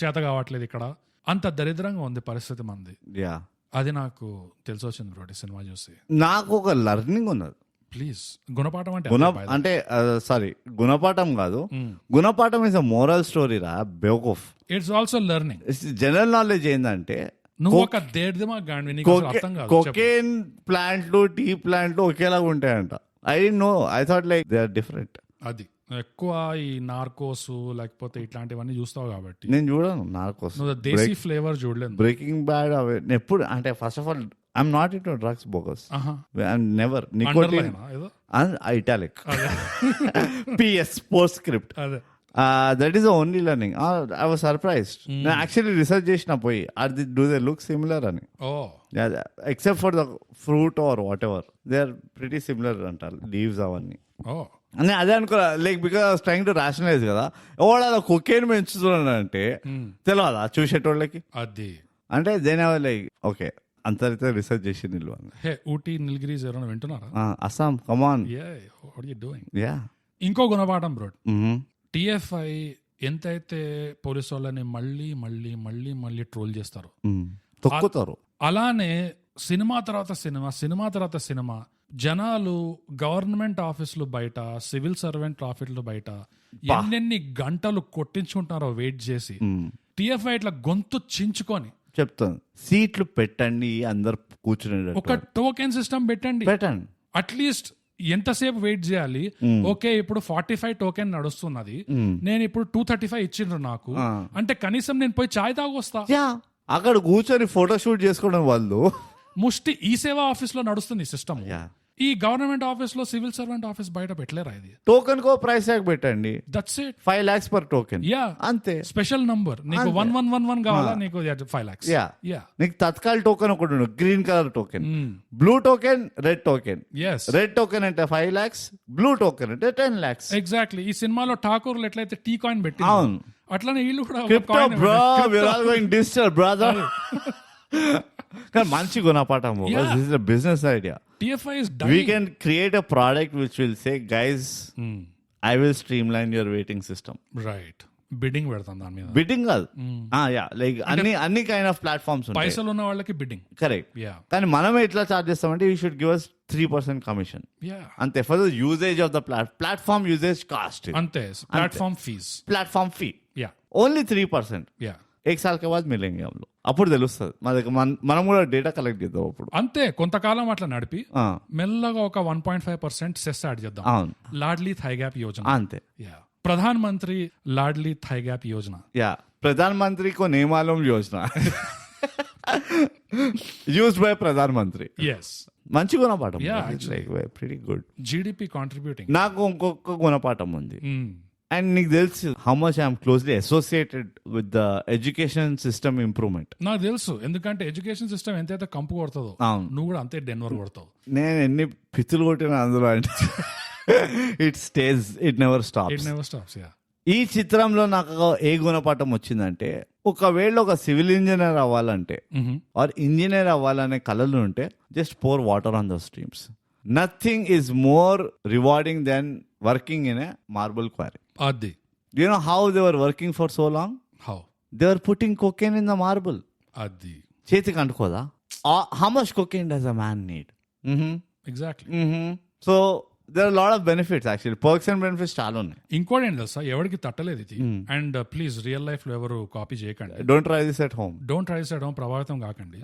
Speaker 1: చేత కావట్లేదు. ఇక్కడ అంత దరిద్రంగా ఉంది పరిస్థితి మంది. అది నాకు తెలిసి వచ్చింది బ్రో సినిమా చూసి.
Speaker 2: నాకు ఒక లర్నింగ్ ఉన్నది.
Speaker 1: ప్లీజ్, గుణపాఠం
Speaker 2: అంటే సారీ గుణపాఠం కాదు, గుణపాఠం ఇస్ అ మోరల్ స్టోరీ రా బేవకూఫ్.
Speaker 1: It's also learning.
Speaker 2: General knowledge ఏంటంటే
Speaker 1: నువ్వు ఒక
Speaker 2: కోకేన్ ప్లాంట్లు, టీ ప్లాంట్లు ఒకేలాగా ఉంటాయంట. I don't know, I thought like they are different.
Speaker 1: అది ఎక్కువ ఈ నార్కోస్ లేకపోతే ఇట్లాంటివన్నీ చూస్తావు కాబట్టి.
Speaker 2: నేను చూడను నార్కోస్,
Speaker 1: దేశీ ఫ్లేవర్ చూడలేదు.
Speaker 2: బ్రేకింగ్ బ్యాడ్ అవి ఎప్పుడు అంటే first of all I'm not into drugs bogus and never
Speaker 1: Underline
Speaker 2: nicotine
Speaker 1: uh ఏదో
Speaker 2: ఇటాలిక్ పిఎస్ పోస్ట్ స్క్రిప్ట్
Speaker 1: అదే
Speaker 2: that is the only learning. I was surprised. నేను యాక్చువల్లీ రీసెర్చ్ చేసిన పోయి డూ దే లుక్ సిమిలర్ అని,
Speaker 1: oh
Speaker 2: except for the fruit or whatever they are pretty similar అంటారు లీవ్స్ అవన్నీ.
Speaker 1: ఓ
Speaker 2: అని అదే అనుకో like because trying to rationalise కదా. ఎవడ కొకేన్ పెంచుతున్నాడు అంటే తెలియదా చూసేటోళ్ళకి,
Speaker 1: అది
Speaker 2: అంటే దేని లైక్ ఓకే అంతైతే రీసెర్చ్ చేసి నిల్వ.
Speaker 1: హే ఊటీ నీలగిరీస్ ఎవరైనా వింటున్నారా?
Speaker 2: Assam come on
Speaker 1: what you doing.
Speaker 2: Yeah.
Speaker 1: ఇంకో గుణపాఠం బ్రో, టిఎఫ్ఐ ఎంతైతే పోలీసు వాళ్ళని మళ్ళీ మళ్ళీ మళ్ళీ మళ్ళీ ట్రోల్ చేస్తారు,
Speaker 2: తొక్కుతారు,
Speaker 1: అలానే సినిమా తర్వాత సినిమా, సినిమా తర్వాత సినిమా జనాలు గవర్నమెంట్ ఆఫీసులు బయట, సివిల్ సర్వెంట్ ఆఫీసులు బయట ఎన్నెన్ని గంటలు కొట్టించుకుంటున్నారో వెయిట్ చేసి టిఎఫ్ఐ ఇట్లా గొంతు చించుకొని
Speaker 2: చెప్తాను సీట్లు పెట్టండి అందరు కూర్చునే
Speaker 1: ఒక టోకెన్ సిస్టమ్ పెట్టండి.
Speaker 2: పెట్టండి
Speaker 1: అట్లీస్ట్ ఎంతసేపు వెయిట్ చేయాలి? ఓకే ఇప్పుడు 45 టోకెన్ నడుస్తున్నది, నేను ఇప్పుడు 235 ఇచ్చిండ్రు నాకు అంటే కనీసం నేను పోయి చాయ్ తాగొస్తా.
Speaker 2: అక్కడ కూర్చొని ఫోటోషూట్ చేసుకోవడం వాళ్ళు
Speaker 1: ముష్టి ఈ సేవా ఆఫీస్ లో నడుస్తుంది సిస్టమ్. ఈ గవర్నమెంట్ ఆఫీస్ లో సివిల్ సర్వెంట్ ఆఫీస్ బయట పెట్టలేరా? ఇది
Speaker 2: టోకెన్ కో ప్రైస్ ట్యాగ్ పెట్టండి,
Speaker 1: that's it.
Speaker 2: 5 lakhs per token.
Speaker 1: Yeah
Speaker 2: అంతే.
Speaker 1: స్పెషల్ నంబర్ నీకు 1111 కావాలా, నీకు 5 lakhs.
Speaker 2: యా. నీకు తత్కాల్ టోకెన్ ఒకటి green colour token, blue token, red token. Red token అంటే 5 lakhs, బ్లూ టోకెన్ అంటే 10 lakhs.
Speaker 1: ఎగ్జాక్ట్లీ. ఈ సినిమాలో ఠాకూర్లు ఎట్లయితే టీ కాయిన్ పెట్టి అట్లానే వీళ్ళు కూడా
Speaker 2: డిజిటల్ బ్రదర్. కానీ మంచి గుణపాఠం, business idea.
Speaker 1: TFI is
Speaker 2: we can create a product which will say guys I will streamline your waiting system.
Speaker 1: Right. Bidding పెడతాం దాని మీద.
Speaker 2: బిడ్డింగ్ కాదు, లైక్ అన్ని కైండ్ ఆఫ్ ప్లాట్ఫామ్స్ ఉంటాయి.
Speaker 1: పైసలు ఉన్న వాళ్ళకి బిడ్డింగ్.
Speaker 2: కరెక్ట్. కానీ మనం ఎట్లా చార్జ్ చేస్తామంటే you should give us 3% commission అంతే for the usage of the platform usage cost.
Speaker 1: అంతే. Platform fees,
Speaker 2: platform fee only 3%. एक साल के बाद मिलेंगे हम लोग. అప్పుడు తెలుస్తుంది మా దగ్గర, మనం కూడా డేటా కలెక్ట్ చేద్దాం అప్పుడు.
Speaker 1: అంతే. కొంతకాలం అట్లా నడిపి మెల్లగా ఒక 1.5% సెస్ యాడ్ చేద్దాం. Ladli thigh gap Yojana.
Speaker 2: అంతే.
Speaker 1: Pradhan Mantri Ladli thigh gap Yojana.
Speaker 2: ప్రధాన్ మంత్రి కో నేమాలం యోజన యూజ్డ్ బై ప్రధాన్ మంత్రి. మంచి గుణపాఠం, ప్రిటీ గుడ్.
Speaker 1: GDP contributing.
Speaker 2: నాకు ఇంకొక గుణపాఠం ఉంది. అండ్ నీకు తెలుసు how much I'm closely associated with the education system improvement.
Speaker 1: నాకు తెలుసు, ఎందుకంటే ఎడ్యుకేషన్ సిస్టమ్ ఎంతైతే కంపు కొడుతుందో నువ్వు కూడా అంతే డెన్వర్ కొడతావు.
Speaker 2: నేను ఎన్ని పిత్తులు కొట్టినా అందులో అంటే it stage, it never stops. ఈ చిత్రంలో నాకు ఏ గుణపాఠం వచ్చిందంటే, ఒకవేళ ఒక సివిల్ ఇంజనీర్ అవ్వాలంటే ఆర్ ఇంజనీర్ అవ్వాలనే కళలు ఉంటే just pour water on the streams. Nothing is more rewarding than working in a marble quarry.
Speaker 1: Adi.
Speaker 2: Do you know how they were working for so long?
Speaker 1: How?
Speaker 2: They were putting cocaine in the marble.
Speaker 1: Adi.
Speaker 2: చేతికి అంటుకోదా? How much cocaine does a man need?
Speaker 1: Exactly.
Speaker 2: So there are a lot of benefits actually. Perks and benefits చాలా ఉన్నాయి.
Speaker 1: ఇంకోటి ఏంటి తెలుసా, ఎవరికి తట్టలేదు ఇది. అండ్ ప్లీజ్ రియల్ లైఫ్ లో ఎవరు కాపీ చేయకండి.
Speaker 2: Don't try this at home.
Speaker 1: ప్రభావితం కాకండి.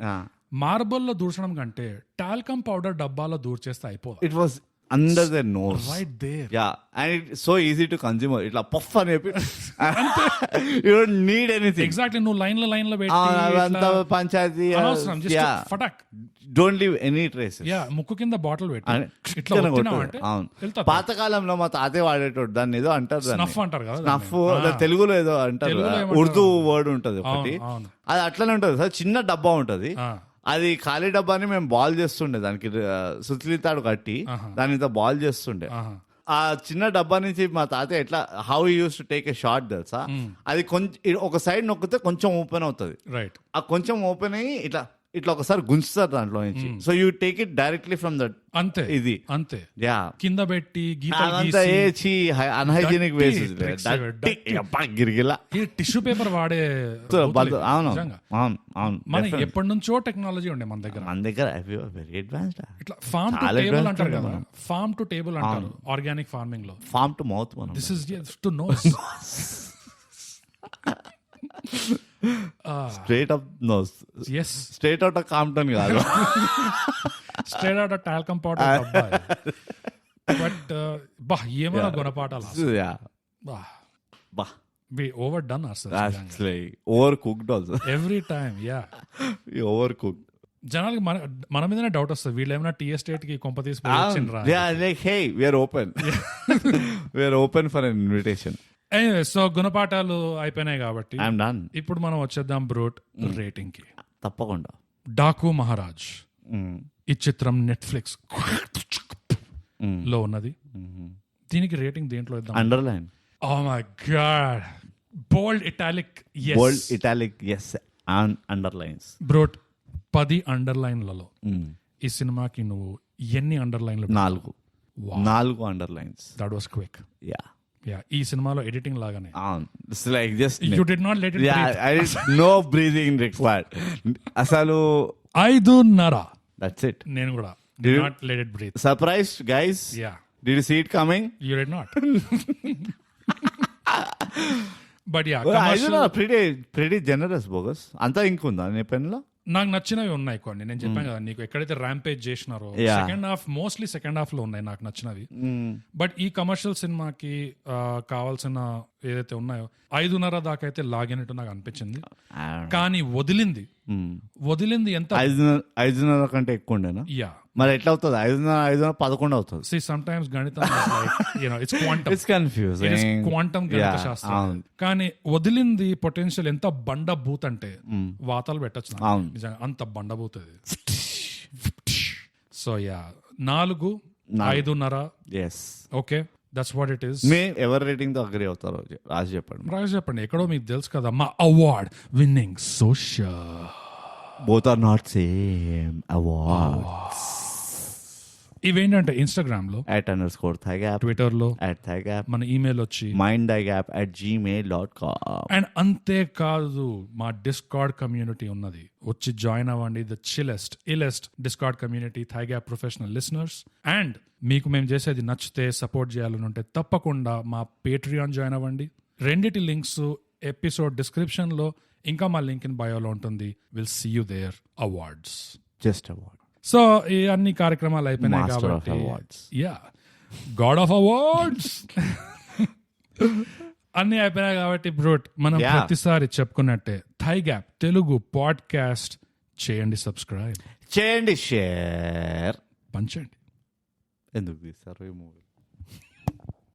Speaker 1: మార్బుల్ లో దూర్చడం కంటే టాల్కమ్ పౌడర్ డబ్బాలో దూర్చేస్తే అయిపోదు.
Speaker 2: It was under their nose,
Speaker 1: right there.
Speaker 2: And it's so easy to consume. Itla puff అని చెప్పి you don't need anything.
Speaker 1: Exactly. నువ్వు లైన్ లో పెట్టి
Speaker 2: అంత పంచాయతీ
Speaker 1: అనవసరం. just ఫటాక్.
Speaker 2: don't leave any traces.
Speaker 1: ముక్కు కింద బాటిల్ పెట్టి ఇట్లా కొట్టినావంటే వెళ్తా.
Speaker 2: పాతకాలంలో మా తాతే వాడేటోడు దాన్ని ఏదో అంటారు,
Speaker 1: స్నఫ్ అంటారు కదా.
Speaker 2: స్నఫ్ తెలుగులో ఏదో అంటారు, ఉర్దూ వర్డ్ ఉంటది ఒకటి, అది అట్లనే ఉంటది సార్. చిన్న డబ్బా ఉంటది, అది ఖాళీ డబ్బాని మేము బాల్ చేస్తుండే, దానికి సుత్లితాడు కట్టి దాని బాల్ చేస్తుండే. ఆ చిన్న డబ్బా నుంచి మా తాత ఎట్లా how use to take a shot తెలుసా, అది కొంచెం ఒక సైడ్ నొక్కితే కొంచెం ఓపెన్ అవుతుంది. రైట్. ఆ కొంచెం ఓపెన్ అయ్యి ఇట్లా ఇట్లా ఒకసారి గుంచుతారు దాంట్లో నుంచి. So you take it directly from that.
Speaker 1: అంతే.
Speaker 2: ఇది అంతే. కింద
Speaker 1: పెట్టి
Speaker 2: అన్హైజీనిక్ వేసెస్ గిరిగిలా
Speaker 1: టిష్యూ పేపర్ వాడే.
Speaker 2: అవును
Speaker 1: మన ఎప్పటి నుంచో టెక్నాలజీ ఉండే మన దగ్గర
Speaker 2: వెరీ అడ్వాన్స్డ్.
Speaker 1: ఇట్లా ఫార్మ్ టు టేబుల్ అంటారు కదా, ఫార్మ్ టు టేబుల్ అంటారు ఆర్గానిక్ ఫార్మింగ్ లో.
Speaker 2: Farm to mouth.
Speaker 1: This is to nose.
Speaker 2: Straight up nose.
Speaker 1: yes,
Speaker 2: straight out of Compton కాదు,
Speaker 1: straight out of talcum powder. But ఏమైనా గుణపాఠాలు. we overdone ourselves.
Speaker 2: That's like overcooked also.
Speaker 1: Every time. We overcooked. జనాలకి మన మీదనే డౌట్ వస్తుంది, వీళ్ళు ఏమైనా టీ ఎస్టేట్ కి కొంప తీసుకురా.
Speaker 2: We're open for an invitation.
Speaker 1: So గుణపాఠాలు అయిపోయినాయి కాబట్టి
Speaker 2: ఐఎమ్ డన్.
Speaker 1: ఇప్పుడు మనం వచ్చేద్దాం బ్రూట్ రేటింగ్ కి.
Speaker 2: తప్పకుండా.
Speaker 1: డాకు మహారాజ్ ఈ చిత్రం నెట్ఫ్లిక్స్ లో ఉన్నది. దీనికి రేటింగ్ దేంట్లో ఇద్దాం?
Speaker 2: Underline.
Speaker 1: Oh my god, bold italic.
Speaker 2: Bold italic, yes, and underlines.
Speaker 1: బ్రోట్ 10 అండర్లైన్లలో ఈ సినిమాకి నువ్వు ఎన్ని అండర్లైన్లు?
Speaker 2: 4 underlines.
Speaker 1: That was quick.
Speaker 2: Yeah
Speaker 1: ఈ సినిమాలో ఎడిటింగ్ లాగానే.
Speaker 2: It's like just
Speaker 1: you did not let it breathe.
Speaker 2: No breathing required. అసలు
Speaker 1: 5.5.
Speaker 2: That's it.
Speaker 1: నేను కూడా did not let it breathe.
Speaker 2: Surprised guys?
Speaker 1: Yeah.
Speaker 2: Did you see it coming?
Speaker 1: You did not. But yeah,
Speaker 2: pretty generous bogus. అంతా ఇంకుందా నీ పెన్లో?
Speaker 1: నాకు నచ్చినవి ఉన్నాయి కొన్ని. నేను చెప్పాను కదా నీకు, ఎక్కడైతే ర్యాంపేజ్ చేసినారో second half, mostly second half లో ఉన్నాయి నాకు నచ్చినవి. బట్ ఈ కమర్షియల్ సినిమాకి కావాల్సిన ఏదైతే ఉన్నాయో 5.5 దాకా అయితే లాగినట్టు నాకు అనిపించింది. కానీ వదిలింది ఎంత?
Speaker 2: 5.5 కంటే ఎక్కువ ఉండేనా?
Speaker 1: యా,
Speaker 2: మరి ఎట్లా అవుతుంది? 5.5 11 అవుతుంది.
Speaker 1: See, sometimes గణితం it's quantum.
Speaker 2: It's confusing.
Speaker 1: It is quantum గణిత శాస్త్రం. కానీ వదిలింది పొటెన్షియల్ ఎంత బండబూత్ అంటే వాతాలు పెట్టచ్చు నిజంగా, అంత బండబూత్ అది. So yeah, 4, 5.5.
Speaker 2: Yes.
Speaker 1: Okay, that's what it is.
Speaker 2: ఎవరు రేటింగ్ తో అగ్రీ అవుతారో రాజు చెప్పండి. ఎక్కడో మీకు తెలుసు కదా, మా award winning social. Both are not same awards.
Speaker 1: ఇవేంటంటే ఇన్స్టాగ్రామ్ లో
Speaker 2: @_thigap,
Speaker 1: ట్విట్టర్ లో
Speaker 2: @thigap,
Speaker 1: మన ఈమెయిల్ వచ్చి
Speaker 2: mindthigap@gmail.com.
Speaker 1: అండ్ అంతేకాదు మా డిస్కార్డ్ కమ్యూనిటీ ఉన్నది, వచ్చి జాయిన్ అవ్వండి. The chillest illest Discord community, thigh gap professional listeners. And మీకు మేము చేసేది నచ్చితే, సపోర్ట్ చేయాలని ఉంటే తప్పకుండా మా పేట్రియాన్ జాయిన్ అవ్వండి. రెండిటి లింక్స్ ఎపిసోడ్ డిస్క్రిప్షన్ లో, ఇంకా మా లింక్ ఇన్ బయోలో ఉంటుంది. Will see you there. Awards,
Speaker 2: just award.
Speaker 1: So ఈ అన్ని కార్యక్రమాలు అయిపోయినాయి కాబట్టి, యా, గాడ్ ఆఫ్ అవార్డ్స్ అన్ని అయిపోయినాయి కాబట్టి బ్రూట్, మనం ప్రతిసారి చెప్పుకున్నట్టే థైగ్యాప్ తెలుగు పాడ్కాస్ట్ చేయండి, సబ్స్క్రైబ్
Speaker 2: చేయండి, షేర్
Speaker 1: పంచండి.
Speaker 2: ఎందుకు తీస్తారు ఈ మూవీ?